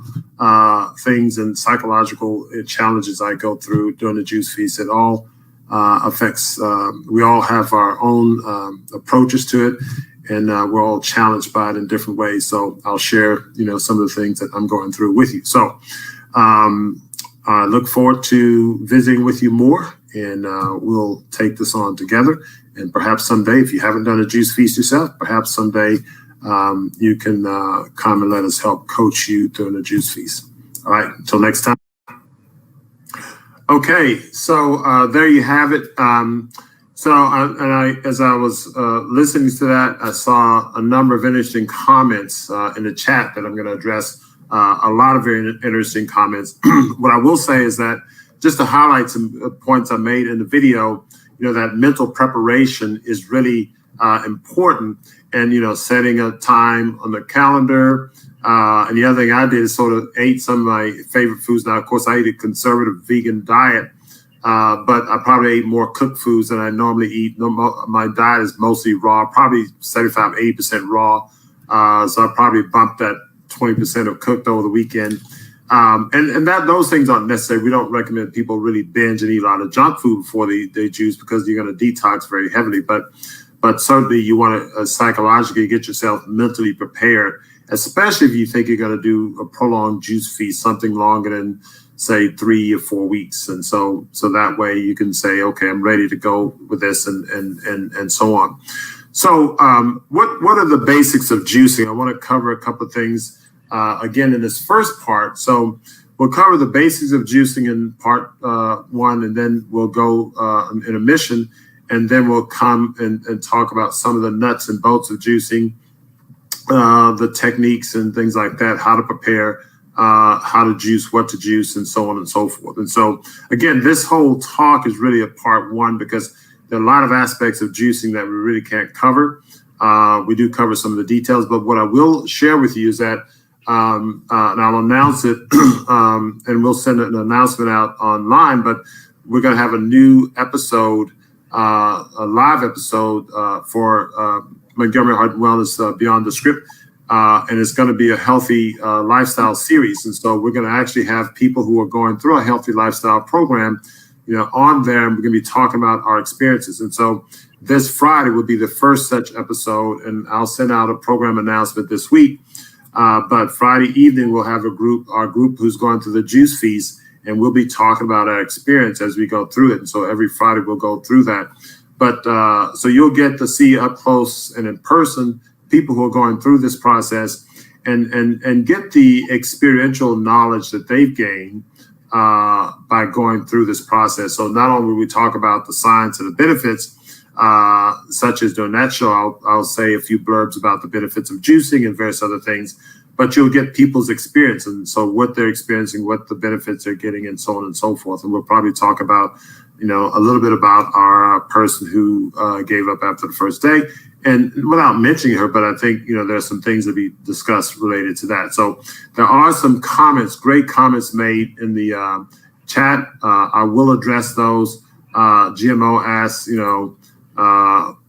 things and psychological challenges I go through during the juice feast. It all affects, we all have our own approaches to it, and we're all challenged by it in different ways. So I'll share, some of the things that I'm going through with you. So I look forward to visiting with you more, and we'll take this on together. And perhaps someday, if you haven't done a juice feast yourself, perhaps someday you can come and let us help coach you during the juice feast. All right, until next time. Okay, so there you have it. As I was listening to that, I saw a number of interesting comments in the chat that I'm going to address. A lot of very interesting comments. What I will say is that just to highlight some points I made in the video, that mental preparation is really important, and setting a time on the calendar. And the other thing I did is sort of ate some of my favorite foods. Now, of course, I eat a conservative vegan diet, but I probably ate more cooked foods than I normally eat. My diet is mostly raw, probably 75, 80% raw. So I probably bumped that 20% of cooked over the weekend. And those things aren't necessary. We don't recommend people really binge and eat a lot of junk food before they juice, because you're going to detox very heavily. But certainly you want to psychologically get yourself mentally prepared, especially if you think you're going to do a prolonged juice feast, something longer than, say, 3 or 4 weeks. And so that way you can say, okay, I'm ready to go with this, and so on. So what are the basics of juicing? I want to cover a couple of things again in this first part. So we'll cover the basics of juicing in part 1, and then we'll go in a mission, and then we'll come and talk about some of the nuts and bolts of juicing, the techniques and things like that, how to prepare, how to juice, what to juice, and so on and so forth. And so, again, this whole talk is really a part 1, because there are a lot of aspects of juicing that we really can't cover. We do cover some of the details, but what I will share with you is that, and I'll announce it, and we'll send an announcement out online, but we're going to have a new episode, a live episode for Montgomery Heart and Wellness Beyond the Script. And it's going to be a healthy lifestyle series. And so we're going to actually have people who are going through a healthy lifestyle program, on there, and we're going to be talking about our experiences. And so this Friday will be the first such episode, and I'll send out a program announcement this week. But Friday evening, we'll have our group who's going through the juice feast, and we'll be talking about our experience as we go through it. And so every Friday we'll go through that. But so you'll get to see up close and in person people who are going through this process, and get the experiential knowledge that they've gained by going through this process. So not only will we talk about the science and the benefits, such as during that show, I'll say a few blurbs about the benefits of juicing and various other things, but you'll get people's experience, and so what they're experiencing, what the benefits they're getting, and so on and so forth. And we'll probably talk about, a little bit about our person who gave up after the first day. And without mentioning her, but I think, there's some things to be discussed related to that. So there are some comments, great comments made in the chat. I will address those. GMO asks,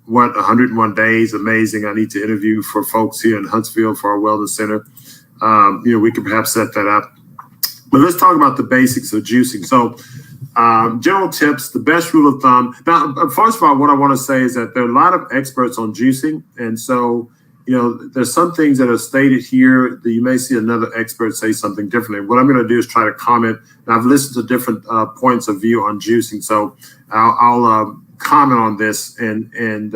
what 101 days, amazing. I need to interview for folks here in Huntsville for our wellness center. We could perhaps set that up. But let's talk about the basics of juicing. So general tips, the best rule of thumb. Now, first of all, what I want to say is that there are a lot of experts on juicing. And so, there's some things that are stated here that you may see another expert say something differently. What I'm going to do is try to comment. And I've listened to different points of view on juicing. So I'll comment on this and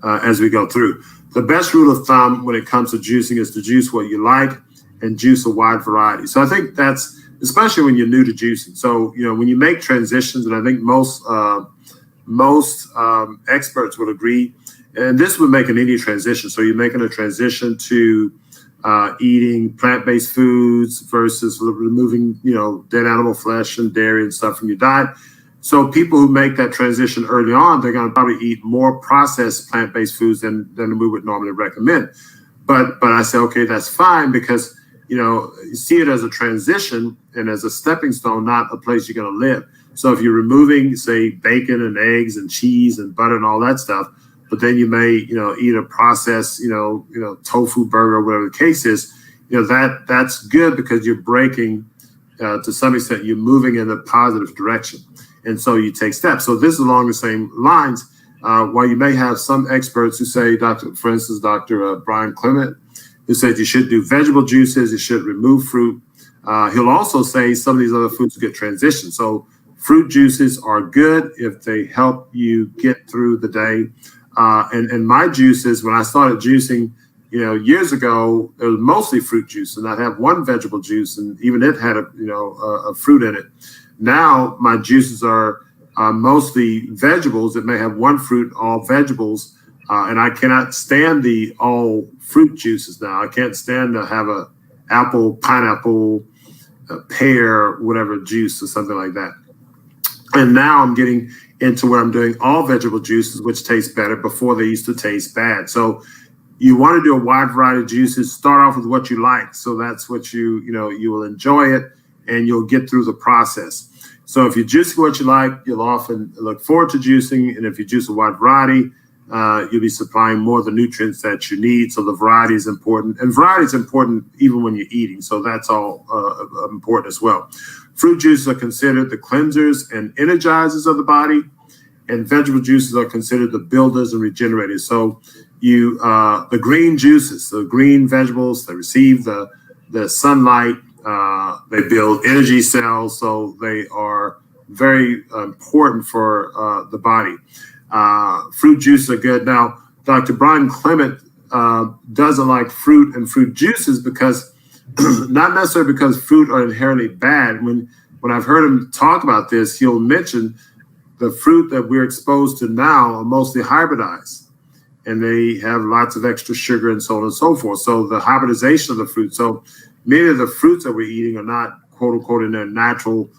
as we go through. The best rule of thumb when it comes to juicing is to juice what you like and juice a wide variety. So I think that's, especially when you're new to juicing. So, when you make transitions, and I think most experts would agree, and this would make an any transition. So you're making a transition to eating plant-based foods versus removing, dead animal flesh and dairy and stuff from your diet. So people who make that transition early on, they're going to probably eat more processed plant-based foods than we would normally recommend. But I say, okay, that's fine, because you see it as a transition and as a stepping stone, not a place you're going to live. So if you're removing, say, bacon and eggs and cheese and butter and all that stuff, but then you may, eat a processed, tofu burger, whatever the case is, that's good because you're breaking, to some extent, you're moving in a positive direction. And so you take steps. So this is along the same lines. While you may have some experts who say, for instance, Dr. Brian Clement, who said you should do vegetable juices, you should remove fruit. He'll also say some of these other foods will get transitioned. So fruit juices are good if they help you get through the day. And my juices, when I started juicing, years ago, it was mostly fruit juice, and I'd have one vegetable juice, and even it had a fruit in it. Now my juices are mostly vegetables that may have one fruit, all vegetables, and I cannot stand the all fruit juices now. I can't stand to have a apple, pineapple, a pear, whatever juice or something like that. And now I'm getting into where I'm doing all vegetable juices, which taste better. Before they used to taste bad. So you want to do a wide variety of juices. Start off with what you like. So that's what you will enjoy it and you'll get through the process. So if you juice what you like, you'll often look forward to juicing. And if you juice a wide variety, you'll be supplying more of the nutrients that you need. So the variety is important. And variety is important even when you're eating. So that's all important as well. Fruit juices are considered the cleansers and energizers of the body. And vegetable juices are considered the builders and regenerators. So the green juices, the green vegetables, they receive the sunlight. They build energy cells, so they are very important for the body. Fruit juices are good. Now, Dr. Brian Clement doesn't like fruit and fruit juices because, not necessarily because fruit are inherently bad. When I've heard him talk about this, he'll mention the fruit that we're exposed to now are mostly hybridized, and they have lots of extra sugar and so on and so forth. So the hybridization of the fruit. So many of the fruits that we're eating are not, quote unquote, in their natural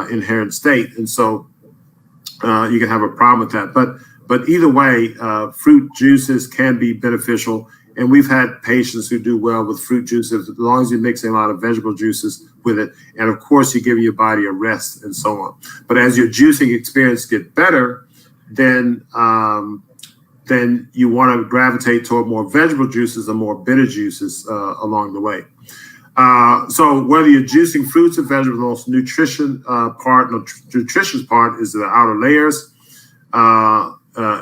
inherent state. And so you can have a problem with that. But either way, fruit juices can be beneficial. And we've had patients who do well with fruit juices as long as you're mixing a lot of vegetable juices with it. And of course, you're giving your body a rest and so on. But as your juicing experience gets better, then you want to gravitate toward more vegetable juices and more bitter juices along the way. So whether you're juicing fruits or vegetables, the most nutritious part is the outer layers.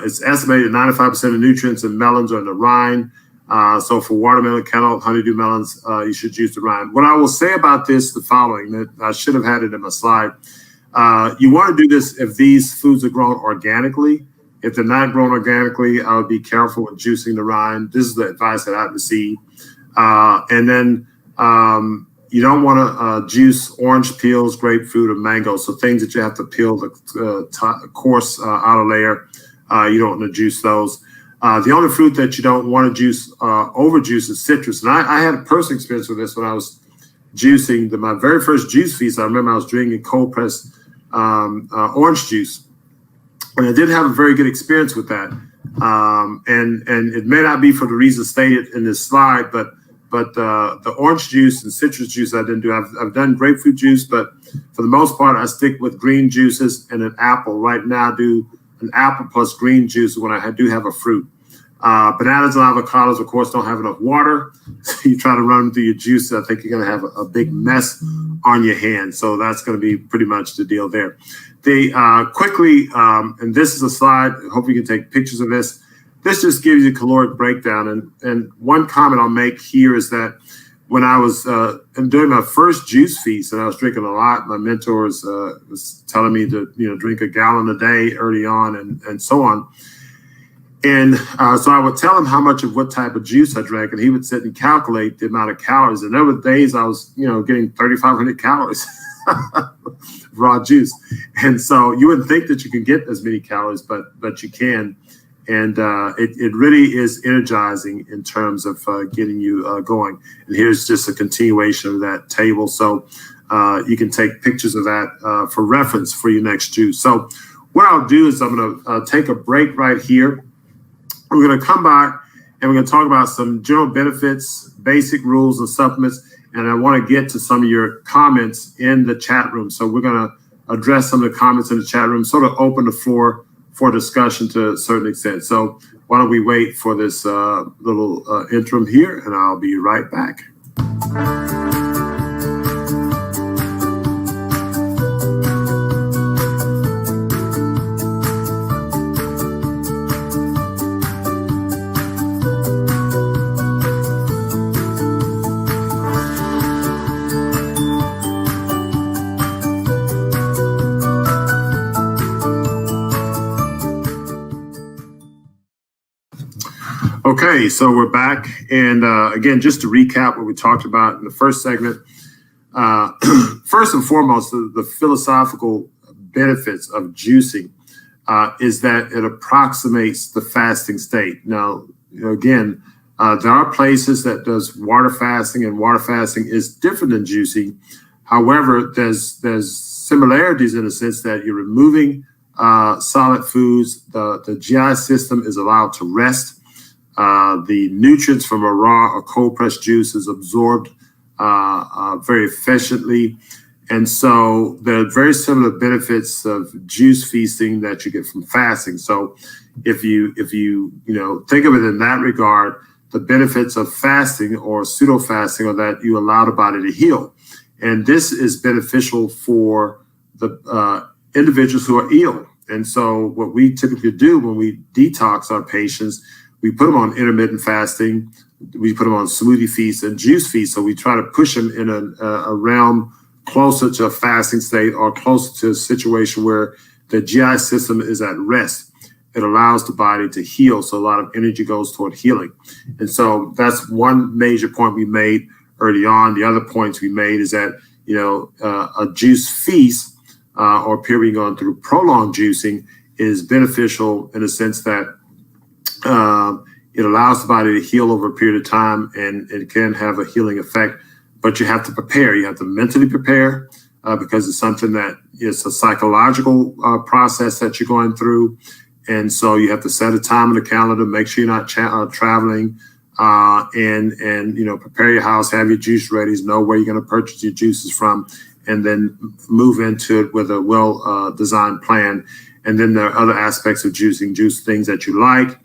It's estimated 95% of nutrients in melons are in the rind. So for watermelon, cantaloupe, honeydew melons, you should juice the rind. What I will say about this, the following, that I should have had it in my slide. You want to do this if these foods are grown organically. If they're not grown organically, I would be careful with juicing the rind. This is the advice that I've received. And then you don't want to juice orange peels, grapefruit, or mango. So things that you have to peel the coarse outer layer, you don't want to juice those. The only fruit that you don't want to juice, overjuice, is citrus. And I had a personal experience with this when I was juicing. My very first juice feast, I remember I was drinking cold pressed orange juice. And I did have a very good experience with that. And it may not be for the reasons stated in this slide, but the orange juice and citrus juice I didn't do. I've done grapefruit juice, but for the most part, I stick with green juices and an apple. Right now, I do an apple plus green juice when I do have a fruit. Bananas and avocados, of course, don't have enough water. So you try to run them through your juices, I think you're going to have a big mess on your hands. So that's going to be pretty much the deal there. They quickly, and this is a slide, I hope you can take pictures of this. This just gives you a caloric breakdown. And one comment I'll make here is that when I was doing my first juice feast and I was drinking a lot, my mentor was telling me to drink a gallon a day early on and so on. And so I would tell him how much of what type of juice I drank, and he would sit and calculate the amount of calories. And there were days I was, getting 3,500 calories raw juice. And so you wouldn't think that you can get as many calories, but you can. And it really is energizing in terms of getting you going. And here's just a continuation of that table. So you can take pictures of that for reference for your next juice. So what I'll do is I'm going to take a break right here. We're going to come back and we're going to talk about some general benefits, basic rules and supplements. And I want to get to some of your comments in the chat room. So we're going to address some of the comments in the chat room, sort of open the floor for discussion to a certain extent. So why don't we wait for this little interim here, and I'll be right back. Okay, so we're back. And again, just to recap what we talked about in the first segment, first and foremost, the philosophical benefits of juicing is that it approximates the fasting state. Now, again, there are places that does water fasting, and water fasting is different than juicing. However, there's similarities in the sense that you're removing solid foods. The GI system is allowed to rest. The nutrients from a raw or cold pressed juice is absorbed very efficiently. And so there are very similar benefits of juice feasting that you get from fasting. So if you think of it in that regard, the benefits of fasting or pseudo fasting are that you allow the body to heal. And this is beneficial for the individuals who are ill. And so what we typically do when we detox our patients, we put them on intermittent fasting, we put them on smoothie feasts and juice feasts. So we try to push them in a realm closer to a fasting state or closer to a situation where the GI system is at rest. It allows the body to heal. So a lot of energy goes toward healing. And so that's one major point we made early on. The other points we made is that, a juice feast or period going through prolonged juicing is beneficial in the sense that it allows the body to heal over a period of time, and it can have a healing effect, but you have to prepare. You have to mentally prepare because it's something that is a psychological process that you're going through. And so you have to set a time on the calendar, make sure you're not traveling, and prepare your house, have your juice ready, know where you're going to purchase your juices from, and then move into it with a well-designed plan. And then there are other aspects of juicing, juice things that you like,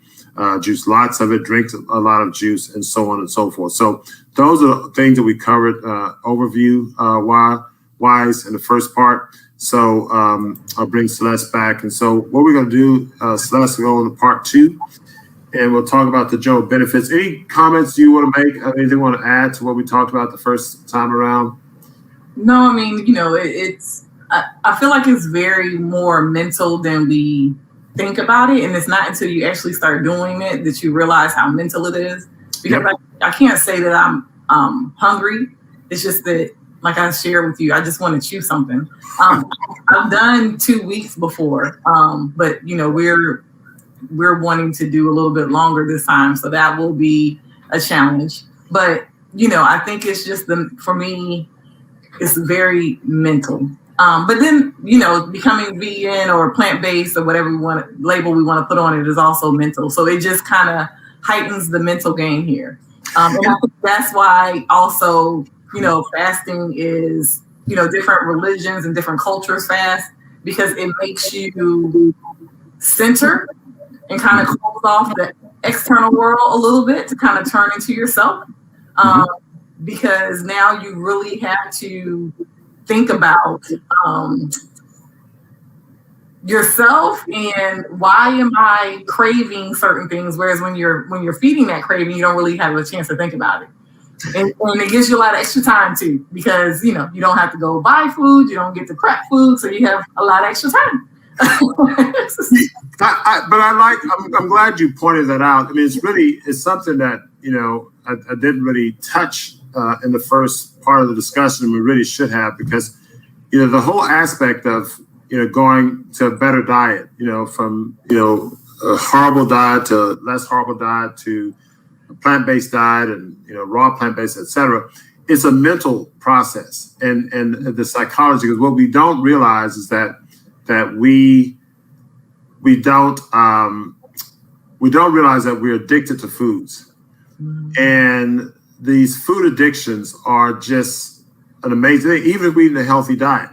juice lots of it, drink a lot of juice, and so on and so forth. So those are things that we covered overview wise in the first part. So I'll bring Celeste back. And so what we're going to do, Celeste will go into part 2, and we'll talk about the general benefits. Any comments you want to make? Anything you want to add to what we talked about the first time around? No, I mean, I feel like it's very more mental than we think about it. And it's not until you actually start doing it that you realize how mental it is. Because I can't say that I'm hungry. It's just that, like I shared with you, I just want to chew something. I've done 2 weeks before, but we're wanting to do a little bit longer this time, so that will be a challenge. But I think it's just for me, it's very mental. But then becoming vegan or plant-based or whatever label we want to put on it is also mental. So it just kind of heightens the mental game here. And I think that's why also fasting is, different religions and different cultures fast, because it makes you center and kind of close off the external world a little bit to kind of turn into yourself. Because now you really have to think about yourself and why am I craving certain things? Whereas when you're feeding that craving, you don't really have a chance to think about it. And it gives you a lot of extra time too, because you don't have to go buy food, you don't get to prep food, so you have a lot of extra time. I'm glad you pointed that out. I mean, it's something that I didn't really touch in the first part of the discussion, and we really should have, because the whole aspect of going to a better diet, from a horrible diet to less horrible diet to a plant-based diet and raw plant-based, etc. It's a mental process, and the psychology. Because what we don't realize is that we don't realize that we're addicted to foods, and these food addictions are just an amazing thing. Even if we're eating a healthy diet,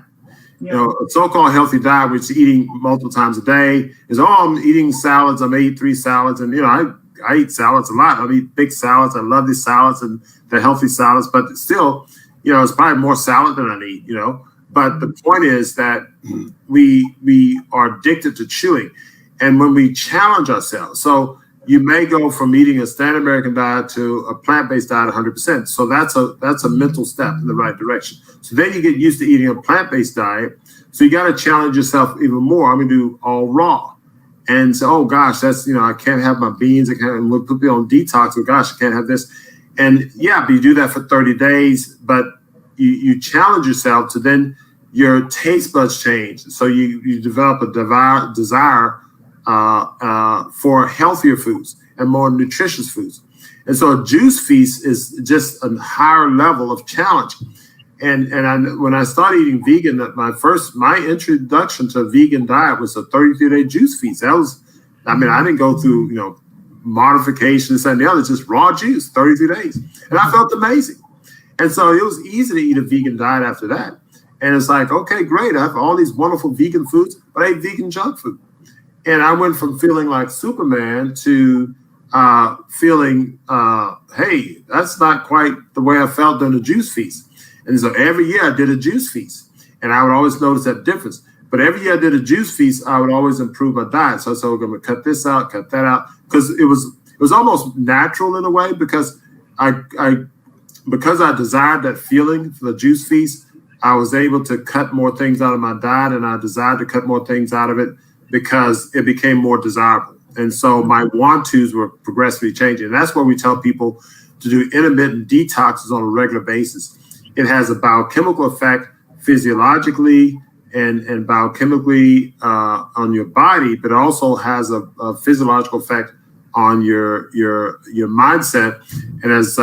Yeah. You know, a so-called healthy diet, which is eating multiple times a day, is, oh, I'm eating salads. I'm eating 3 salads. And, you know, I eat salads a lot. I eat big salads. I love these salads and the healthy salads. But still, you know, it's probably more salad than I need, you know. But the point is that we are addicted to chewing. And when we challenge ourselves, so you may go from eating a standard American diet to a plant-based diet 100%. So that's a mental step in the right direction. So then you get used to eating a plant-based diet. So you got to challenge yourself even more. I'm going to do all raw. And so, oh gosh, that's, you know, I can't have my beans. I can't, we'll put me on detox. Oh gosh, I can't have this. And yeah, but you do that for 30 days, but you challenge yourself to then your taste buds change. So you develop a desire for healthier foods and more nutritious foods. And so a juice feast is just a higher level of challenge. And when I started eating vegan, my introduction to a vegan diet was a 33-day juice feast. That was, I mean, I didn't go through, you know, modifications and the other, just raw juice, 33 days. And I felt amazing. And so it was easy to eat a vegan diet after that. And it's like, okay, great. I have all these wonderful vegan foods, but I ate vegan junk food. And I went from feeling like Superman to feeling, hey, that's not quite the way I felt during the juice feast. And so every year I did a juice feast, and I would always notice that difference. But every year I did a juice feast, I would always improve my diet. So I said, we're going to cut this out, cut that out, because it was almost natural in a way, because I desired that feeling for the juice feast. I was able to cut more things out of my diet, and I desired to cut more things out of it because it became more desirable. And so my want-tos were progressively changing. And that's why we tell people to do intermittent detoxes on a regular basis. It has a biochemical effect physiologically and biochemically on your body, but it also has a physiological effect on your mindset. And as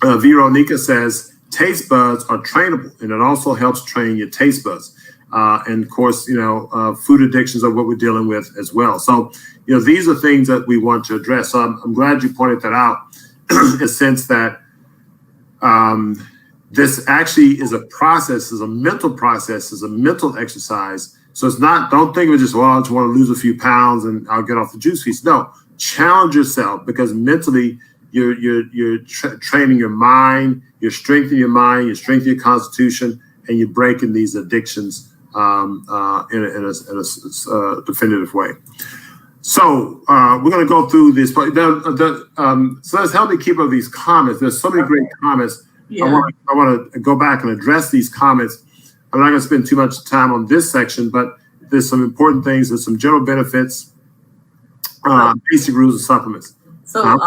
Veronica says, taste buds are trainable, and it also helps train your taste buds. And of course, you know, food addictions are what we're dealing with as well. So, you know, these are things that we want to address. So I'm glad you pointed that out in the sense that this actually is a process, is a mental process, is a mental exercise. So it's not, don't think of it just, well, I just want to lose a few pounds and I'll get off the juice feast. No, challenge yourself, because mentally you're training your mind, you're strengthening your mind, you're strengthening your constitution, and you're breaking these addictions in a definitive way. So we're going to go through this. So let's help me keep up these comments. There's so many great comments. Yeah. I want to go back and address these comments. I'm not going to spend too much time on this section, but there's some important things. There's some general benefits, basic rules of supplements. So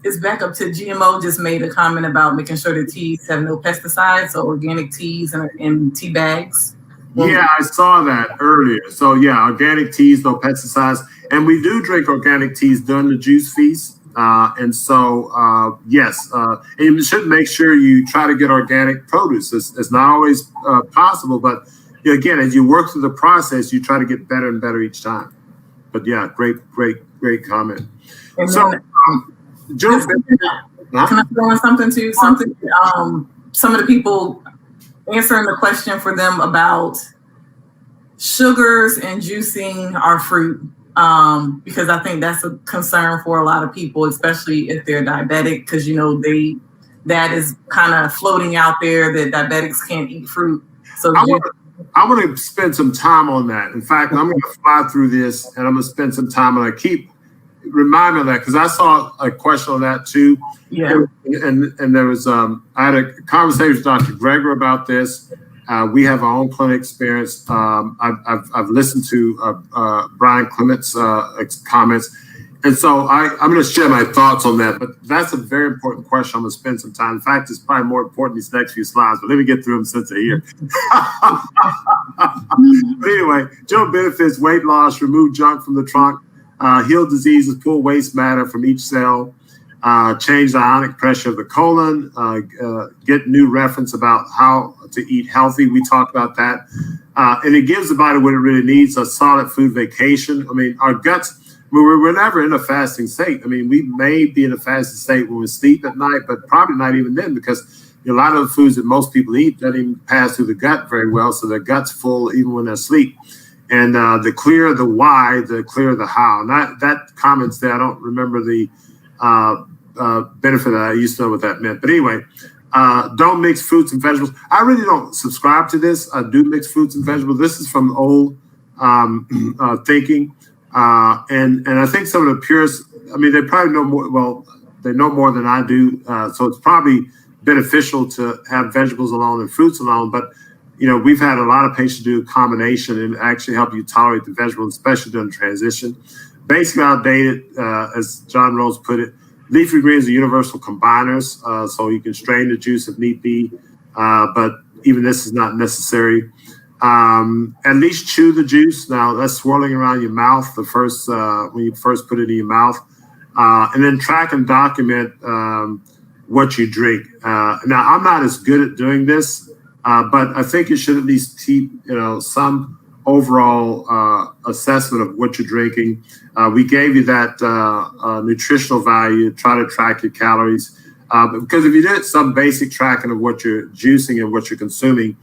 it's back up to GMO just made a comment about making sure the teas have no pesticides, so organic teas and tea bags. Yeah, I saw that earlier. So yeah, organic teas, no pesticides. And we do drink organic teas during the juice feast. And so, yes, and you should make sure you try to get organic produce. It's not always possible, but you know, again, as you work through the process, you try to get better and better each time. But yeah, great comment. And so, Joe, can I throw in something too? Something, some of the people answering the question for them about sugars and juicing our fruit, because I think that's a concern for a lot of people, especially if they're diabetic, because you know that is kind of floating out there that diabetics can't eat fruit. So I want to spend some time on that. In fact, I'm going to fly through this, and I'm going to spend some time, and I keep remind me of that because I saw a question on that too. Yeah. And there was I had a conversation with Dr. Greger about this. We have our own clinic experience. I've listened to Brian Clement's comments, and so I'm going to share my thoughts on that. But that's a very important question. I'm going to spend some time. In fact, it's probably more important these next few slides. But let me get through them since they're here. But anyway, general benefits: weight loss, remove junk from the trunk. Heal diseases, pull waste matter from each cell, change the ionic pressure of the colon, get new reference about how to eat healthy. We talked about that. And it gives the body what it really needs, a solid food vacation. I mean, our guts, we're never in a fasting state. I mean, we may be in a fasting state when we sleep at night, but probably not even then, because a lot of the foods that most people eat doesn't even pass through the gut very well, so their gut's full even when they're asleep. And the clearer the why, the clearer the how. Not that comment's there. I don't remember the benefit. I used to know what that meant. But anyway, don't mix fruits and vegetables. I really don't subscribe to this. I do mix fruits and vegetables. This is from old thinking. And I think some of the purists, I mean, they probably know more. Well, they know more than I do. So it's probably beneficial to have vegetables alone and fruits alone. But we've had a lot of patients do a combination and actually help you tolerate the vegetables, especially during transition. Basically outdated, as John Rose put it. Leafy greens are universal combiners, so you can strain the juice if need be, but even this is not necessary. At least chew the juice. Now that's swirling around your mouth the first when you first put it in your mouth, and then track and document what you drink. Now I'm not as good at doing this. But I think you should at least keep, some overall assessment of what you're drinking. We gave you that nutritional value. Try to track your calories because if you did some basic tracking of what you're juicing and what you're consuming,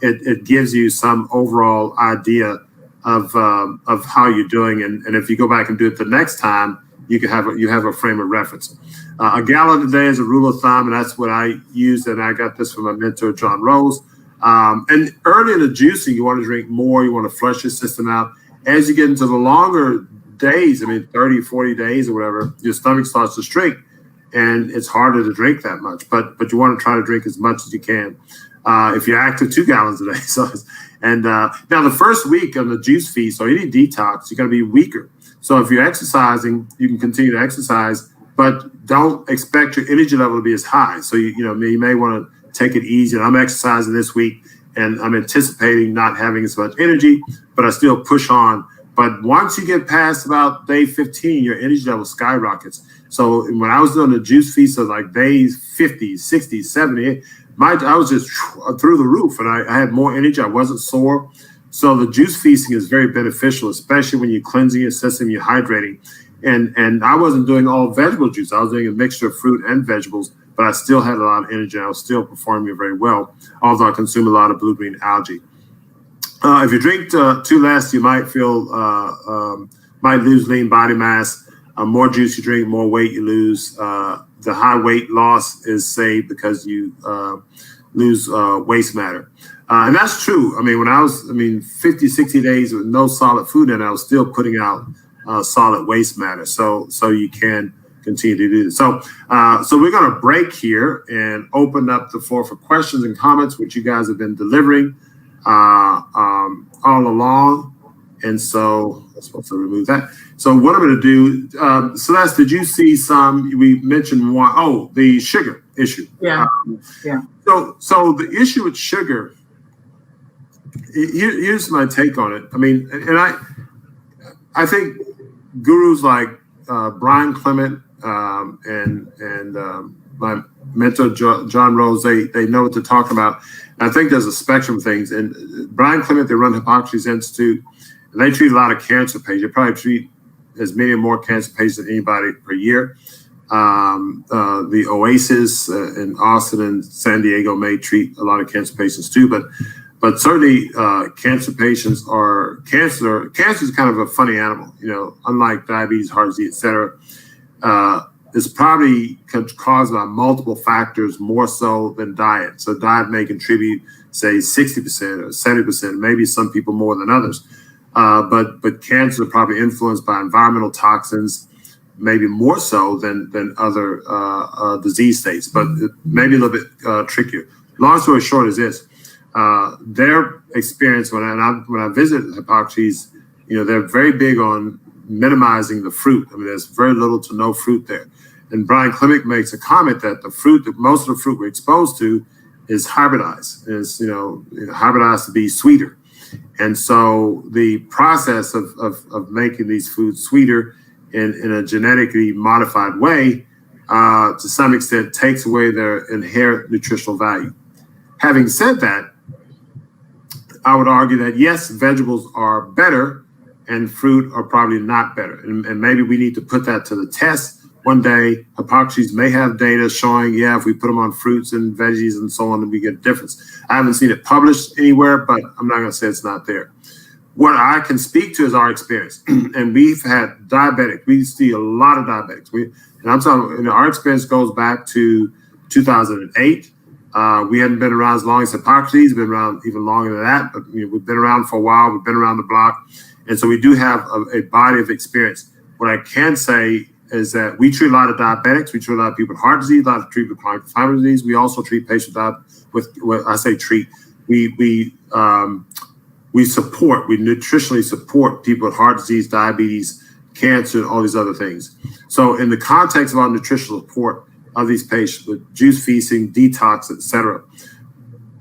it gives you some overall idea of how you're doing. And if you go back and do it the next time, you have a frame of reference. A gallon a day is a rule of thumb, and that's what I use. And I got this from my mentor, John Rose. And early in the juicing, you want to drink more. You want to flush your system out. As you get into the longer days, 30, 40 days or whatever, your stomach starts to shrink, and it's harder to drink that much. But you want to try to drink as much as you can. If you're active, 2 gallons a day. So, now the first week of the juice feast or any detox, you're going to be weaker. So if you're exercising, you can continue to exercise, but don't expect your energy level to be as high. So you may want to take it easy. And I'm exercising this week, and I'm anticipating not having as much energy, but I still push on. But once you get past about day 15, your energy level skyrockets. So when I was doing the juice feast of like days 50, 60, 70, I was just through the roof, and I had more energy. I wasn't sore. So the juice feasting is very beneficial, especially when you're cleansing your system, you're hydrating. And I wasn't doing all vegetable juice. I was doing a mixture of fruit and vegetables, but I still had a lot of energy. I was still performing very well, although I consume a lot of blue-green algae. If you drink too less, you might might lose lean body mass. More juice you drink, more weight you lose. The high weight loss is saved because you lose waste matter. And that's true. When I was 50, 60 days with no solid food, and I was still putting out solid waste matter. So you can continue to do this. So we're going to break here and open up the floor for questions and comments, which you guys have been delivering all along. And so I'm supposed to remove that. So what I'm going to do, Celeste, did you see we mentioned one, the sugar issue. Yeah. Yeah. So the issue with sugar, here's my take on it. And I think gurus like Brian Clement and my mentor John Rose, they know what they're talking about. And I think there's a spectrum of things. And Brian Clement, they run Hippocrates Institute, and they treat a lot of cancer patients. They probably treat as many or more cancer patients than anybody per year. The Oasis in Austin and San Diego may treat a lot of cancer patients too, but certainly cancer patients are cancer is kind of a funny animal, unlike diabetes, heart disease, et cetera. It's probably caused by multiple factors more so than diet. So diet may contribute, say, 60% or 70%, maybe some people more than others. But cancer is probably influenced by environmental toxins, maybe more so than other disease states, but maybe a little bit trickier. Long story short is this. Their experience when I visit Hippocrates, they're very big on minimizing the fruit. There's very little to no fruit there. And Brian Clement makes a comment that most of the fruit we're exposed to is hybridized. Is hybridized to be sweeter. And so the process of making these foods sweeter in a genetically modified way, to some extent, takes away their inherent nutritional value. Having said that, I would argue that yes, vegetables are better and fruit are probably not better. And maybe we need to put that to the test one day. Hippocrates may have data showing, yeah, if we put them on fruits and veggies and so on, then we get a difference. I haven't seen it published anywhere, but I'm not going to say it's not there. What I can speak to is our experience. And we've had diabetics. We see a lot of diabetics. And I'm talking, our experience goes back to 2008. We hadn't been around as long as Hippocrates, been around even longer than that, but we've been around for a while. We've been around the block. And so we do have a body of experience. What I can say is that we treat a lot of diabetics. We treat a lot of people with heart disease, a lot of people with chronic inflammatory disease. We also treat patients with I say treat. We support, we nutritionally support people with heart disease, diabetes, cancer, all these other things. So in the context of our nutritional support of these patients with juice feasting, detox, etc.,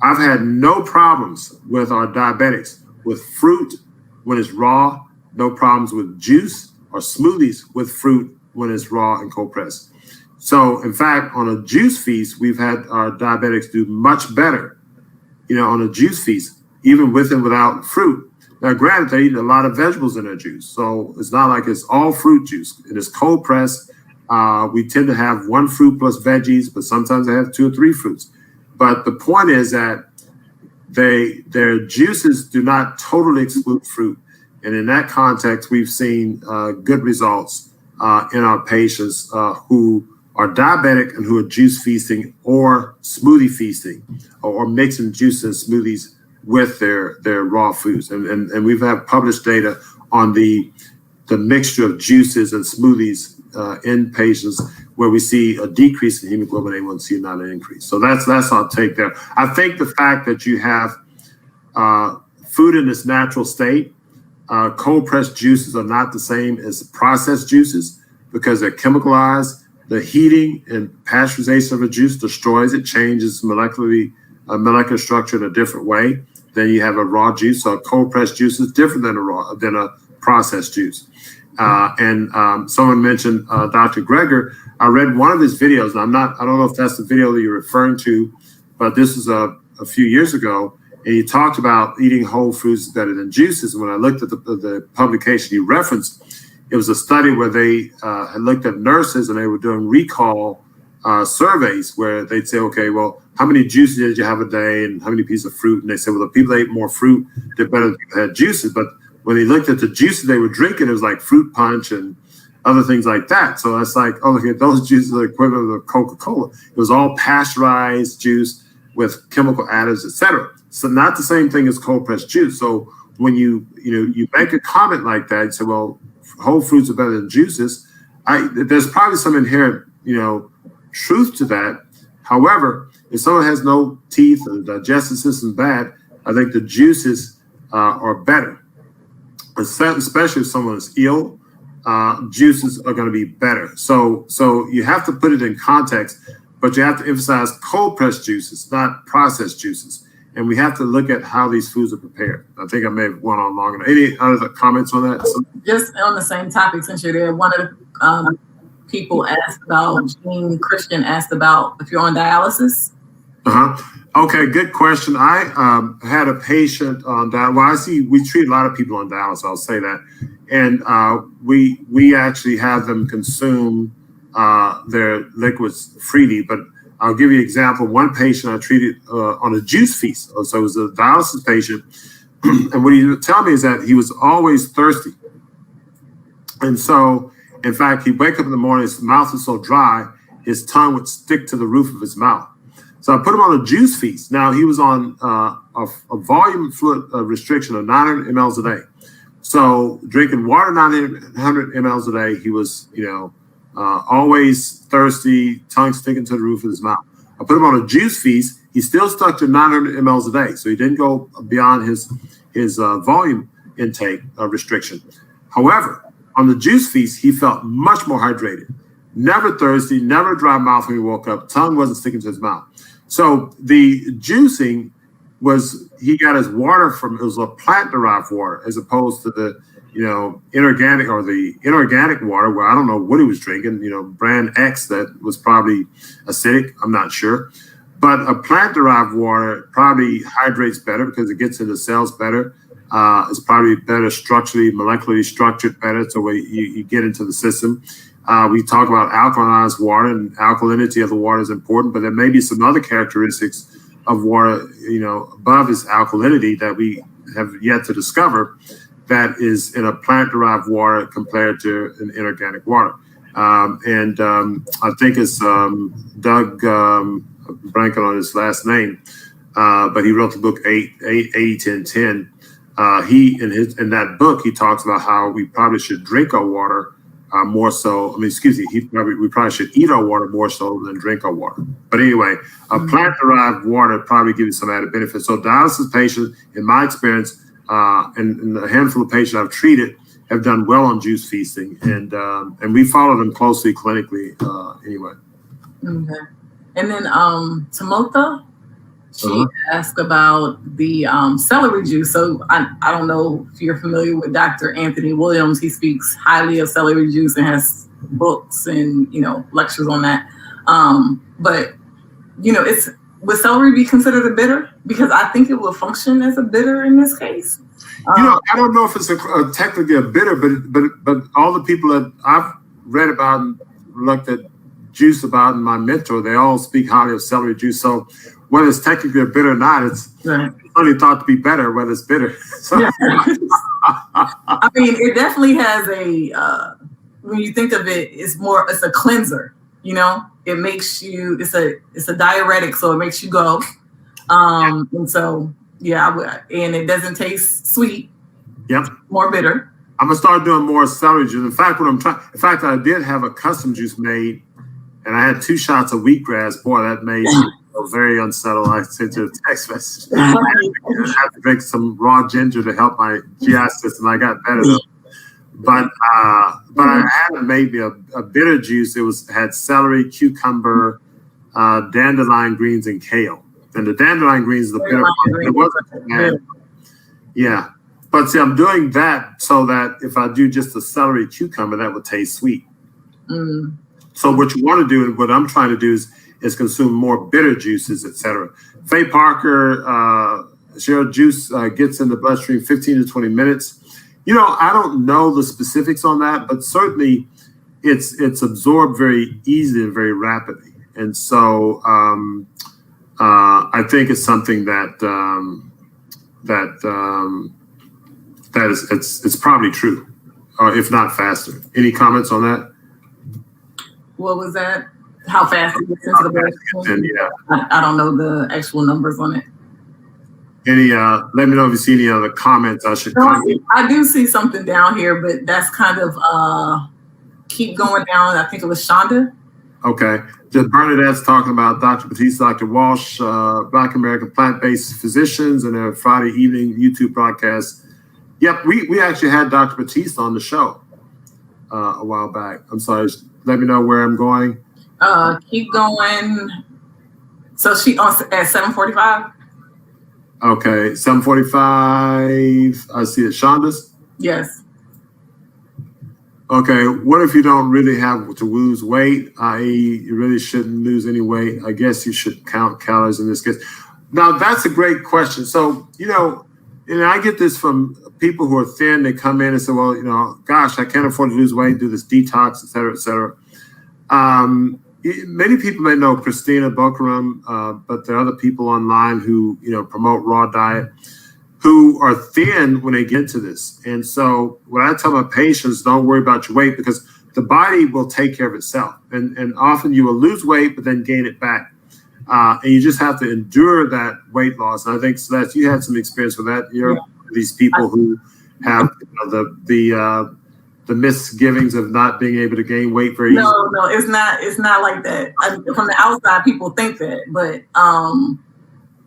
I've had no problems with our diabetics with fruit when it's raw, no problems with juice or smoothies with fruit when it's raw and cold pressed. So in fact, on a juice feast, we've had our diabetics do much better, on a juice feast, even with and without fruit. Now, granted, they eat a lot of vegetables in their juice, so it's not like it's all fruit juice. It is cold pressed. We tend to have one fruit plus veggies, but sometimes they have 2 or 3 fruits. But the point is that their juices do not totally exclude fruit. And in that context, we've seen good results in our patients who are diabetic and who are juice feasting or smoothie feasting or mixing juices and smoothies with their raw foods. And we've had published data on the mixture of juices and smoothies in patients where we see a decrease in hemoglobin A1C, not an increase. So that's our take there. I think the fact that you have food in its natural state, cold pressed juices are not the same as processed juices because they're chemicalized. The heating and pasteurization of a juice destroys it, changes molecular structure in a different way. Then you have a raw juice. So a cold pressed juice is different than a processed juice. And someone mentioned Dr. Greger. I read one of his videos, and I don't know if that's the video that you're referring to, but this is a few years ago, and he talked about eating whole foods better than juices. And when I looked at the publication he referenced, it was a study where they had looked at nurses and they were doing recall surveys where they'd say, okay, well, how many juices did you have a day and how many pieces of fruit? And they said, well, the people that ate more fruit did better than people that had juices. But when they looked at the juices they were drinking, it was like fruit punch and other things like that. So it's like, oh, look, those juices are equivalent of Coca-Cola. It was all pasteurized juice with chemical additives, etc. So not the same thing as cold pressed juice. So when you make a comment like that, you say, well, whole foods are better than juices. There's probably some inherent, truth to that. However, if someone has no teeth and the digestive system is bad, I think the juices are better. Especially if someone is ill, juices are going to be better. So you have to put it in context, but you have to emphasize cold pressed juices, not processed juices. And we have to look at how these foods are prepared. I think I may have went on long enough. Any other comments on that? Just on the same topic, since you're there, one of the people asked about, Jean Christian asked about if you're on dialysis. Okay, good question. I had a patient on dialysis. Well, we treat a lot of people on dialysis, I'll say that. And we actually have them consume their liquids freely. But I'll give you an example. One patient I treated on a juice feast. So it was a dialysis patient. And what he would tell me is that he was always thirsty. And so, in fact, he'd wake up in the morning, his mouth was so dry, his tongue would stick to the roof of his mouth. So I put him on a juice feast. Now, he was on a volume fluid restriction of 900 mLs a day. So drinking water 900 mLs a day, he was, always thirsty, tongue sticking to the roof of his mouth. I put him on a juice feast. He still stuck to 900 mLs a day. So he didn't go beyond his volume intake restriction. However, on the juice feast, he felt much more hydrated. Never thirsty, never dry mouth when he woke up. Tongue wasn't sticking to his mouth. So the juicing he got his water it was a plant-derived water as opposed to the, inorganic water where I don't know what he was drinking, brand X that was probably acidic. I'm not sure. But a plant-derived water probably hydrates better because it gets into cells better. It's probably better structurally, molecularly structured better. So you get into the system. We talk about alkalized water, and alkalinity of the water is important, but there may be some other characteristics of water, above its alkalinity that we have yet to discover that is in a plant-derived water compared to an inorganic water. I think it's Doug, blanking on his last name, but he wrote the book 80-10-10. In that book, he talks about how we probably should drink our water more so. We probably should eat our water more so than drink our water. But anyway, a plant-derived water probably gives you some added benefits. So dialysis patients, in my experience, and a handful of patients I've treated have done well on juice feasting, and we follow them closely clinically anyway. Okay. And then Tamotha, she asked about the celery juice. So I don't know if you're familiar with Dr. Anthony Williams. He speaks highly of celery juice and has books and lectures on that. But would celery be considered a bitter? Because I think it will function as a bitter in this case. I don't know if it's technically a bitter, but all the people that I've read about and looked at juice about in my mentor, they all speak highly of celery juice. So whether it's technically a bitter or not, it's only thought to be better whether it's bitter. So. Yeah. I mean, it definitely has when you think of it, it's a cleanser. It makes you, it's a diuretic, so it makes you go. And so, and it doesn't taste sweet. Yep. More bitter. I'm gonna start doing more celery juice. In fact, I did have a custom juice made, and I had 2 shots of wheatgrass. Boy, that made me very unsettled. I sent you a text message. I had to drink some raw ginger to help my GI system. I got better though. But I had made me a bitter juice. It had celery, cucumber, dandelion greens, and kale. And the dandelion greens is the bitter one. It wasn't bad. Yeah. But see, I'm doing that so that if I do just the celery cucumber, that would taste sweet. So what you want to do, and what I'm trying to do is consume more bitter juices, etc. Faye Parker, Cheryl juice gets in the bloodstream 15 to 20 minutes. I don't know the specifics on that, but certainly it's absorbed very easily and very rapidly. And so I think it's something that it's probably true, if not faster. Any comments on that? What was that? How fast it gets into the bloodstream? Yeah. I don't know the actual numbers on it. Any? Let me know if you see any other comments I should comment. I do see something down here, but that's kind of keep going down. I think it was Shonda. Okay. Just Bernadette's talking about Dr. Batista, Dr. Walsh, Black American plant-based physicians, and their Friday evening YouTube broadcast. Yep, we actually had Dr. Batista on the show a while back. I'm sorry. Let me know where I'm going. Keep going. So she on at 7:45. Okay, 7:45. I see it. Shonda's? Yes. Okay, what if you don't really have to lose weight, i.e. you really shouldn't lose any weight? I guess you should count calories in this case. Now, that's a great question. So, I get this from people who are thin. They come in and say, well, gosh, I can't afford to lose weight, do this detox, et cetera, et cetera. Many people may know Christina Bokaram, but there are other people online who, promote raw diet, who are thin when they get to this. And so what I tell my patients, don't worry about your weight, because the body will take care of itself. And often you will lose weight, but then gain it back. And you just have to endure that weight loss. And I think, Celeste, you had some experience with that. You're these people who have the misgivings of not being able to gain weight very easily. No, it's not like that. From the outside, people think that,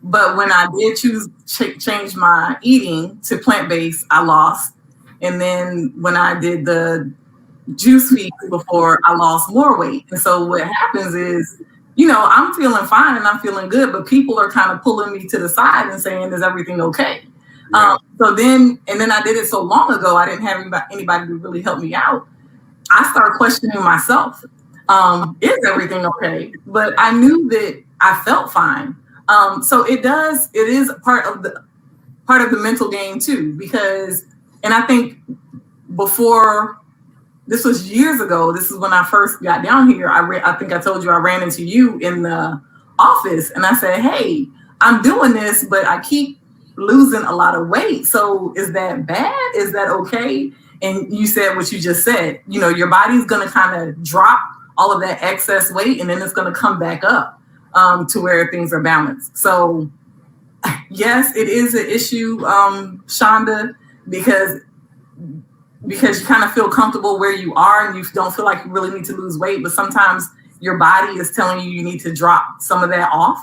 but when I did change my eating to plant-based, I lost. And then when I did the juice feed before, I lost more weight. And so what happens is, I'm feeling fine and I'm feeling good, but people are kind of pulling me to the side and saying, is everything okay? Right. So then I did it so long ago, I didn't have anybody to really help me out. I started questioning myself. Is everything okay? But I knew that I felt fine. So it is part of the mental game too, because, and I think before this was years ago. This is when I first got down here. I think I told you I ran into you in the office, and I said, hey, I'm doing this, but I keep losing a lot of weight. So is that bad? Is that okay? And you said what you just said. You know, your body's going to kind of drop all of that excess weight, and then it's going to come back up to where things are balanced. So yes, it is an issue, Shonda, because you kind of feel comfortable where you are and you don't feel like you really need to lose weight, but sometimes your body is telling you need to drop some of that off,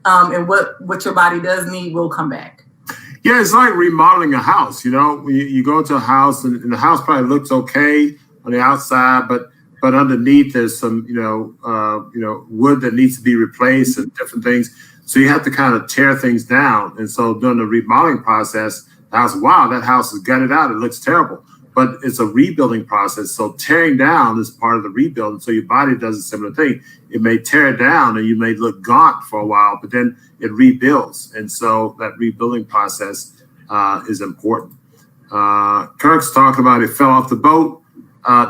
and what your body does need will come back. Yeah, it's like remodeling a house. You know, you go to a house and the house probably looks okay on the outside, but underneath there's some wood that needs to be replaced and different things. So you have to kind of tear things down. And so during the remodeling process, the house, wow, that house is gutted out. It looks terrible. But it's a rebuilding process. So tearing down is part of the rebuilding. So your body does a similar thing. It may tear down and you may look gaunt for a while, but then it rebuilds. And so that rebuilding process is important. Kirk's talking about it fell off the boat.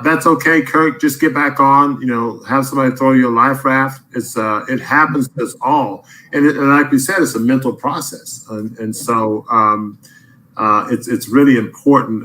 That's okay, Kirk. Just get back on. You know, have somebody throw you a life raft. It happens to us all. And like we said, it's a mental process. And so it's really important.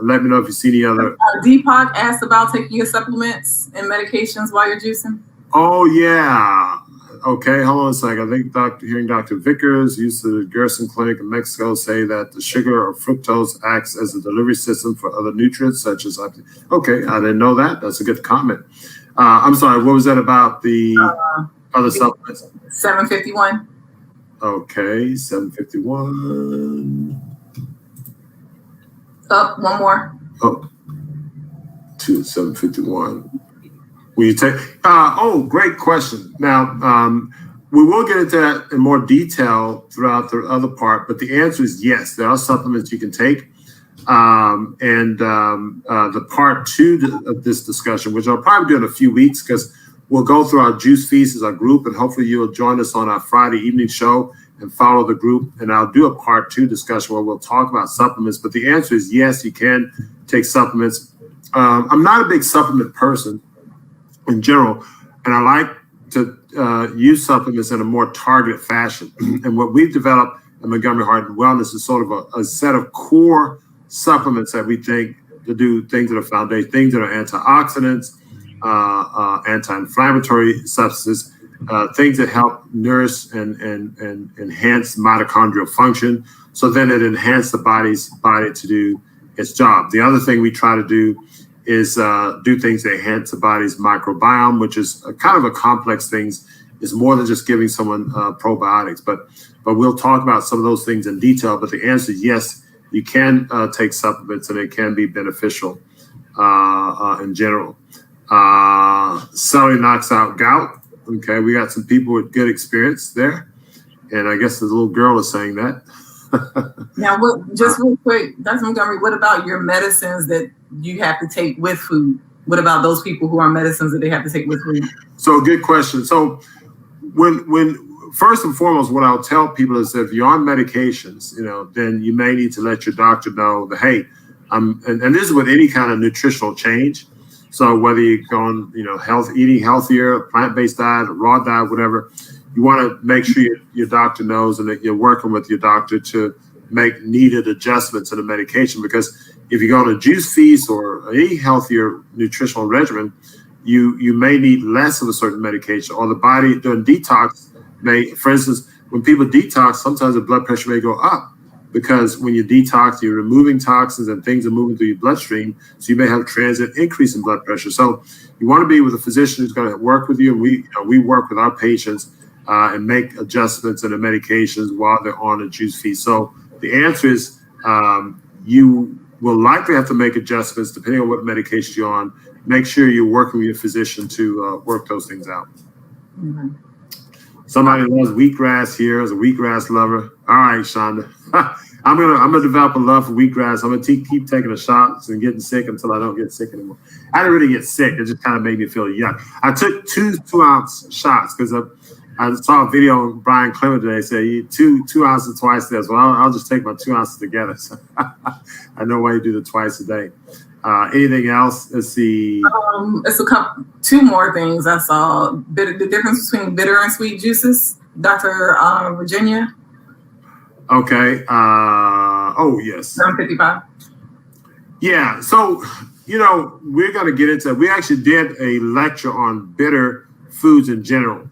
Let me know if you see any other. Deepak asked about taking your supplements and medications while you're juicing. Oh yeah. Okay, hold on a second. I think hearing Dr. Vickers used to the Gerson Clinic in Mexico say that the sugar or fructose acts as a delivery system for other nutrients such as. Okay, I didn't know that. That's a good comment. I'm sorry. What was that about the other supplements? 751. Okay, 751. Up one more. Oh, 751. Will you take? Great question. Now, we will get into that in more detail throughout the other part, but the answer is yes. There are supplements you can take. The part two of this discussion, which I'll probably do in a few weeks, because we'll go through our juice feast as a group, and hopefully you'll join us on our Friday evening show and follow the group. And I'll do a part two discussion where we'll talk about supplements. But the answer is yes, you can take supplements. I'm not a big supplement person in general, and I like to use supplements in a more targeted fashion. And what we've developed at Montgomery Heart and Wellness is sort of a set of core supplements that we think to do things that are foundation, things that are antioxidants, anti-inflammatory substances, things that help nourish and enhance mitochondrial function. So then it enhances the body to do its job. The other thing we try to do is do things that enhance the body's microbiome, which is kind of a complex thing. It's more than just giving someone probiotics, but we'll talk about some of those things in detail. But the answer is yes, you can take supplements and it can be beneficial in general. Celery knocks out gout. Okay, we got some people with good experience there. And I guess the little girl is saying that. Now, just real quick, Dr. Montgomery, what about your medicines that you have to take with food? What about those people who are medicines that they have to take with food? So good question. So when first and foremost, what I'll tell people is if you're on medications, then you may need to let your doctor know that, hey, and this is with any kind of nutritional change. So whether you're going, eating healthier, plant-based diet, raw diet, whatever, you want to make sure your doctor knows and that you're working with your doctor to make needed adjustments in the medication. Because if you go on a juice feast or any healthier nutritional regimen, you may need less of a certain medication, or the body during detox may, for instance, when people detox, sometimes the blood pressure may go up. Because when you detox, you're removing toxins and things are moving through your bloodstream. So you may have a transient increase in blood pressure. So you want to be with a physician who's going to work with you. And we work with our patients and make adjustments in the medications while they're on a juice feast. So the answer is you will likely have to make adjustments depending on what medications you're on. Make sure you're working with your physician to work those things out. Mm-hmm. Somebody loves wheatgrass here as a wheatgrass lover. All right, Shonda. I'm gonna develop a love for wheatgrass. I'm gonna keep taking the shots and getting sick until I don't get sick anymore. I didn't really get sick. It just kind of made me feel yuck. I took two ounce shots because I saw a video of Brian Clement today say two ounces twice a day. Well, I'll just take my 2 ounces together. So I know why you do the twice a day. Anything else? Let's see. It's two more things I saw. The difference between bitter and sweet juices. Dr. Virginia. Okay. Oh, yes. 755. Yeah. So, we're going to get into it. We actually did a lecture on bitter foods in general.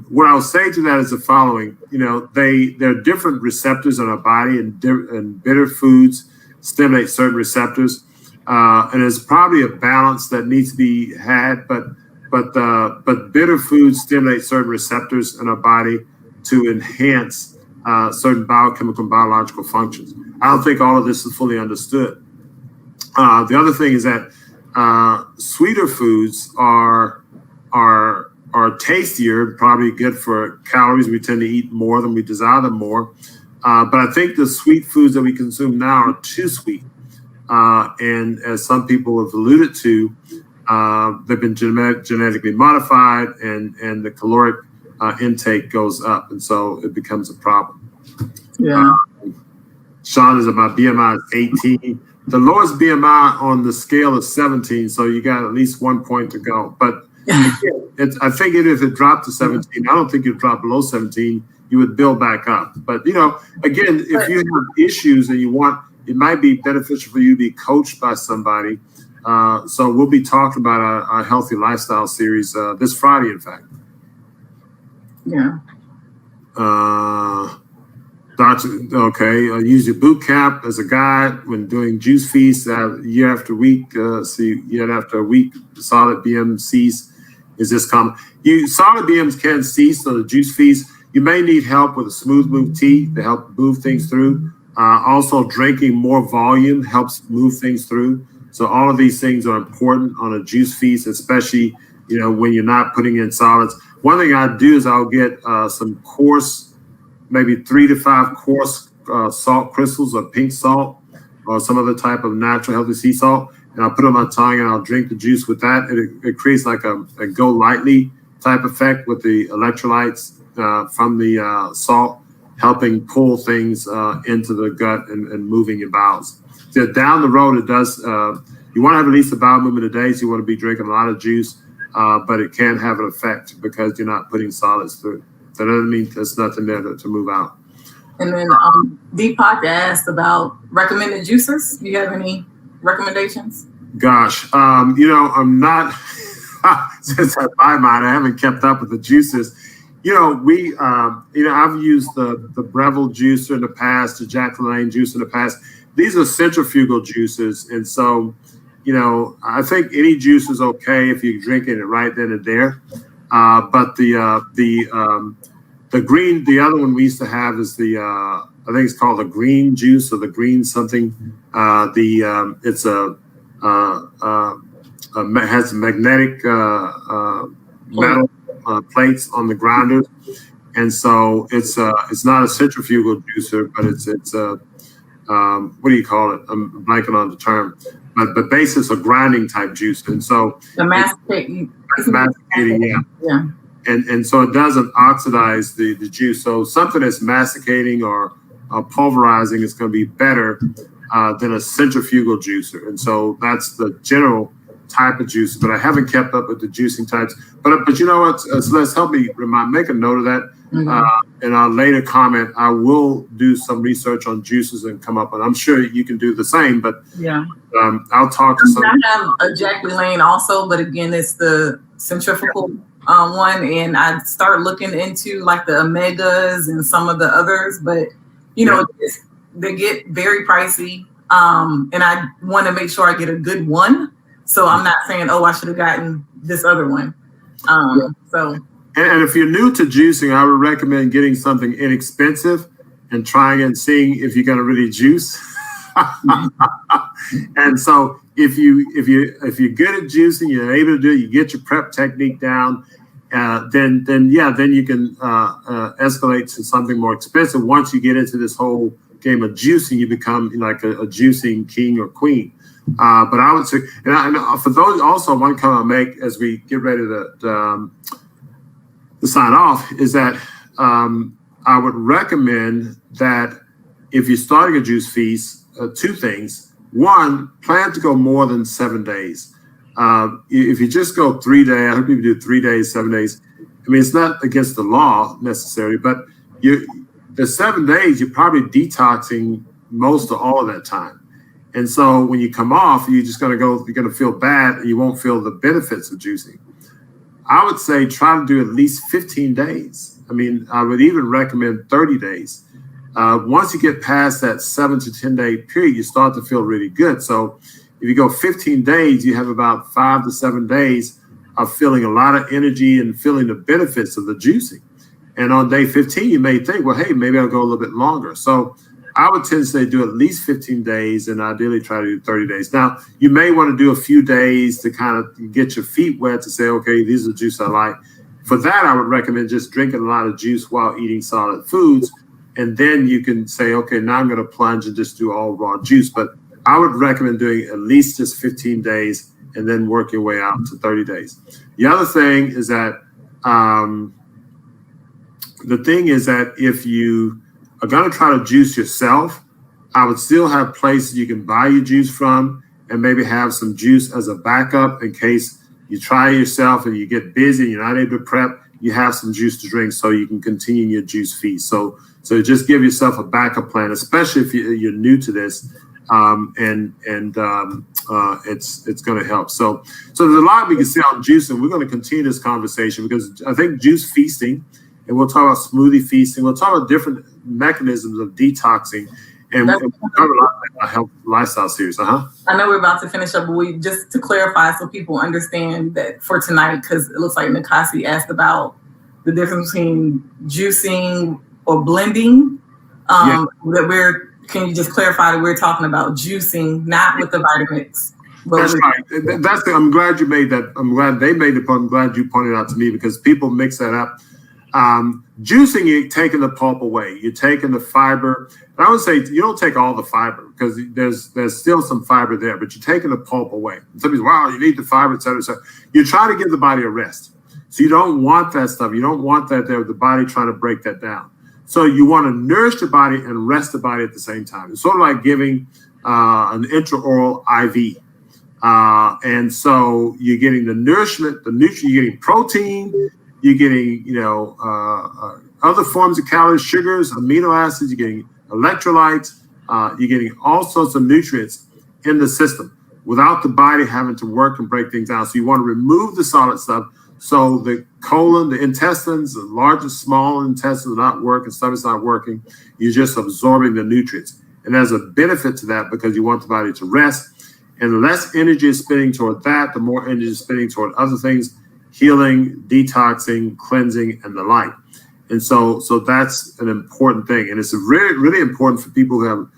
What I'll say to that is the following. There are different receptors in our body, and bitter foods stimulate certain receptors. And there's probably a balance that needs to be had, but bitter foods stimulate certain receptors in our body to enhance certain biochemical and biological functions. I don't think all of this is fully understood. The other thing is that sweeter foods are tastier, probably good for calories. We tend to eat more than we desire them more. But I think the sweet foods that we consume now are too sweet. And as some people have alluded to, they've been genetically modified, and the caloric intake goes up, and so it becomes a problem. Yeah. Sean is about BMI is 18. The lowest BMI on the scale is 17, so you got at least 1 point to go. But I think if it dropped to 17, I don't think you'd drop below 17. You would build back up. But again, if you have issues and it might be beneficial for you to be coached by somebody. So we'll be talking about our healthy lifestyle series this Friday, in fact. Yeah. Use your boot camp as a guide when doing juice feasts year after week. Year after week, solid BMCs is this common. Solid BMs can cease on the juice feast. You may need help with a smooth move tea to help move things through. Also, drinking more volume helps move things through. So all of these things are important on a juice feast, especially when you're not putting in solids. One thing I do is I'll get some coarse, maybe 3 to 5 coarse salt crystals or pink salt or some other type of natural healthy sea salt, and I'll put it on my tongue and I'll drink the juice with that. And it creates like a go lightly type effect with the electrolytes from the salt, helping pull things into the gut and moving your bowels. So down the road, it does. You want to have at least a bowel movement a day, so you want to be drinking a lot of juice, but it can have an effect because you're not putting solids through. That doesn't mean there's nothing there to move out. And then Deepak asked about recommended juices. Do you have any recommendations? Gosh, I'm not, since I buy mine, I haven't kept up with the juices. I've used the Breville juicer in the past, the Jack LaLanne juice in the past. These are centrifugal juices. And so, I think any juice is okay if you're drinking it right then and there. But the green, the other one we used to have is I think it's called the green juice or the green something. It's has magnetic metal plates on the grinders, and so it's not a centrifugal juicer, but it's what do you call it? I'm blanking on the term, but basically it's a grinding type juice, and so the masticating, yeah. And so it doesn't oxidize the juice. So something that's masticating or pulverizing is going to be better than a centrifugal juicer. And so that's the general type of juice. But I haven't kept up with the juicing types. But you know what? Celeste, help me make a note of that. Mm-hmm. In our later comment, I will do some research on juices and come up. And I'm sure you can do the same. But yeah, I'll talk to some. I have a Jack LaLanne also, but again, it's the centrifugal one, and I start looking into like the omegas and some of the others, but they get very pricey, and I want to make sure I get a good one, so I'm not saying I should have gotten this other one. So and if you're new to juicing, I would recommend getting something inexpensive and trying and seeing if you're going to really juice. And so if you're good at juicing, you're able to do it, you get your prep technique down, then you can escalate to something more expensive. Once you get into this whole game of juicing, you become like a juicing king or queen. But I would say, and for those also, one comment I'll make as we get ready to sign off is that I would recommend that if you're starting a juice feast, two things. one, plan to go more than 7 days. If you just go 3 days, I hope people do 3 days, 7 days. I mean, it's not against the law necessarily, but the 7 days, you're probably detoxing most of all of that time. And so when you come off, you're going to feel bad and you won't feel the benefits of juicing. I would say try to do at least 15 days. I mean, I would even recommend 30 days. Once you get past that 7 to 10 day period, you start to feel really good. So if you go 15 days, you have about 5 to 7 days of feeling a lot of energy and feeling the benefits of the juicing. And on day 15, you may think, well, hey, maybe I'll go a little bit longer. So I would tend to say do at least 15 days and ideally try to do 30 days. Now, you may want to do a few days to kind of get your feet wet to say, okay, these are the juice I like. For that, I would recommend just drinking a lot of juice while eating solid foods. And then you can say, okay, now I'm going to plunge and just do all raw juice. But I would recommend doing at least just 15 days and then work your way out to 30 days. The other thing is that if you are going to try to juice yourself, I would still have places you can buy your juice from and maybe have some juice as a backup in case you try yourself and you get busy and you're not able to prep. You have some juice to drink so you can continue your juice feast. So just give yourself a backup plan, especially if you're new to this, it's going to help. So there's a lot we can say on juice, and we're going to continue this conversation because I think juice feasting, and we'll talk about smoothie feasting. We'll talk about different mechanisms of detoxing, and we'll cover a lot of our health lifestyle series. I know we're about to finish up, but just to clarify so people understand that for tonight, because it looks like Nikasi asked about the difference between juicing or blending. Can you just clarify that we're talking about juicing, not with the Vitamix? That's right. I'm glad you made that. I'm glad they made the point. I'm glad you pointed out to me because people mix that up. Juicing, you're taking the pulp away. You're taking the fiber. And I would say you don't take all the fiber because there's still some fiber there, but you're taking the pulp away. Some people, wow, you need the fiber, et cetera, et cetera. You're trying to give the body a rest. So you don't want that stuff. You don't want that there with the body trying to break that down. So you want to nourish the body and rest the body at the same time. It's sort of like giving an intraoral IV. And so you're getting the nourishment, the nutrient, you're getting protein, you're getting, other forms of calories, sugars, amino acids, you're getting electrolytes, you're getting all sorts of nutrients in the system without the body having to work and break things down. So you want to remove the solid stuff. So the colon, the intestines, the largest, small intestines are not working, stomach's not working. You're just absorbing the nutrients. And there's a benefit to that because you want the body to rest. And the less energy is spending toward that, the more energy is spending toward other things, healing, detoxing, cleansing, and the like. And so that's an important thing. And it's really, really important for people who have,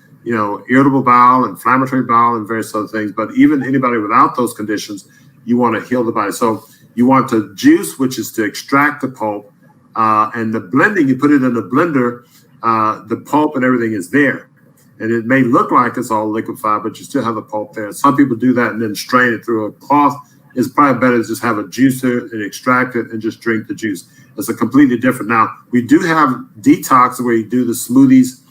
irritable bowel, inflammatory bowel, and various other things. But even anybody without those conditions, you want to heal the body. So you want to juice, which is to extract the pulp, and the blending, you put it in the blender, the pulp and everything is there. And it may look like it's all liquefied, but you still have the pulp there. Some people do that and then strain it through a cloth. It's probably better to just have a juicer and extract it and just drink the juice. It's a completely different. Now, we do have detox where you do the smoothies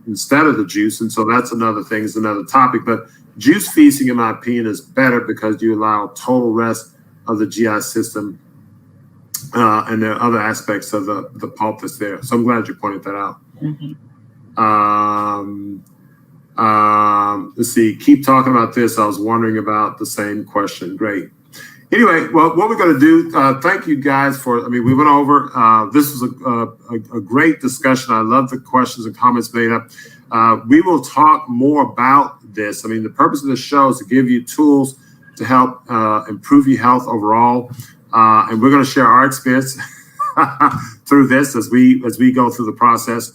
instead of the juice. And so that's another thing, it's another topic. But juice feasting, in my opinion, is better because you allow total rest of the GI system, and there are other aspects of the pulp that's there. So I'm glad you pointed that out. Mm-hmm. Let's see. Keep talking about this. I was wondering about the same question. Great. Anyway, well, what we're going to do, thank you guys we went over. This was a great discussion. I love the questions and comments made up. We will talk more about this. The purpose of this show is to give you tools to help improve your health overall. And we're going to share our experience through this as we go through the process,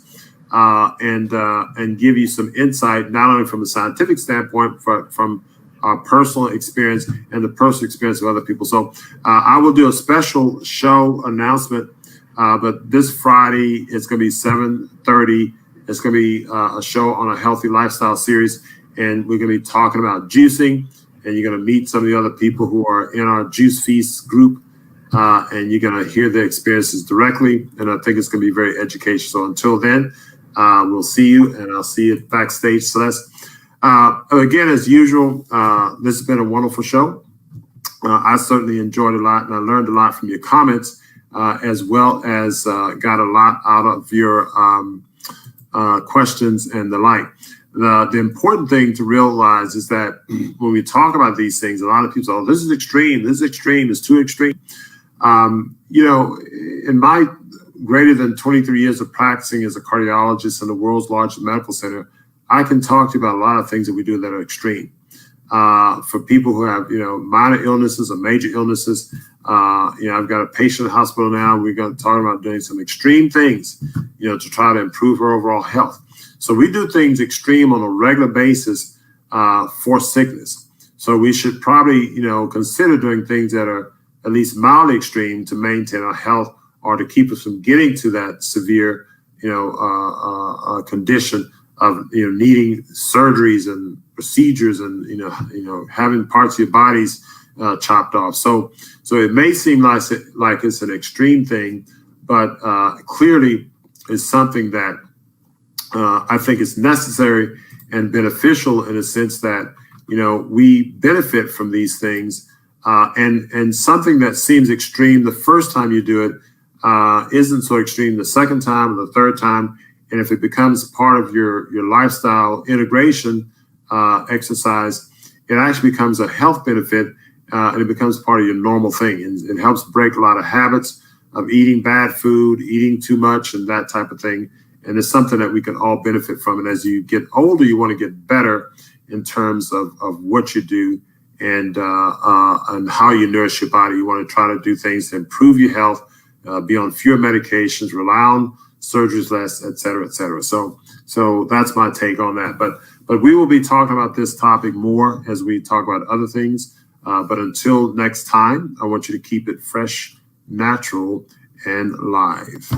and give you some insight, not only from a scientific standpoint, but from our personal experience and the personal experience of other people. So I will do a special show announcement, but this Friday, it's going to be 7:30. It's going to be a show on a healthy lifestyle series, and we're going to be talking about juicing, and you're going to meet some of the other people who are in our Juice Feast group, and you're going to hear their experiences directly, and I think it's going to be very educational. So until then, We'll see you, and I'll see you backstage, Celeste. Again, as usual, this has been a wonderful show. I certainly enjoyed a lot, and I learned a lot from your comments, as well as got a lot out of your questions and the like. The important thing to realize is that when we talk about these things, a lot of people say, oh, this is extreme, it's too extreme. In my greater than 23 years of practicing as a cardiologist in the world's largest medical center, I can talk to you about a lot of things that we do that are extreme. For people who have, minor illnesses or major illnesses, I've got a patient in the hospital now. We're going to talk about doing some extreme things, to try to improve her overall health. So we do things extreme on a regular basis for sickness. So we should probably, consider doing things that are at least mildly extreme to maintain our health or to keep us from getting to that severe, condition of, needing surgeries and procedures and, having parts of your bodies chopped off. So it may seem like it's an extreme thing, but clearly it's something that I think is necessary and beneficial in a sense that, we benefit from these things. And something that seems extreme the first time you do it isn't so extreme the second time or the third time. And if it becomes part of your lifestyle integration exercise, it actually becomes a health benefit and it becomes part of your normal thing. And it helps break a lot of habits of eating bad food, eating too much, and that type of thing. And it's something that we can all benefit from. And as you get older, you want to get better in terms of what you do and how you nourish your body. You want to try to do things to improve your health, be on fewer medications, rely on surgeries less, et cetera, et cetera. So that's my take on that. But we will be talking about this topic more as we talk about other things. But until next time, I want you to keep it fresh, natural, and live.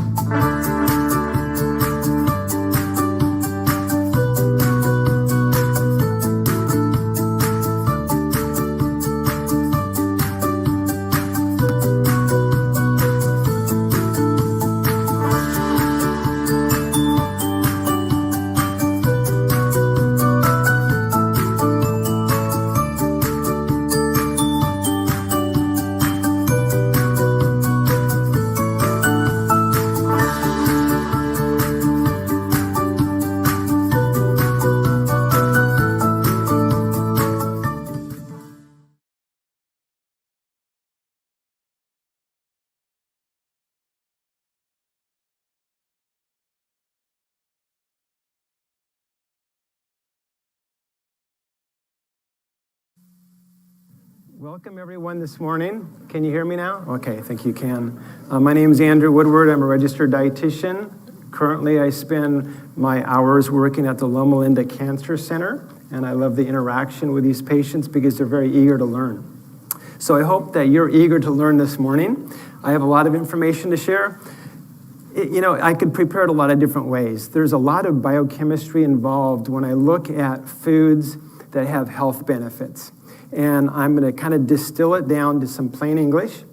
Welcome everyone this morning. Can you hear me now? Okay, I think you can. My name is Andrew Woodward. I'm a registered dietitian. Currently, I spend my hours working at the Loma Linda Cancer Center, and I love the interaction with these patients because they're very eager to learn. So I hope that you're eager to learn this morning. I have a lot of information to share. I could prepare it a lot of different ways. There's a lot of biochemistry involved when I look at foods that have health benefits. And I'm going to kind of distill it down to some plain English.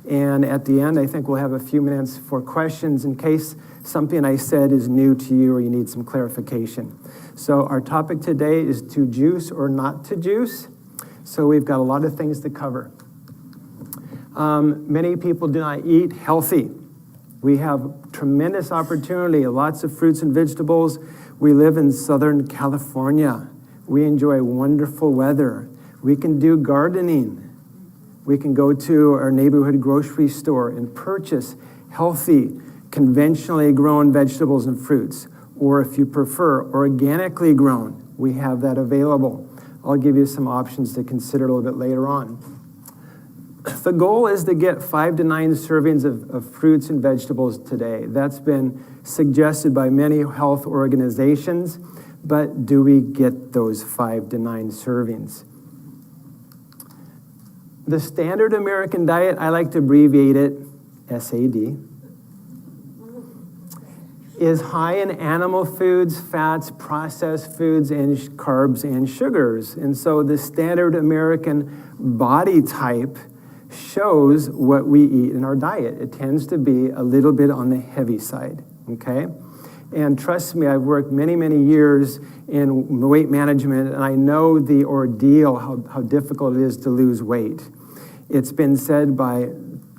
And at the end, I think we'll have a few minutes for questions in case something I said is new to you or you need some clarification. So our topic today is to juice or not to juice. So we've got a lot of things to cover. Many people do not eat healthy. We have tremendous opportunity, lots of fruits and vegetables. We live in Southern California. We enjoy wonderful weather. We can do gardening. We can go to our neighborhood grocery store and purchase healthy, conventionally grown vegetables and fruits. Or if you prefer, organically grown, we have that available. I'll give you some options to consider a little bit later on. The goal is to get 5 to 9 servings of fruits and vegetables today. That's been suggested by many health organizations, but do we get those 5 to 9 servings? The standard American diet, I like to abbreviate it SAD, is high in animal foods, fats, processed foods, and carbs and sugars. And so the standard American body type shows what we eat in our diet. It tends to be a little bit on the heavy side, okay? And trust me, I've worked many, many years in weight management, and I know the ordeal, how difficult it is to lose weight. It's been said by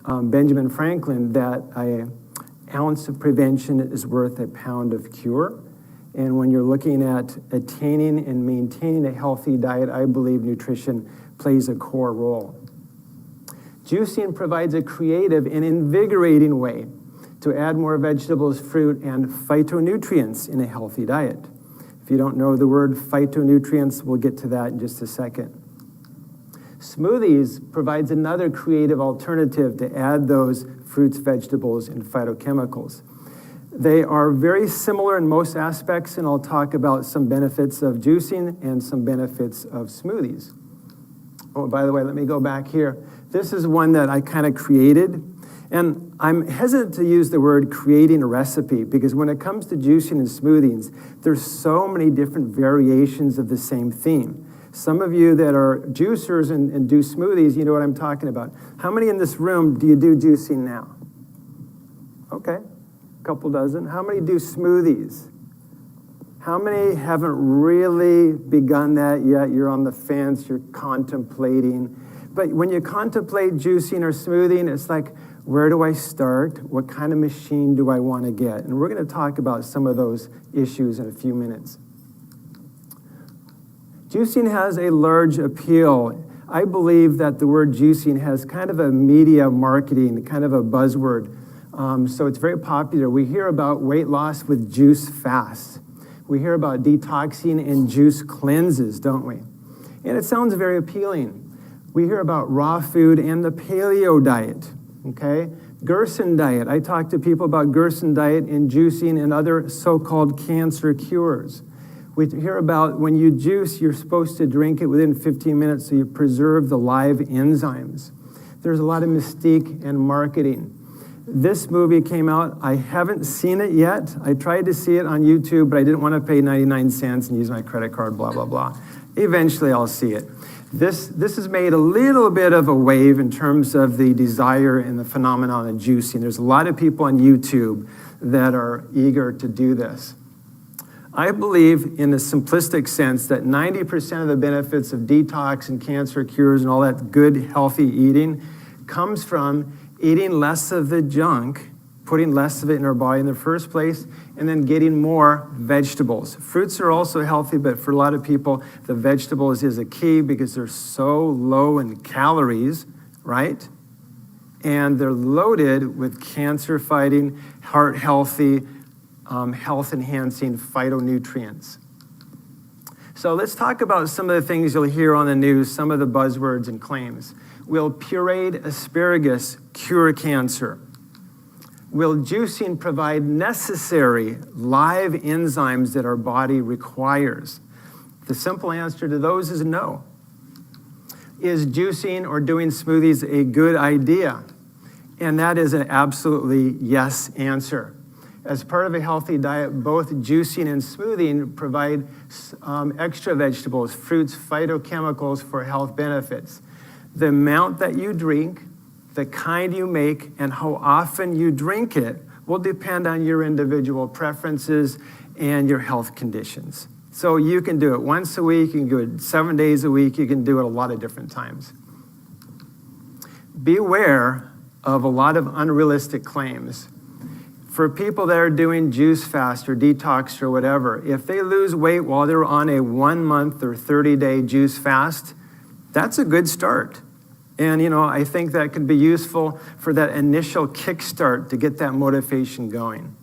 Benjamin Franklin that an ounce of prevention is worth a pound of cure. And when you're looking at attaining and maintaining a healthy diet, I believe nutrition plays a core role. Juicing provides a creative and invigorating way to add more vegetables, fruit, and phytonutrients in a healthy diet. If you don't know the word phytonutrients, we'll get to that in just a second. Smoothies provides another creative alternative to add those fruits, vegetables, and phytochemicals. They are very similar in most aspects, and I'll talk about some benefits of juicing and some benefits of smoothies. Oh, by the way, let me go back here. This is one that I kind of created, and I'm hesitant to use the word creating a recipe because when it comes to juicing and smoothies, there's so many different variations of the same theme. Some of you that are juicers and do smoothies, you know what I'm talking about. How many in this room do you do juicing now? Okay, a couple dozen. How many do smoothies? How many haven't really begun that yet? You're on the fence, you're contemplating. But when you contemplate juicing or smoothing, it's like, where do I start? What kind of machine do I want to get? And we're going to talk about some of those issues in a few minutes. Juicing has a large appeal. I believe that the word juicing has kind of a media marketing, kind of a buzzword. So it's very popular. We hear about weight loss with juice fasts. We hear about detoxing and juice cleanses, don't we? And it sounds very appealing. We hear about raw food and the paleo diet, okay? Gerson diet. I talk to people about Gerson diet and juicing and other so-called cancer cures. We hear about when you juice, you're supposed to drink it within 15 minutes so you preserve the live enzymes. There's a lot of mystique and marketing. This movie came out. I haven't seen it yet. I tried to see it on YouTube, but I didn't want to pay 99 cents and use my credit card, blah, blah, blah. Eventually, I'll see it. This has made a little bit of a wave in terms of the desire and the phenomenon of juicing. There's a lot of people on YouTube that are eager to do this. I believe in a simplistic sense that 90% of the benefits of detox and cancer cures and all that good, healthy eating comes from eating less of the junk, putting less of it in our body in the first place, and then getting more vegetables. Fruits are also healthy, but for a lot of people, the vegetables is a key because they're so low in calories, right? And they're loaded with cancer-fighting, heart-healthy, health-enhancing phytonutrients. So let's talk about some of the things you'll hear on the news, some of the buzzwords and claims. Will pureed asparagus cure cancer? Will juicing provide necessary live enzymes that our body requires? The simple answer to those is no. Is juicing or doing smoothies a good idea? And that is an absolutely yes answer. As part of a healthy diet, both juicing and smoothing provide extra vegetables, fruits, phytochemicals for health benefits. The amount that you drink, the kind you make, and how often you drink it will depend on your individual preferences and your health conditions. So you can do it once a week, you can do it 7 days a week, you can do it a lot of different times. Beware of a lot of unrealistic claims. For people that are doing juice fast or detox or whatever, if they lose weight while they're on a 1 month or 30-day juice fast, that's a good start. And, I think that could be useful for that initial kickstart to get that motivation going.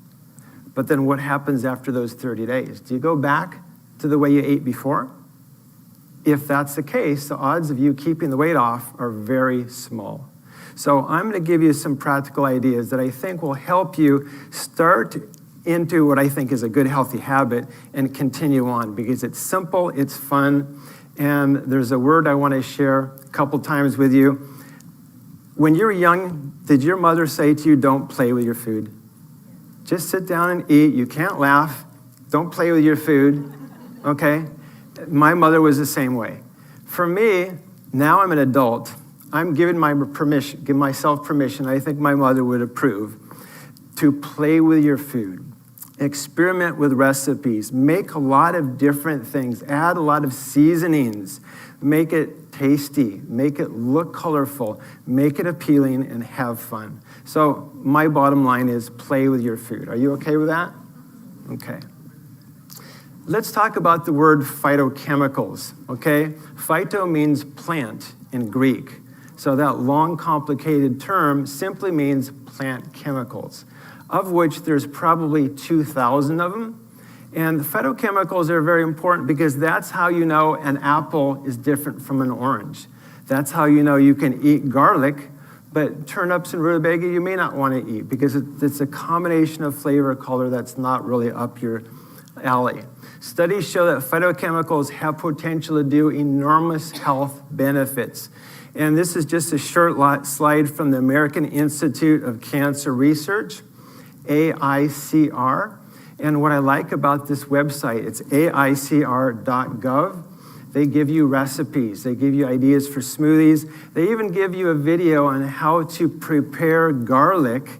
But then what happens after those 30 days? Do you go back to the way you ate before? If that's the case, the odds of you keeping the weight off are very small. So I'm going to give you some practical ideas that I think will help you start into what I think is a good, healthy habit and continue on because it's simple, it's fun, and there's a word I want to share a couple times with you. When you were young, did your mother say to you, don't play with your food? Just sit down and eat. You can't laugh. Don't play with your food, okay? My mother was the same way. For me, now I'm an adult. I'm giving myself permission, I think my mother would approve, to play with your food. Experiment with recipes. Make a lot of different things. Add a lot of seasonings. Make it tasty. Make it look colorful. Make it appealing and have fun. So my bottom line is play with your food. Are you okay with that? Okay. Let's talk about the word phytochemicals, okay? Phyto means plant in Greek. So that long, complicated term simply means plant chemicals, of which there's probably 2,000 of them. And the phytochemicals are very important because that's how you know an apple is different from an orange. That's how you know you can eat garlic, but turnips and rutabaga you may not want to eat because it's a combination of flavor, color that's not really up your alley. Studies show that phytochemicals have potential to do enormous health benefits. And this is just a short slide from the American Institute of Cancer Research, AICR. And what I like about this website, it's aicr.gov. They give you recipes. They give you ideas for smoothies. They even give you a video on how to prepare garlic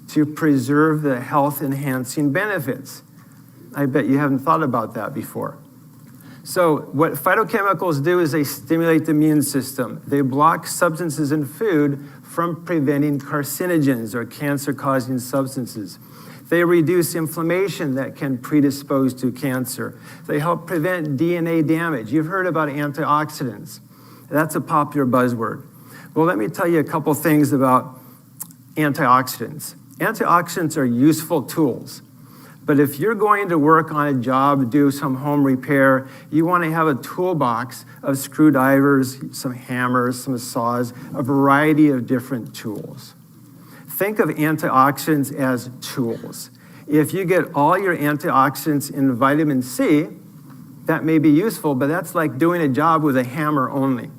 to preserve the health-enhancing benefits. I bet you haven't thought about that before. So what phytochemicals do is they stimulate the immune system. They block substances in food from preventing carcinogens or cancer-causing substances. They reduce inflammation that can predispose to cancer. They help prevent DNA damage. You've heard about antioxidants. That's a popular buzzword. Well, let me tell you a couple things about antioxidants. Antioxidants are useful tools. But if you're going to work on a job, do some home repair, you want to have a toolbox of screwdrivers, some hammers, some saws, a variety of different tools. Think of antioxidants as tools. If you get all your antioxidants in vitamin C, that may be useful, but that's like doing a job with a hammer only.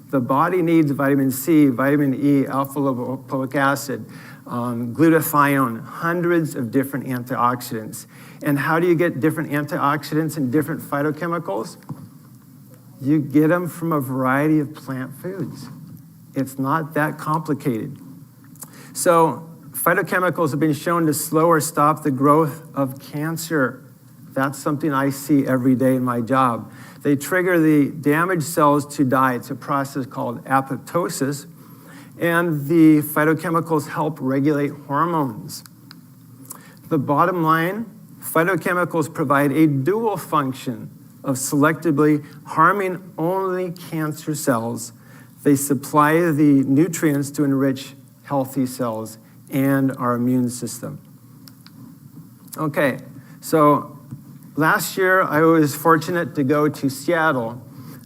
The body needs vitamin C, vitamin E, alpha-lipoic acid, glutathione, hundreds of different antioxidants. And how do you get different antioxidants and different phytochemicals? You get them from a variety of plant foods. It's not that complicated. So phytochemicals have been shown to slow or stop the growth of cancer. That's something I see every day in my job. They trigger the damaged cells to die. It's a process called apoptosis. And the phytochemicals help regulate hormones. The bottom line, phytochemicals provide a dual function of selectively harming only cancer cells. They supply the nutrients to enrich healthy cells and our immune system. Okay, so last year I was fortunate to go to Seattle,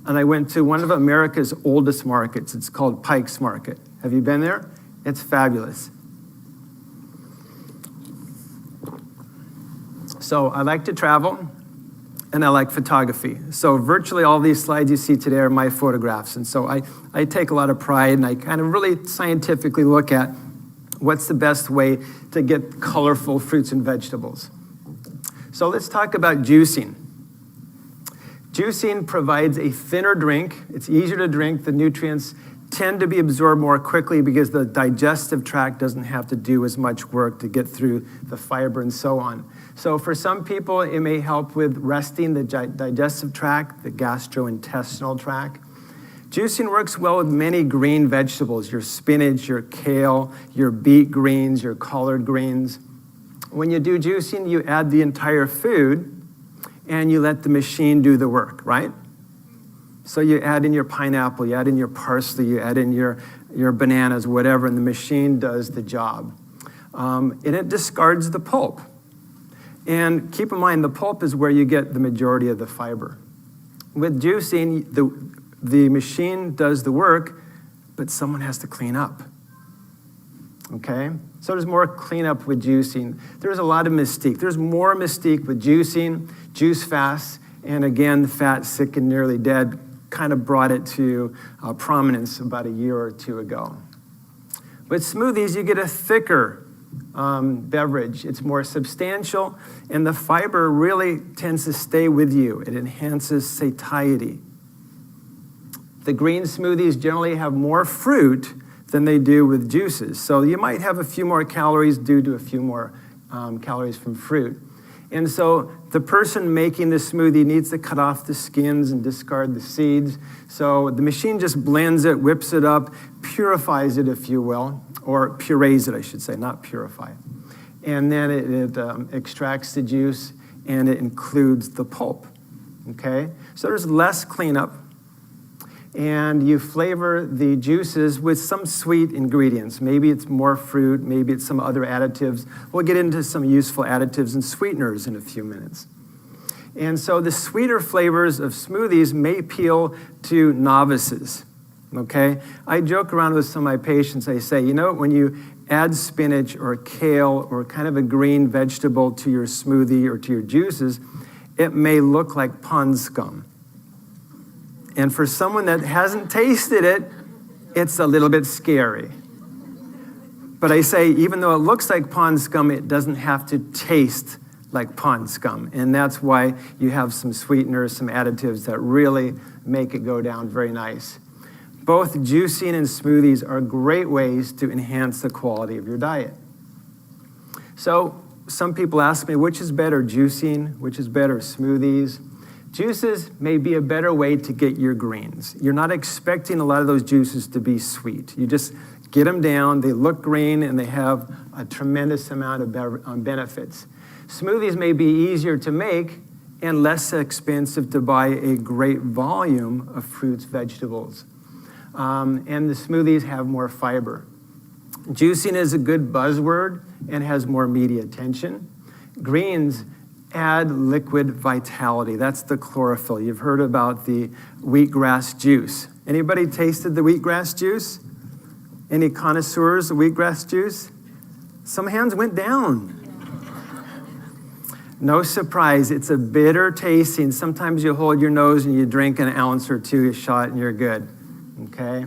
and I went to one of America's oldest markets. It's called Pike's Market. Have you been there? It's fabulous. So I like to travel, and I like photography. So virtually all these slides you see today are my photographs. And so I take a lot of pride, and I kind of really scientifically look at what's the best way to get colorful fruits and vegetables. So let's talk about juicing. Juicing provides a thinner drink. It's easier to drink. The nutrients tend to be absorbed more quickly because the digestive tract doesn't have to do as much work to get through the fiber and so on. So for some people, it may help with resting the digestive tract, the gastrointestinal tract. Juicing works well with many green vegetables, your spinach, your kale, your beet greens, your collard greens. When you do juicing, you add the entire food and you let the machine do the work, right? So you add in your pineapple, you add in your parsley, you add in your bananas, whatever, and the machine does the job. And it discards the pulp. And keep in mind, the pulp is where you get the majority of the fiber. With juicing, the machine does the work, but someone has to clean up. Okay? So there's more cleanup with juicing. There's a lot of mystique. There's more mystique with juicing, juice fasts, and again, Fat, Sick, and Nearly Dead kind of brought it to prominence about a year or two ago. With smoothies, you get a thicker beverage. It's more substantial, and the fiber really tends to stay with you. It enhances satiety. The green smoothies generally have more fruit than they do with juices. So you might have a few more calories due to a few more calories from fruit. And so the person making the smoothie needs to cut off the skins and discard the seeds. So the machine just blends it, whips it up, purifies it, if you will, or purees it, I should say, not purify it. And then it extracts the juice, and it includes the pulp, okay? So there's less cleanup, and you flavor the juices with some sweet ingredients. Maybe it's more fruit, maybe it's some other additives. We'll get into some useful additives and sweeteners in a few minutes. And so the sweeter flavors of smoothies may appeal to novices, okay? I joke around with some of my patients. I say, you know, when you add spinach or kale or kind of a green vegetable to your smoothie or to your juices, it may look like pond scum. And for someone that hasn't tasted it, it's a little bit scary. But I say, even though it looks like pond scum, it doesn't have to taste like pond scum. And that's why you have some sweeteners, some additives that really make it go down very nice. Both juicing and smoothies are great ways to enhance the quality of your diet. So some people ask me, which is better, juicing? Which is better, smoothies? Juices may be a better way to get your greens. You're not expecting a lot of those juices to be sweet. You just get them down, they look green, and they have a tremendous amount of benefits. Smoothies may be easier to make and less expensive to buy a great volume of fruits, vegetables. And the smoothies have more fiber. Juicing is a good buzzword and has more media attention. Greens add liquid vitality. That's the chlorophyll. You've heard about the wheatgrass juice. Anybody tasted the wheatgrass juice? Any connoisseurs of wheatgrass juice? Some hands went down. No surprise, it's a bitter tasting. Sometimes you hold your nose and you drink an ounce or two, a shot, and you're good. Okay?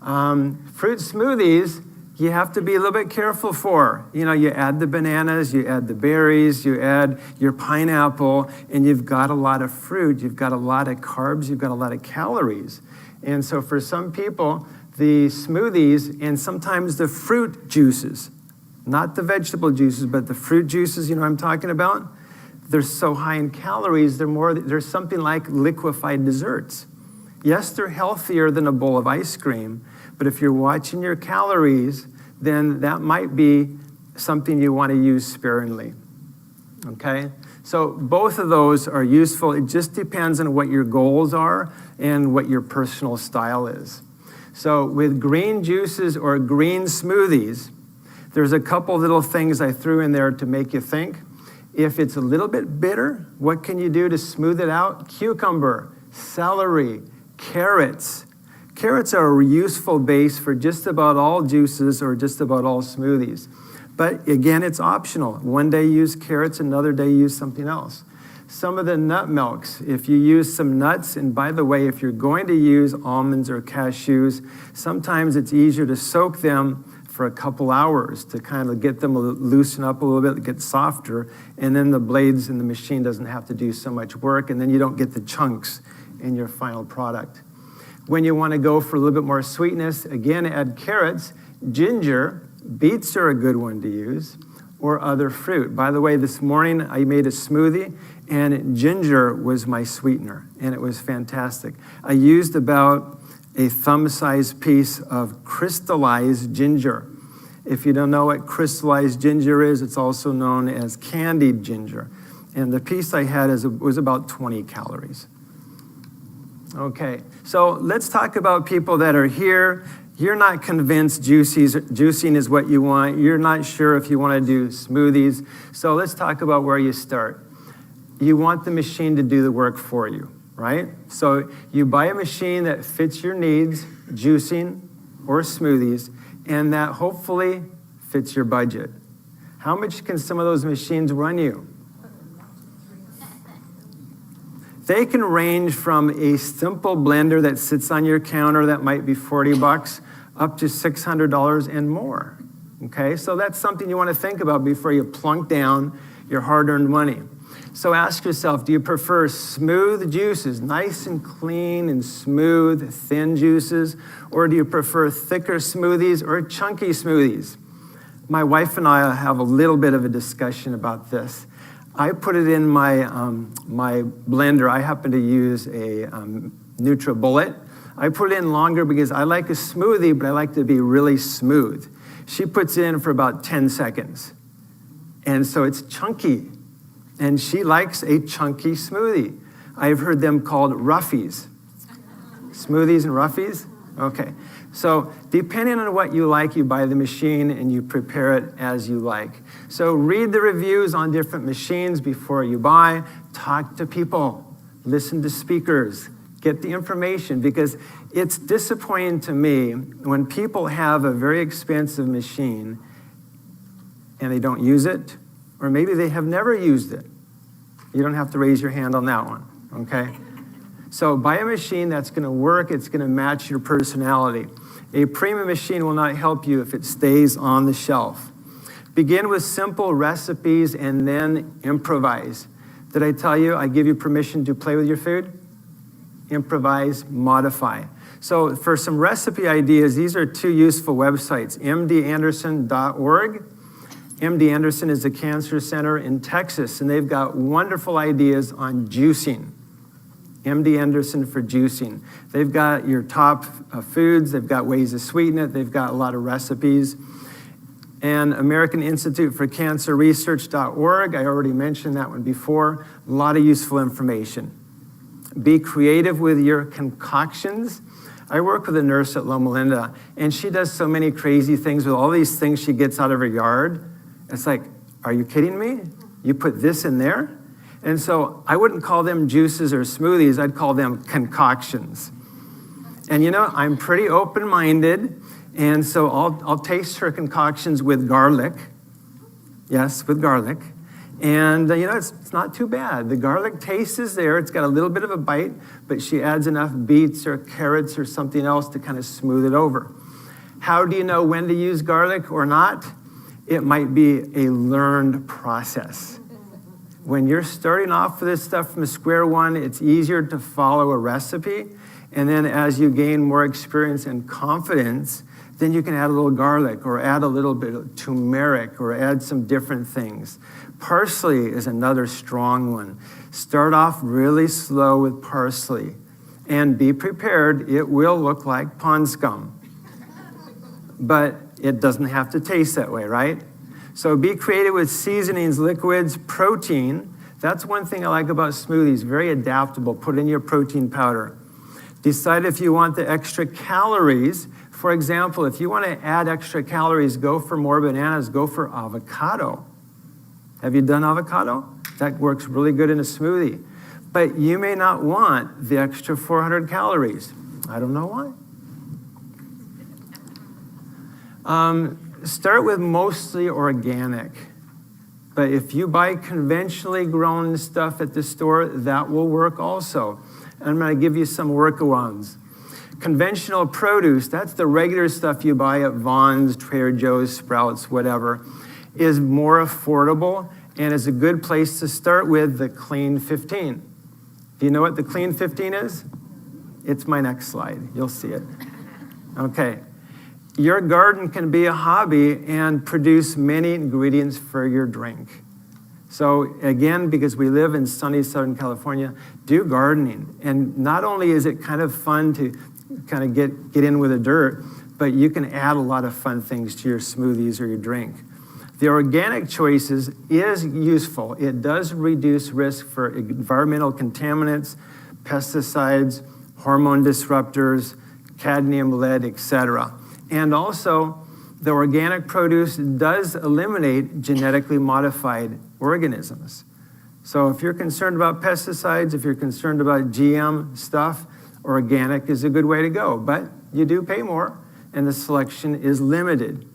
Fruit smoothies, you have to be a little bit careful for. You know, you add the bananas, you add the berries, you add your pineapple, and you've got a lot of fruit, you've got a lot of carbs, you've got a lot of calories. And so for some people, the smoothies and sometimes the fruit juices, not the vegetable juices, but the fruit juices, you know what I'm talking about? They're so high in calories, they're something like liquefied desserts. Yes, they're healthier than a bowl of ice cream, but if you're watching your calories, then that might be something you want to use sparingly, okay? So both of those are useful. It just depends on what your goals are and what your personal style is. So with green juices or green smoothies, there's a couple little things I threw in there to make you think. If it's a little bit bitter, what can you do to smooth it out? Cucumber, celery, carrots. Carrots are a useful base for just about all juices or just about all smoothies. But again, it's optional. One day use carrots, another day use something else. Some of the nut milks, if you use some nuts, and by the way, if you're going to use almonds or cashews, sometimes it's easier to soak them for a couple hours to kind of get them loosen up a little bit, get softer, and then the blades in the machine doesn't have to do so much work, and then you don't get the chunks in your final product. When you want to go for a little bit more sweetness, again, add carrots, ginger, beets are a good one to use, or other fruit. By the way, this morning I made a smoothie, and ginger was my sweetener, and it was fantastic. I used about a thumb-sized piece of crystallized ginger. If you don't know what crystallized ginger is, it's also known as candied ginger. And the piece I had was about 20 calories. Okay, so let's talk about people that are here. You're not convinced juicing is what you want. You're not sure if you want to do smoothies. So let's talk about where you start. You want the machine to do the work for you, right? So you buy a machine that fits your needs, juicing or smoothies, and that hopefully fits your budget. How much can some of those machines run you? They can range from a simple blender that sits on your counter that might be $40 up to $600 and more. Okay, so that's something you want to think about before you plunk down your hard-earned money. So ask yourself, do you prefer smooth juices, nice and clean and smooth, thin juices, or do you prefer thicker smoothies or chunky smoothies? My wife and I have a little bit of a discussion about this. I put it in my my blender. I happen to use a NutriBullet. I put it in longer because I like a smoothie, but I like to be really smooth. She puts it in for about 10 seconds. And so it's chunky. And she likes a chunky smoothie. I've heard them called roughies. Smoothies and roughies? Okay. So depending on what you like, you buy the machine and you prepare it as you like. So read the reviews on different machines before you buy. Talk to people. Listen to speakers. Get the information, because it's disappointing to me when people have a very expensive machine and they don't use it, or maybe they have never used it. You don't have to raise your hand on that one, okay? So buy a machine that's going to work. It's going to match your personality. A premium machine will not help you if it stays on the shelf. Begin with simple recipes and then improvise. Did I tell you I give you permission to play with your food? Improvise, modify. So for some recipe ideas, these are two useful websites, mdanderson.org. MD Anderson is a cancer center in Texas, and they've got wonderful ideas on juicing. MD Anderson for juicing. They've got your top foods, they've got ways to sweeten it, they've got a lot of recipes. And American Institute for Cancer Research.org, I already mentioned that one before, a lot of useful information. Be creative with your concoctions. I work with a nurse at Loma Linda, and she does so many crazy things with all these things she gets out of her yard. It's like, are you kidding me? You put this in there? And so I wouldn't call them juices or smoothies, I'd call them concoctions. And you know, I'm pretty open-minded, and so I'll taste her concoctions with garlic. Yes, with garlic. And you know, it's not too bad. The garlic taste is there, it's got a little bit of a bite, but she adds enough beets or carrots or something else to kind of smooth it over. How do you know when to use garlic or not? It might be a learned process. When you're starting off with this stuff from square one, it's easier to follow a recipe. And then as you gain more experience and confidence, then you can add a little garlic or add a little bit of turmeric or add some different things. Parsley is another strong one. Start off really slow with parsley and be prepared. It will look like pond scum, but it doesn't have to taste that way, right? So be creative with seasonings, liquids, protein. That's one thing I like about smoothies, very adaptable. Put in your protein powder. Decide if you want the extra calories. For example, if you want to add extra calories, go for more bananas, go for avocado. Have you done avocado? That works really good in a smoothie. But you may not want the extra 400 calories. I don't know why. Start with mostly organic. But if you buy conventionally grown stuff at the store, that will work also. And I'm going to give you some workarounds. Conventional produce, that's the regular stuff you buy at Vons, Trader Joe's, Sprouts, whatever, is more affordable and is a good place to start with the Clean 15. Do you know what the Clean 15 is? It's my next slide. You'll see it. Okay. Your garden can be a hobby and produce many ingredients for your drink. So again, because we live in sunny Southern California, do gardening. And not only is it kind of fun to kind of get in with the dirt, but you can add a lot of fun things to your smoothies or your drink. The organic choices is useful. It does reduce risk for environmental contaminants, pesticides, hormone disruptors, cadmium, lead, etc. And also, the organic produce does eliminate genetically modified organisms. So if you're concerned about pesticides, if you're concerned about GM stuff, organic is a good way to go. But you do pay more, and the selection is limited.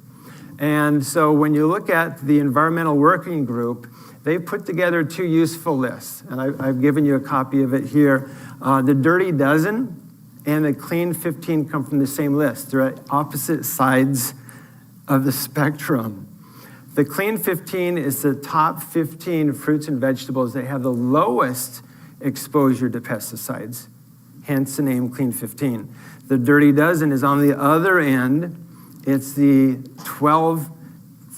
And so when you look at the Environmental Working Group, they put together two useful lists. And I've given you a copy of it here. The Dirty Dozen and the Clean 15 come from the same list. They're at opposite sides of the spectrum. The Clean 15 is the top 15 fruits and vegetables that have the lowest exposure to pesticides, hence the name Clean 15. The Dirty Dozen is on the other end. It's the 12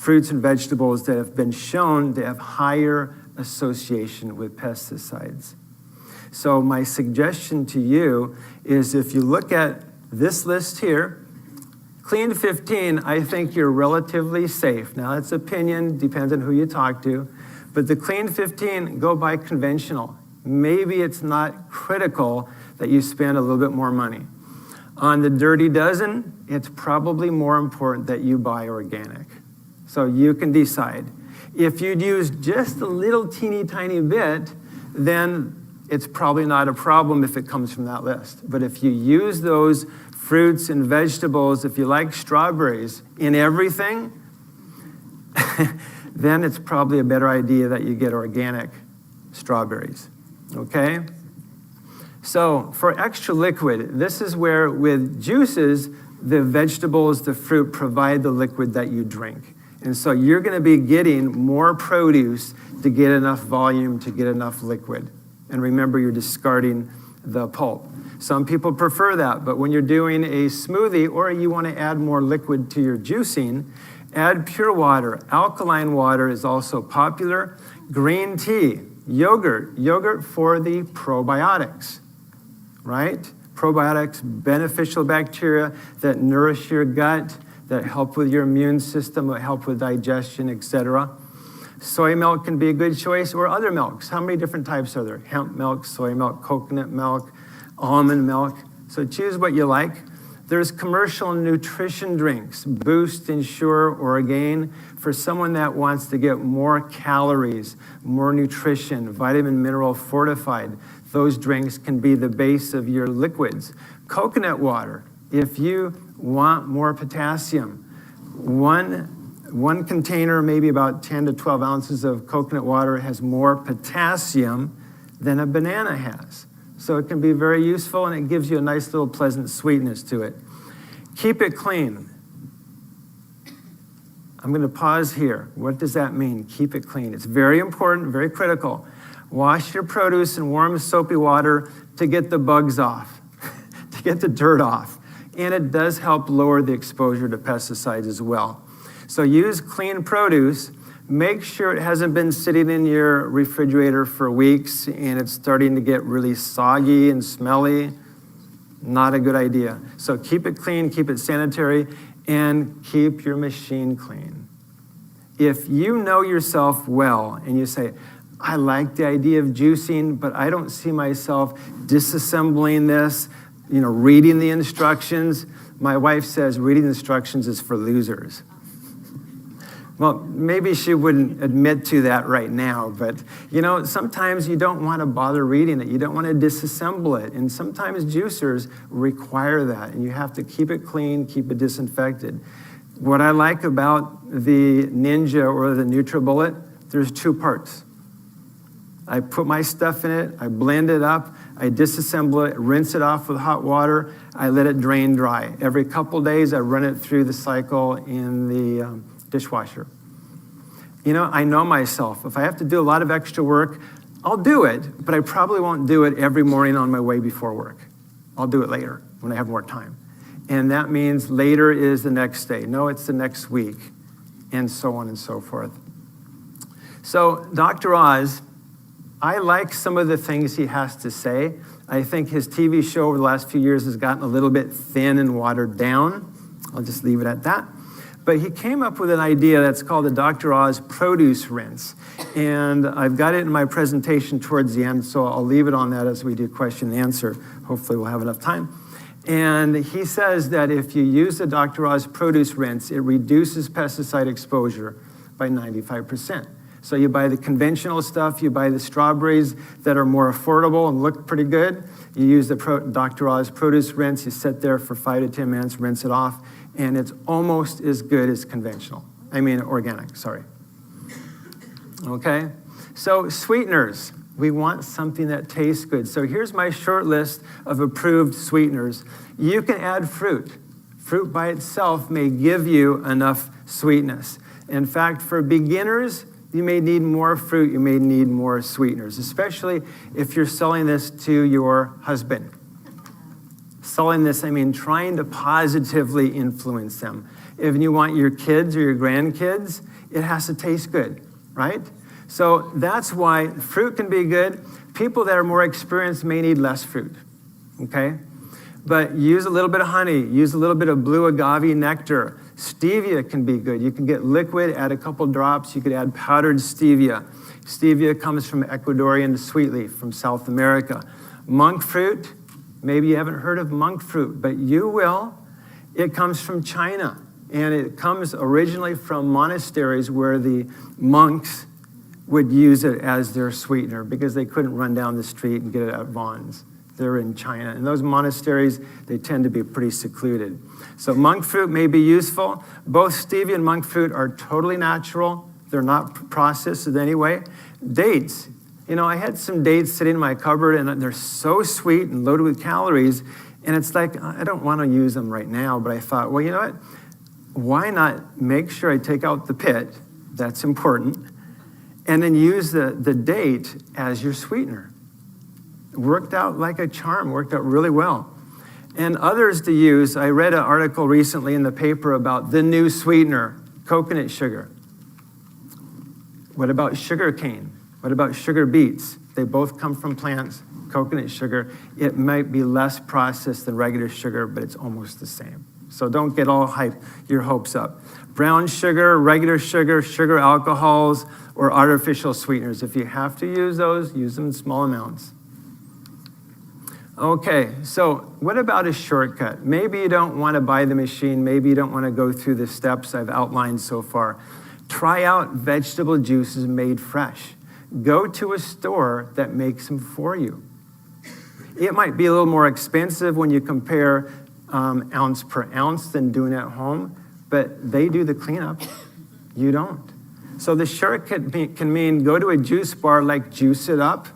fruits and vegetables that have been shown to have higher association with pesticides. So my suggestion to you is if you look at this list here, Clean 15, I think you're relatively safe. Now, that's opinion, depends on who you talk to. But the Clean 15, go buy conventional. Maybe it's not critical that you spend a little bit more money. On the Dirty Dozen, it's probably more important that you buy organic. So you can decide. If you'd use just a little teeny tiny bit, then it's probably not a problem if it comes from that list. But if you use those fruits and vegetables, if you like strawberries in everything, then it's probably a better idea that you get organic strawberries, okay? So for extra liquid, this is where with juices, the vegetables, the fruit provide the liquid that you drink. And so you're gonna be getting more produce to get enough volume, to get enough liquid. And remember, you're discarding the pulp. Some people prefer that, but when you're doing a smoothie or you want to add more liquid to your juicing, add pure water. Alkaline water is also popular. Green tea, yogurt for the probiotics, right? Probiotics, beneficial bacteria that nourish your gut, that help with your immune system, that help with digestion, etc. Soy milk can be a good choice, or other milks. How many different types are there? Hemp milk, soy milk, coconut milk, almond milk. So choose what you like. There's commercial nutrition drinks, Boost, Ensure, Orgain, for someone that wants to get more calories, more nutrition, vitamin, mineral, fortified. Those drinks can be the base of your liquids. Coconut water, if you want more potassium, one container, maybe about 10 to 12 ounces of coconut water has more potassium than a banana has. So it can be very useful, and it gives you a nice little pleasant sweetness to it. Keep it clean. I'm going to pause here. What does that mean? Keep it clean. It's very important, very critical. Wash your produce in warm, soapy water to get the bugs off, to get the dirt off. And it does help lower the exposure to pesticides as well. So use clean produce. Make sure it hasn't been sitting in your refrigerator for weeks and it's starting to get really soggy and smelly. Not a good idea. So keep it clean, keep it sanitary, and keep your machine clean. If you know yourself well and you say, I like the idea of juicing, but I don't see myself disassembling this, reading the instructions. My wife says reading the instructions is for losers. Well, maybe she wouldn't admit to that right now, but sometimes you don't want to bother reading it. You don't want to disassemble it. And sometimes juicers require that, and you have to keep it clean, keep it disinfected. What I like about the Ninja or the NutriBullet, there's two parts. I put my stuff in it, I blend it up, I disassemble it, rinse it off with hot water, I let it drain dry. Every couple days, I run it through the cycle in the dishwasher. I know myself. If I have to do a lot of extra work, I'll do it, but I probably won't do it every morning on my way before work. I'll do it later when I have more time. And that means later is the next day. No, it's the next week, and so on and so forth. So Dr. Oz, I like some of the things he has to say. I think his TV show over the last few years has gotten a little bit thin and watered down. I'll just leave it at that. But he came up with an idea that's called the Dr. Oz produce rinse. And I've got it in my presentation towards the end, so I'll leave it on that as we do question and answer. Hopefully we'll have enough time. And he says that if you use the Dr. Oz produce rinse, it reduces pesticide exposure by 95%. So you buy the conventional stuff, you buy the strawberries that are more affordable and look pretty good. You use the Dr. Oz produce rinse, you sit there for 5 to 10 minutes, rinse it off, and it's almost as good as organic, sorry. Okay, so sweeteners. We want something that tastes good. So here's my short list of approved sweeteners. You can add fruit. Fruit by itself may give you enough sweetness. In fact, for beginners, you may need more fruit, you may need more sweeteners, especially if you're selling this to your husband. selling this, I mean trying to positively influence them. If you want your kids or your grandkids, it has to taste good, right? So that's why fruit can be good. People that are more experienced may need less fruit, okay? But use a little bit of honey, use a little bit of blue agave nectar. Stevia can be good. You can get liquid, add a couple drops. You could add powdered stevia. Stevia comes from Ecuadorian sweet leaf from South America. Monk fruit, maybe you haven't heard of monk fruit, but you will. It comes from China, and it comes originally from monasteries where the monks would use it as their sweetener because they couldn't run down the street and get it at Vaughn's. They're in China. And those monasteries, they tend to be pretty secluded. So monk fruit may be useful. Both stevia and monk fruit are totally natural. They're not processed in any way. Dates. You know, I had some dates sitting in my cupboard, and they're so sweet and loaded with calories. And it's like, I don't want to use them right now. But I thought, well, you know what? Why not make sure I take out the pit? That's important. And then use the date as your sweetener. Worked out like a charm, worked out really well. And others to use, I read an article recently in the paper about the new sweetener, coconut sugar. What about sugar cane? What about sugar beets? They both come from plants, coconut sugar. It might be less processed than regular sugar, but it's almost the same. So don't get all your hopes up. Brown sugar, regular sugar, sugar alcohols, or artificial sweeteners. If you have to use those, use them in small amounts. Okay, so what about a shortcut? Maybe you don't want to buy the machine. Maybe you don't want to go through the steps I've outlined so far. Try out vegetable juices made fresh. Go to a store that makes them for you. It might be a little more expensive when you compare ounce per ounce than doing it at home, but they do the cleanup. You don't. So the shortcut can mean go to a juice bar like Juice It Up,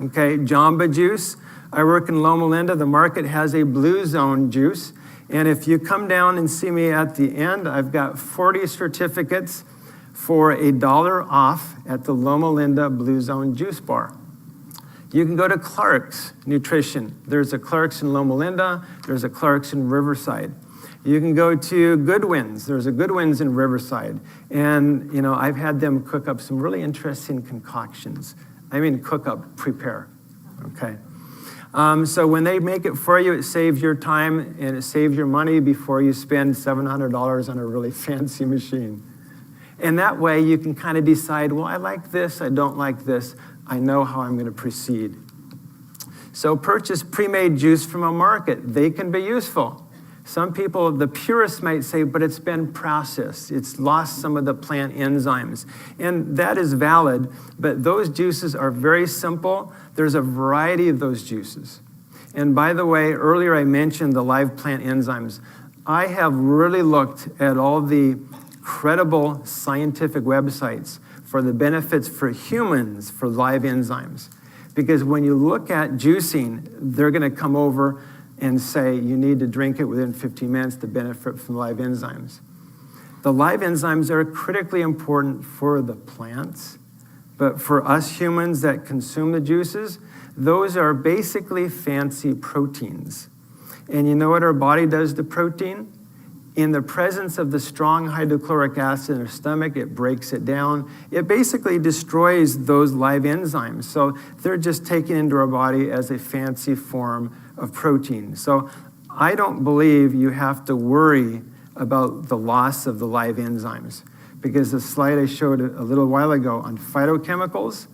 okay, Jamba Juice. I work in Loma Linda. The market has a Blue Zone juice. And if you come down and see me at the end, I've got 40 certificates for $1 off at the Loma Linda Blue Zone juice bar. You can go to Clark's Nutrition. There's a Clark's in Loma Linda. There's a Clark's in Riverside. You can go to Goodwin's. There's a Goodwin's in Riverside. And, you know, I've had them cook up some really interesting concoctions. I mean, prepare, okay? So when they make it for you, it saves your time and it saves your money before you spend $700 on a really fancy machine. And that way you can kind of decide, well, I like this, I don't like this. I know how I'm going to proceed. So purchase pre-made juice from a market. They can be useful. Some people, the purists might say, but it's been processed. It's lost some of the plant enzymes. And that is valid, but those juices are very simple. There's a variety of those juices. And by the way, earlier I mentioned the live plant enzymes. I have really looked at all the credible scientific websites for the benefits for humans for live enzymes. Because when you look at juicing, they're going to come over and say you need to drink it within 15 minutes to benefit from live enzymes. The live enzymes are critically important for the plants, but for us humans that consume the juices, those are basically fancy proteins. And you know what our body does to protein? In the presence of the strong hydrochloric acid in our stomach, it breaks it down. It basically destroys those live enzymes. So they're just taken into our body as a fancy form of protein. So I don't believe you have to worry about the loss of the live enzymes, because the slide I showed a little while ago on phytochemicals,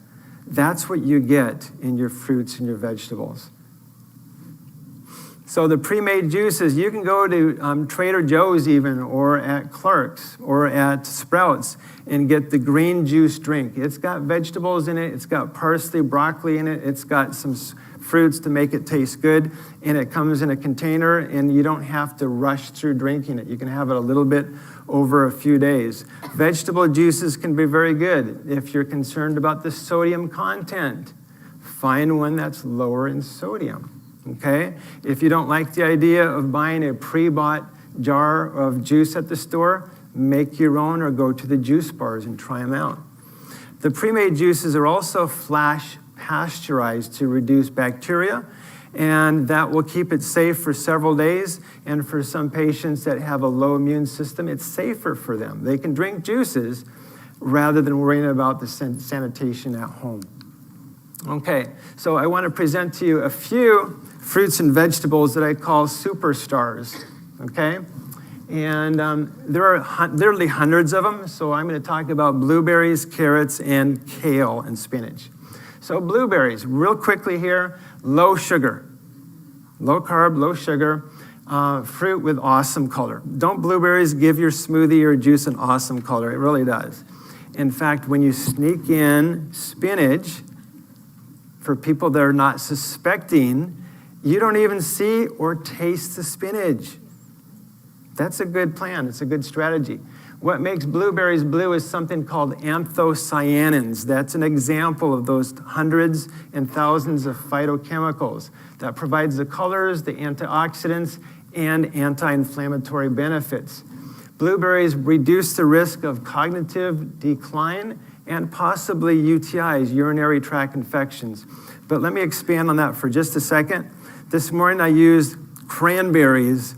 that's what you get in your fruits and your vegetables. So the pre-made juices, you can go to Trader Joe's even, or at Clark's, or at Sprouts, and get the green juice drink. It's got vegetables in it, it's got parsley, broccoli in it, it's got some fruits to make it taste good, and it comes in a container, and you don't have to rush through drinking it. You can have it a little bit over a few days. Vegetable juices can be very good if you're concerned about the sodium content. Find one that's lower in sodium. Okay? If you don't like the idea of buying a pre-bought jar of juice at the store, make your own or go to the juice bars and try them out. The pre-made juices are also flash pasteurized to reduce bacteria, and that will keep it safe for several days. And for some patients that have a low immune system, it's safer for them. They can drink juices rather than worrying about the sanitation at home. Okay, so I want to present to you a few fruits and vegetables that I call superstars, okay? And there are literally hundreds of them, so I'm going to talk about blueberries, carrots, and kale and spinach. So blueberries, real quickly here, low sugar, low carb, low sugar, fruit with awesome color. Don't blueberries give your smoothie or juice an awesome color? It really does. In fact, when you sneak in spinach, for people that are not suspecting, you don't even see or taste the spinach. That's a good plan. It's a good strategy. What makes blueberries blue is something called anthocyanins. That's an example of those hundreds and thousands of phytochemicals that provides the colors, the antioxidants, and anti-inflammatory benefits. Blueberries reduce the risk of cognitive decline and possibly UTIs, urinary tract infections. But let me expand on that for just a second. This morning I used cranberries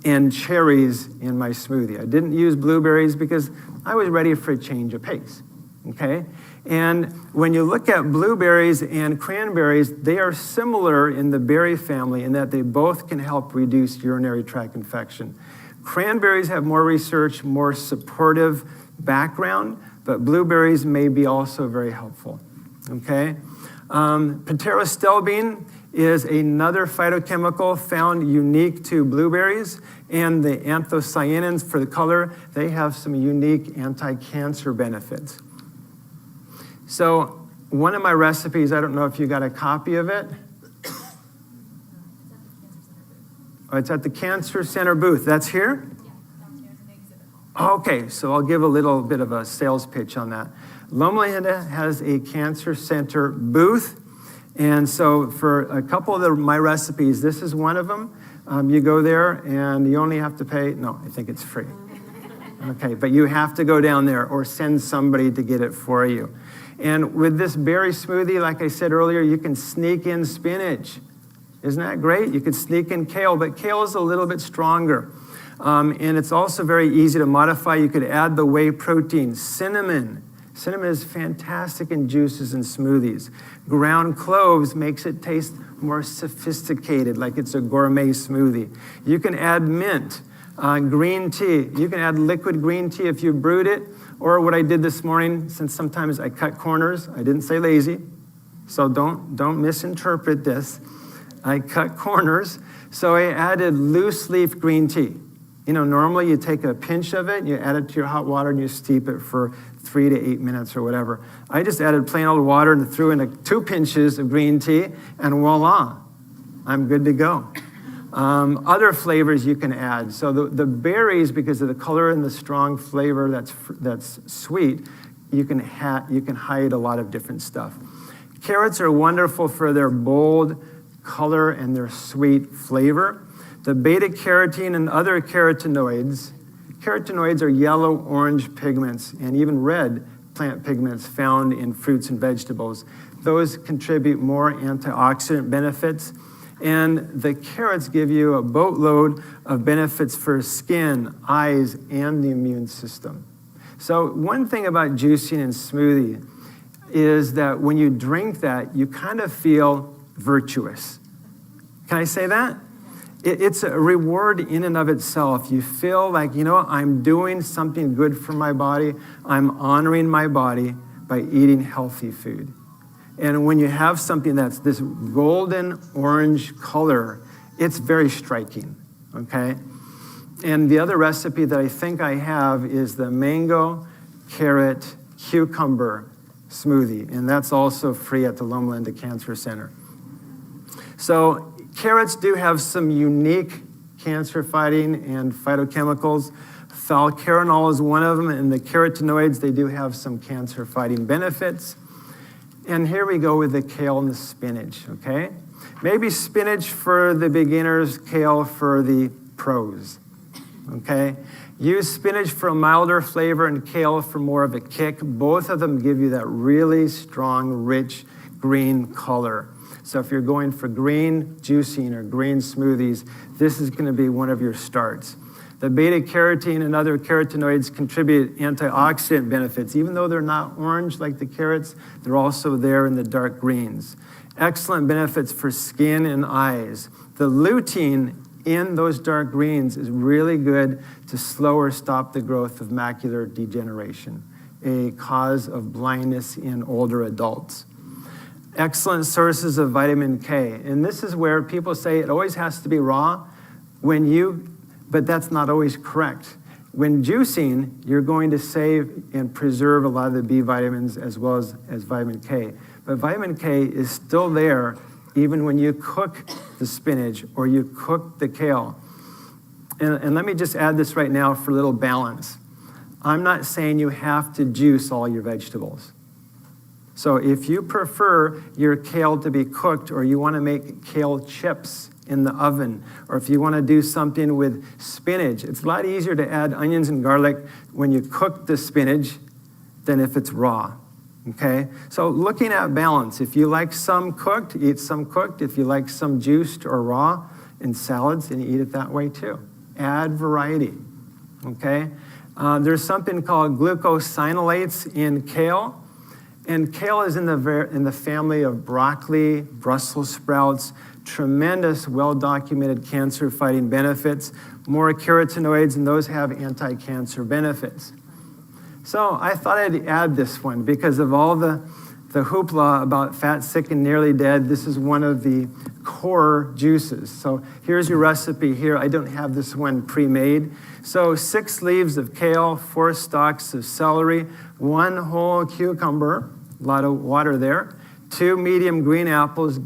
and cherries in my smoothie. I didn't use blueberries because I was ready for a change of pace, okay? And when you look at blueberries and cranberries, they are similar in the berry family in that they both can help reduce urinary tract infection. Cranberries have more research, more supportive background, but blueberries may be also very helpful, okay? Pterostilbene is another phytochemical found unique to blueberries, and the anthocyanins for the color, they have some unique anti-cancer benefits. So one of my recipes, I don't know if you got a copy of it. Oh, it's at the Cancer Center booth. That's here? Yeah, downstairs in the exhibit hall. Okay, so I'll give a little bit of a sales pitch on that. Loma Linda has a Cancer Center booth, and so for a couple of my recipes, this is one of them. You go there and you only have to pay, no, I think it's free. Okay, but you have to go down there or send somebody to get it for you. And with this berry smoothie, like I said earlier, you can sneak in spinach. Isn't that great? You could sneak in kale, but kale is a little bit stronger. And it's also very easy to modify. You could add the whey protein. Cinnamon. Cinnamon is fantastic in juices and smoothies. Ground cloves makes it taste more sophisticated, like it's a gourmet smoothie. You can add mint, green tea. You can add liquid green tea if you brewed it, or what I did this morning, since sometimes I cut corners. I didn't say lazy, so don't misinterpret this. I cut corners, so I added loose leaf green tea. You know, normally you take a pinch of it, you add it to your hot water, and you steep it for 3 to 8 minutes or whatever. I just added plain old water and threw in 2 pinches of green tea, and voila, I'm good to go. Other flavors you can add. So the berries, because of the color and the strong flavor that's sweet, you can hide a lot of different stuff. Carrots are wonderful for their bold color and their sweet flavor. The beta-carotene and other carotenoids are yellow-orange pigments and even red plant pigments found in fruits and vegetables. Those contribute more antioxidant benefits. And the carrots give you a boatload of benefits for skin, eyes, and the immune system. So one thing about juicing and smoothie is that when you drink that, you kind of feel virtuous. Can I say that? It's a reward in and of itself. You feel like, you know, I'm doing something good for my body. I'm honoring my body by eating healthy food. And when you have something that's this golden orange color, it's very striking, okay? And the other recipe that I think I have is the mango, carrot, cucumber smoothie, and that's also free at the Loma Linda Cancer Center. So carrots do have some unique cancer-fighting and phytochemicals. Falcarinol is one of them, and the carotenoids, they do have some cancer-fighting benefits. And here we go with the kale and the spinach, okay? Maybe spinach for the beginners, kale for the pros, okay? Use spinach for a milder flavor and kale for more of a kick. Both of them give you that really strong, rich green color. So if you're going for green juicing or green smoothies, this is going to be one of your starts. The beta-carotene and other carotenoids contribute antioxidant benefits. Even though they're not orange like the carrots, they're also there in the dark greens. Excellent benefits for skin and eyes. The lutein in those dark greens is really good to slow or stop the growth of macular degeneration, a cause of blindness in older adults. Excellent sources of vitamin K. And this is where people say it always has to be raw, but that's not always correct. When juicing, you're going to save and preserve a lot of the B vitamins as well as vitamin K. But vitamin K is still there even when you cook the spinach or you cook the kale. And let me just add this right now for a little balance. I'm not saying you have to juice all your vegetables. So if you prefer your kale to be cooked, or you want to make kale chips in the oven, or if you want to do something with spinach, it's a lot easier to add onions and garlic when you cook the spinach than if it's raw. Okay? So looking at balance, if you like some cooked, eat some cooked. If you like some juiced or raw in salads, then you eat it that way too. Add variety. Okay? There's something called glucosinolates in kale. And kale is in the family of broccoli, Brussels sprouts, tremendous, well-documented cancer-fighting benefits, more carotenoids, and those have anti-cancer benefits. So I thought I'd add this one because of all the hoopla about fat, sick, and nearly dead. This is one of the core juices. So here's your recipe here. I don't have this one pre-made. So 6 leaves of kale, 4 stalks of celery, 1 whole cucumber, a lot of water there, 2 medium green apples,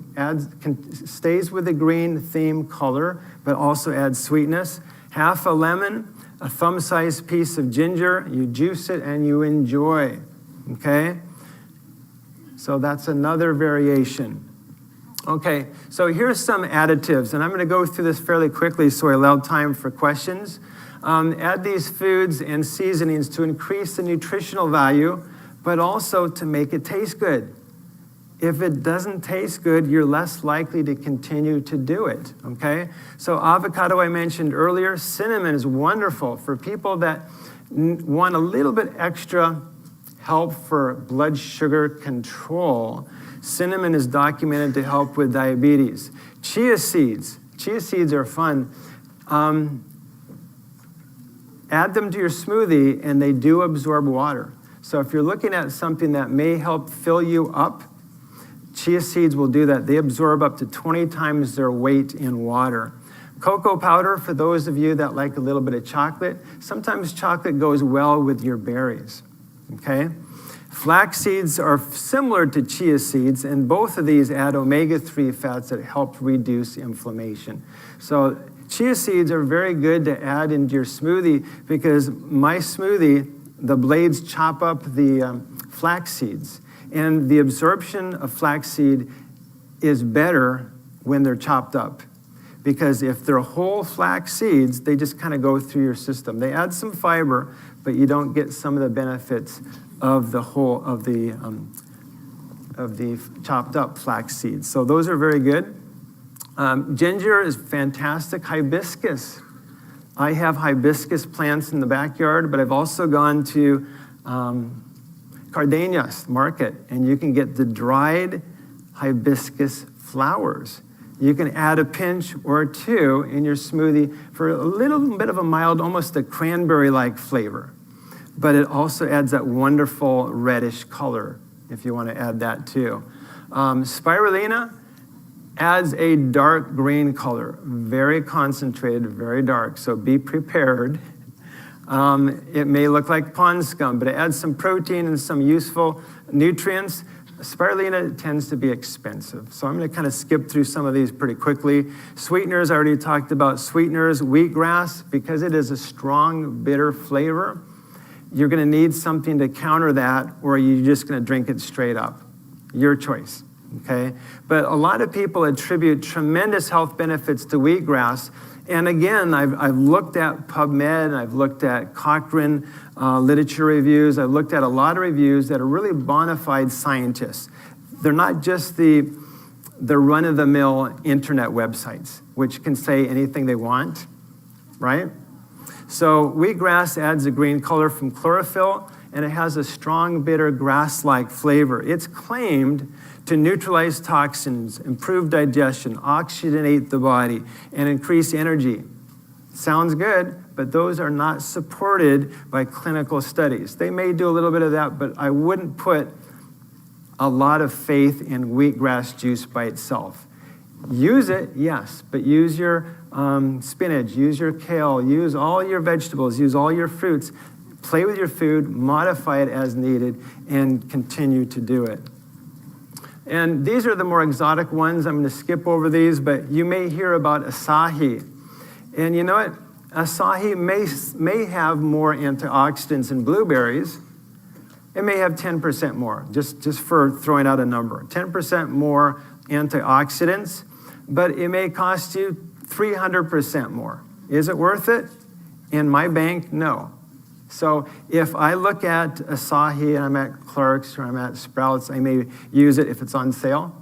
stays with the green theme color, but also adds sweetness, half a lemon, a thumb-sized piece of ginger. You juice it and you enjoy, okay? So that's another variation. Okay, so here's some additives, and I'm going to go through this fairly quickly so I allow time for questions. Add these foods and seasonings to increase the nutritional value, but also to make it taste good. If it doesn't taste good, you're less likely to continue to do it, okay? So avocado I mentioned earlier. Cinnamon is wonderful for people that want a little bit extra help for blood sugar control. Cinnamon is documented to help with diabetes. Chia seeds are fun. Add them to your smoothie and they do absorb water. So if you're looking at something that may help fill you up, chia seeds will do that. They absorb up to 20 times their weight in water. Cocoa powder, for those of you that like a little bit of chocolate, sometimes chocolate goes well with your berries, okay? Flax seeds are similar to chia seeds, and both of these add omega-3 fats that help reduce inflammation. So chia seeds are very good to add into your smoothie because my smoothie, the blades chop up the flax seeds. And the absorption of flaxseed is better when they're chopped up. Because if they're whole flax seeds, they just kind of go through your system. They add some fiber, but you don't get some of the benefits of the chopped up flax seeds. So those are very good. Ginger is fantastic. Hibiscus. I have hibiscus plants in the backyard, but I've also gone to Cardenas market, and you can get the dried hibiscus flowers. You can add a pinch or 2 in your smoothie for a little bit of a mild, almost a cranberry-like flavor. But it also adds that wonderful reddish color, if you want to add that too. Spirulina adds a dark green color, very concentrated, very dark, so be prepared. It may look like pond scum, but it adds some protein and some useful nutrients. Spirulina tends to be expensive, so I'm going to kind of skip through some of these pretty quickly. Sweeteners, I already talked about sweeteners. Wheatgrass, because it is a strong, bitter flavor, you're going to need something to counter that, or you're just going to drink it straight up. Your choice, okay? But a lot of people attribute tremendous health benefits to wheatgrass. And again, I've looked at PubMed, I've looked at Cochrane literature reviews, I've looked at a lot of reviews that are really bona fide scientists. They're not just the the run-of-the-mill internet websites, which can say anything they want, right? So wheatgrass adds a green color from chlorophyll, and it has a strong, bitter, grass-like flavor. It's claimed to neutralize toxins, improve digestion, oxygenate the body, and increase energy. Sounds good, but those are not supported by clinical studies. They may do a little bit of that, but I wouldn't put a lot of faith in wheatgrass juice by itself. Use it, yes, but use your spinach, use your kale, use all your vegetables, use all your fruits. Play with your food, modify it as needed, and continue to do it. And these are the more exotic ones. I'm going to skip over these, but you may hear about acai. And you know what? Acai may have more antioxidants than blueberries. It may have 10% more, just for throwing out a number. 10% more antioxidants, but it may cost you 300% more. Is it worth it? In my bank, no. So if I look at acai and I'm at Clark's or I'm at Sprouts, I may use it if it's on sale.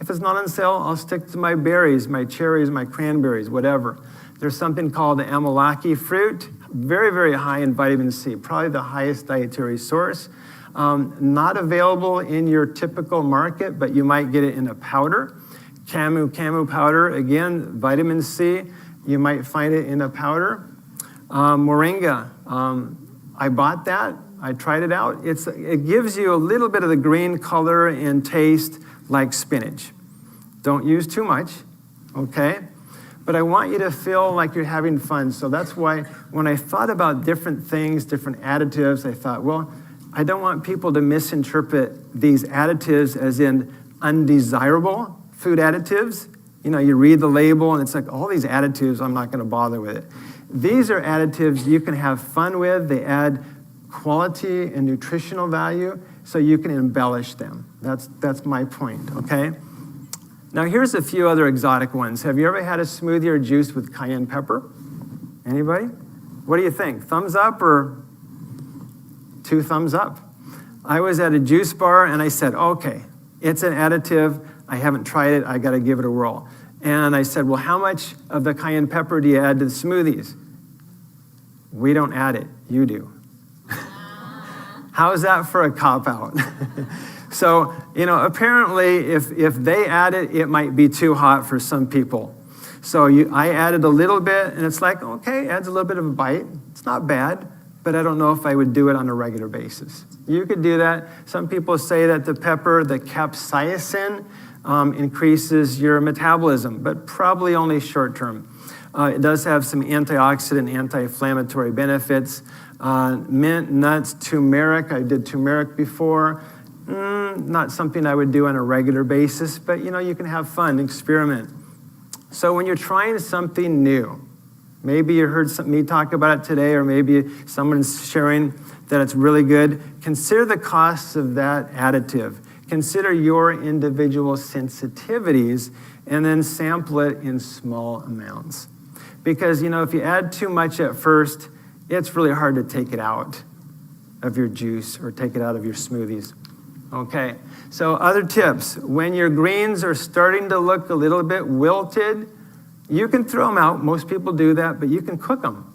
If it's not on sale, I'll stick to my berries, my cherries, my cranberries, whatever. There's something called the amalaki fruit, very, very high in vitamin C, probably the highest dietary source. Not available in your typical market, but you might get it in a powder. Camu powder, again, vitamin C, you might find it in a powder. Moringa, I bought that, I tried it out. It gives you a little bit of the green color and taste like spinach. Don't use too much, okay? But I want you to feel like you're having fun. So that's why when I thought about different things, different additives, I thought, well, I don't want people to misinterpret these additives as in undesirable food additives. You know, you read the label and it's like, all these additives, I'm not going to bother with it. These are additives you can have fun with. They add quality and nutritional value, so you can embellish them. That's my point, okay? Now here's a few other exotic ones. Have you ever had a smoothie or juice with cayenne pepper? Anybody? What do you think? Thumbs up or 2 thumbs up? I was at a juice bar and I said, okay, it's an additive. I haven't tried it. I got to give it a whirl. And I said, well, how much of the cayenne pepper do you add to the smoothies? We don't add it. You do. How's that for a cop-out? So, you know, apparently if they add it, it might be too hot for some people. So I added a little bit, and it's like, okay, adds a little bit of a bite. It's not bad, but I don't know if I would do it on a regular basis. You could do that. Some people say that the pepper, the capsaicin, increases your metabolism, but probably only short term. It does have some antioxidant, anti-inflammatory benefits. Mint, nuts, turmeric. I did turmeric before. Not something I would do on a regular basis, but you know, you can have fun, experiment. So when you're trying something new, maybe you heard me talk about it today, or maybe someone's sharing that it's really good, consider the costs of that additive. Consider your individual sensitivities and then sample it in small amounts. Because, you know, if you add too much at first, it's really hard to take it out of your juice or take it out of your smoothies. Okay, so other tips. When your greens are starting to look a little bit wilted, you can throw them out. Most people do that, but you can cook them.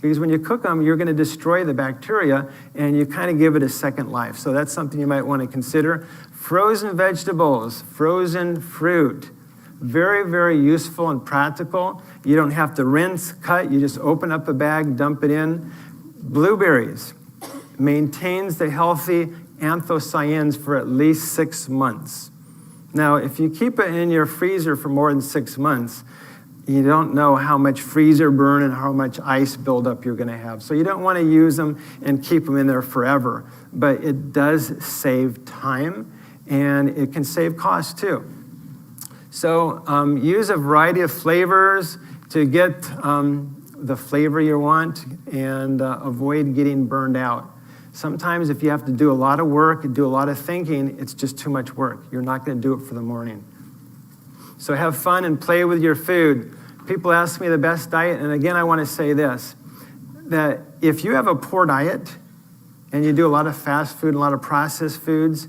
Because when you cook them, you're going to destroy the bacteria, and you kind of give it a second life. So that's something you might want to consider. Frozen vegetables, frozen fruit. Very, very useful and practical. You don't have to rinse, cut. You just open up a bag, dump it in. Blueberries. Maintains the healthy anthocyanins for at least 6 months. Now, if you keep it in your freezer for more than 6 months, you don't know how much freezer burn and how much ice buildup you're going to have. So you don't want to use them and keep them in there forever. But it does save time, and it can save costs too. So use a variety of flavors to get the flavor you want and avoid getting burned out. Sometimes if you have to do a lot of work and do a lot of thinking, it's just too much work. You're not going to do it for the morning. So have fun and play with your food. People ask me the best diet, and again, I want to say this, that if you have a poor diet and you do a lot of fast food, a lot of processed foods,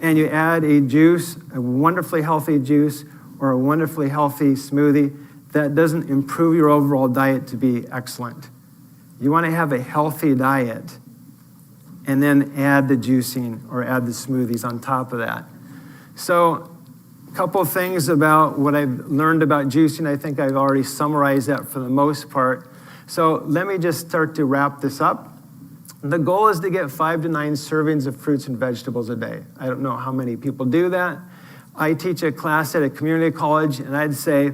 and you add a juice, a wonderfully healthy juice, or a wonderfully healthy smoothie, that doesn't improve your overall diet to be excellent. You want to have a healthy diet and then add the juicing or add the smoothies on top of that. So a couple of things about what I've learned about juicing. I think I've already summarized that for the most part. So let me just start to wrap this up. The goal is to get 5 to 9 servings of fruits and vegetables a day. I don't know how many people do that. I teach a class at a community college, and I'd say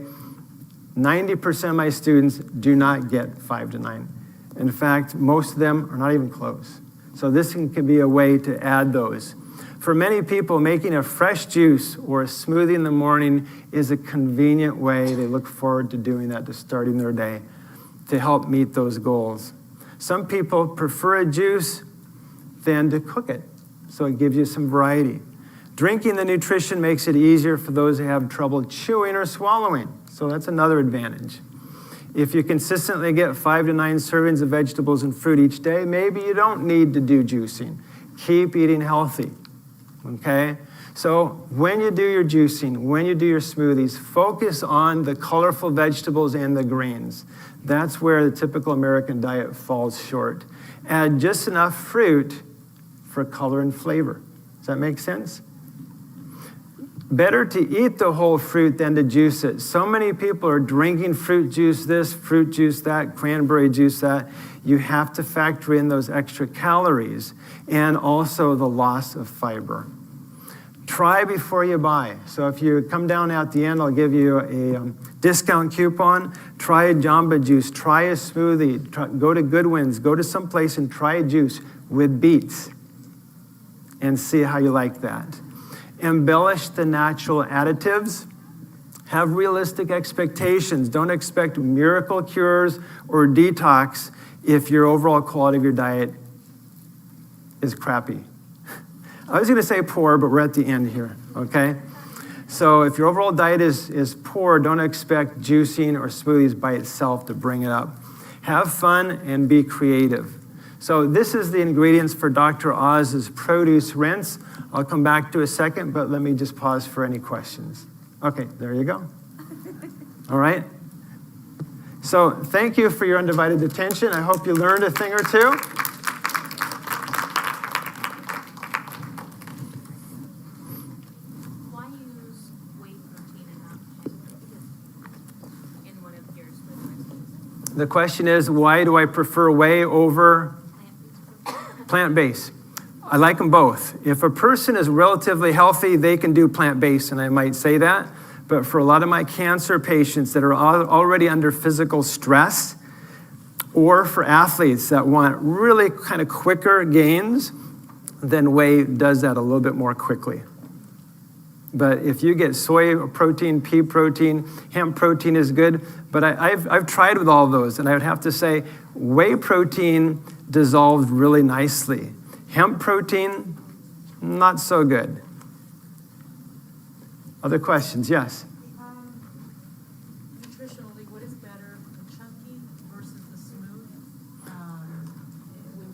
90% of my students do not get 5 to 9. In fact, most of them are not even close. So this can be a way to add those. For many people, making a fresh juice or a smoothie in the morning is a convenient way. They look forward to doing that, to starting their day, to help meet those goals. Some people prefer a juice than to cook it, so it gives you some variety. Drinking the nutrition makes it easier for those who have trouble chewing or swallowing, so that's another advantage. If you consistently get 5 to 9 servings of vegetables and fruit each day, maybe you don't need to do juicing. Keep eating healthy, okay? So when you do your juicing, when you do your smoothies, focus on the colorful vegetables and the greens. That's where the typical American diet falls short. Add just enough fruit for color and flavor. Does that make sense? Better to eat the whole fruit than to juice it. So many people are drinking fruit juice this, fruit juice that, cranberry juice that. You have to factor in those extra calories and also the loss of fiber. Try before you buy. So if you come down at the end, I'll give you a discount coupon. Try a Jamba Juice, try a smoothie, go to Goodwin's, go to someplace and try a juice with beets and see how you like that. Embellish the natural additives. Have realistic expectations. Don't expect miracle cures or detox if your overall quality of your diet is crappy. I was going to say poor, but we're at the end here, okay? So if your overall diet is poor, don't expect juicing or smoothies by itself to bring it up. Have fun and be creative. So this is the ingredients for Dr. Oz's produce rinse. I'll come back to a second, but let me just pause for any questions. Okay, there you go. All right. So thank you for your undivided attention. I hope you learned a thing or two. Why use whey protein and not in one of your smoothies? The question is, why do I prefer whey over plant-based? I like them both. If a person is relatively healthy, they can do plant-based, and I might say that. But for a lot of my cancer patients that are already under physical stress, or for athletes that want really kind of quicker gains, then whey does that a little bit more quickly. But if you get soy protein, pea protein, hemp protein is good. But I've tried with all of those, and I would have to say whey protein dissolved really nicely. Hemp protein, not so good. Other questions? Yes? Nutritionally, what is better, the chunky versus the smooth when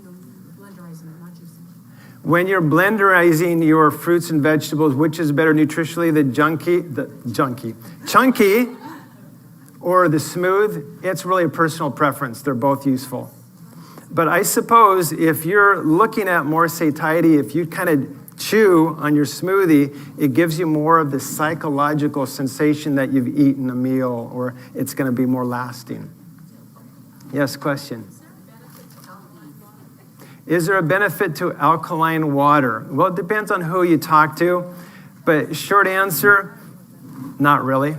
you're blenderizing it, not juicing? When you're blenderizing your fruits and vegetables, which is better nutritionally, chunky or the smooth? It's really a personal preference. They're both useful. But I suppose if you're looking at more satiety, if you kind of chew on your smoothie, it gives you more of the psychological sensation that you've eaten a meal, or it's going to be more lasting. Yes, question? Is there a benefit to alkaline water? Well, it depends on who you talk to, but short answer, not really.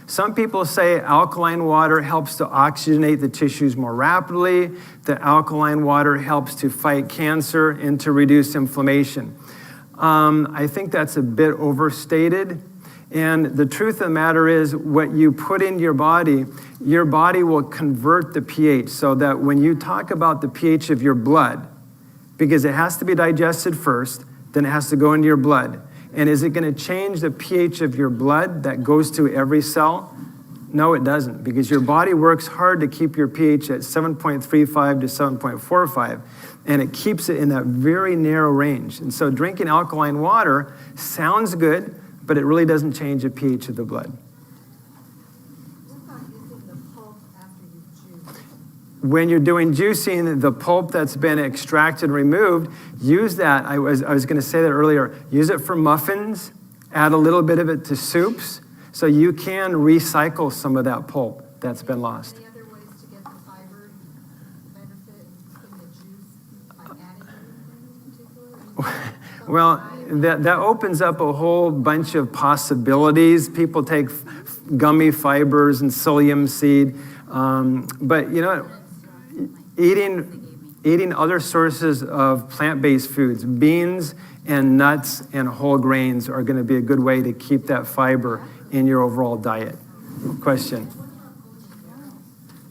Some people say alkaline water helps to oxygenate the tissues more rapidly. The alkaline water helps to fight cancer and to reduce inflammation. I think that's a bit overstated. And the truth of the matter is what you put in your body will convert the pH, so that when you talk about the pH of your blood, because it has to be digested first, then it has to go into your blood. And is it going to change the pH of your blood that goes to every cell? No, it doesn't, because your body works hard to keep your pH at 7.35 to 7.45, and it keeps it in that very narrow range. And so drinking alkaline water sounds good, but it really doesn't change the pH of the blood. What about using the pulp after you've juiced? When you're doing juicing, the pulp that's been extracted and removed, use that. I was going to say that earlier. Use it for muffins. Add a little bit of it to soups, so you can recycle some of that pulp that's been lost. Any other ways to get the fiber benefit in the juice by adding anything in particular? Well, that opens up a whole bunch of possibilities. People take gummy fibers and psyllium seed, but you know, eating other sources of plant-based foods, beans and nuts and whole grains are going to be a good way to keep that fiber in your overall diet. Question.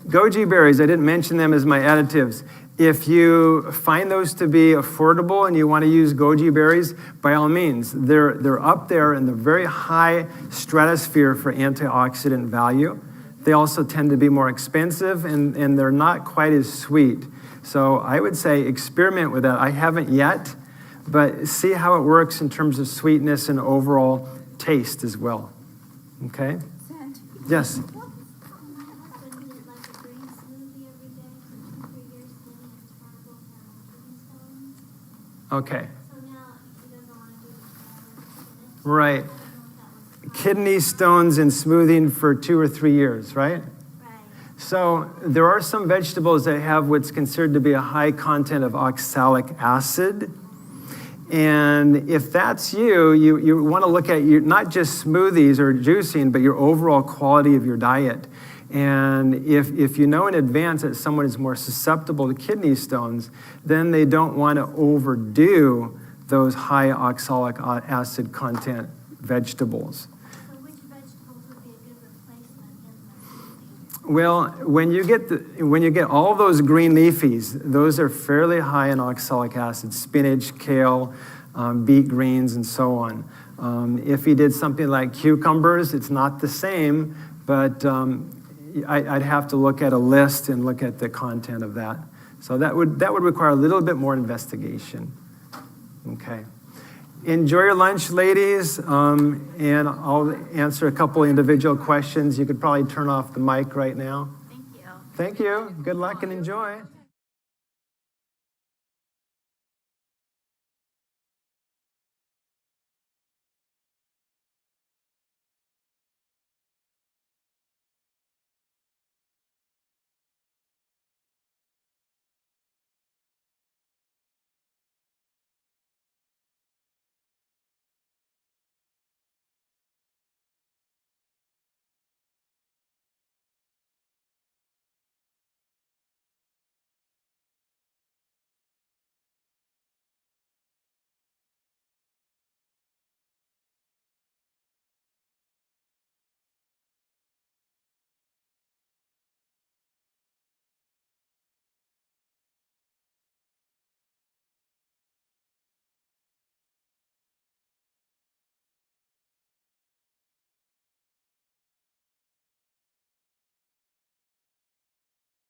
Goji berries, I didn't mention them as my additives. If you find those to be affordable and you want to use goji berries, by all means, they're up there in the very high stratosphere for antioxidant value. They also tend to be more expensive, and they're not quite as sweet. So I would say experiment with that. I haven't yet, but see how it works in terms of sweetness and overall taste as well. Okay? Yes? Okay. Right. Kidney stones and smoothing for 2 or 3 years, right? So there are some vegetables that have what's considered to be a high content of oxalic acid. And if that's you want to look at not just smoothies or juicing, but your overall quality of your diet. And if you know in advance that someone is more susceptible to kidney stones, then they don't want to overdo those high oxalic acid content vegetables. So which vegetables would be a good replacement in my smoothie? Well, when you get all those green leafies, those are fairly high in oxalic acid: spinach, kale, beet greens, and so on. If you did something like cucumbers, it's not the same, but I'd have to look at a list and look at the content of that. So that would require a little bit more investigation. Okay. Enjoy your lunch, ladies, and I'll answer a couple individual questions. You could probably turn off the mic right now. Thank you. Thank you. Good luck and enjoy.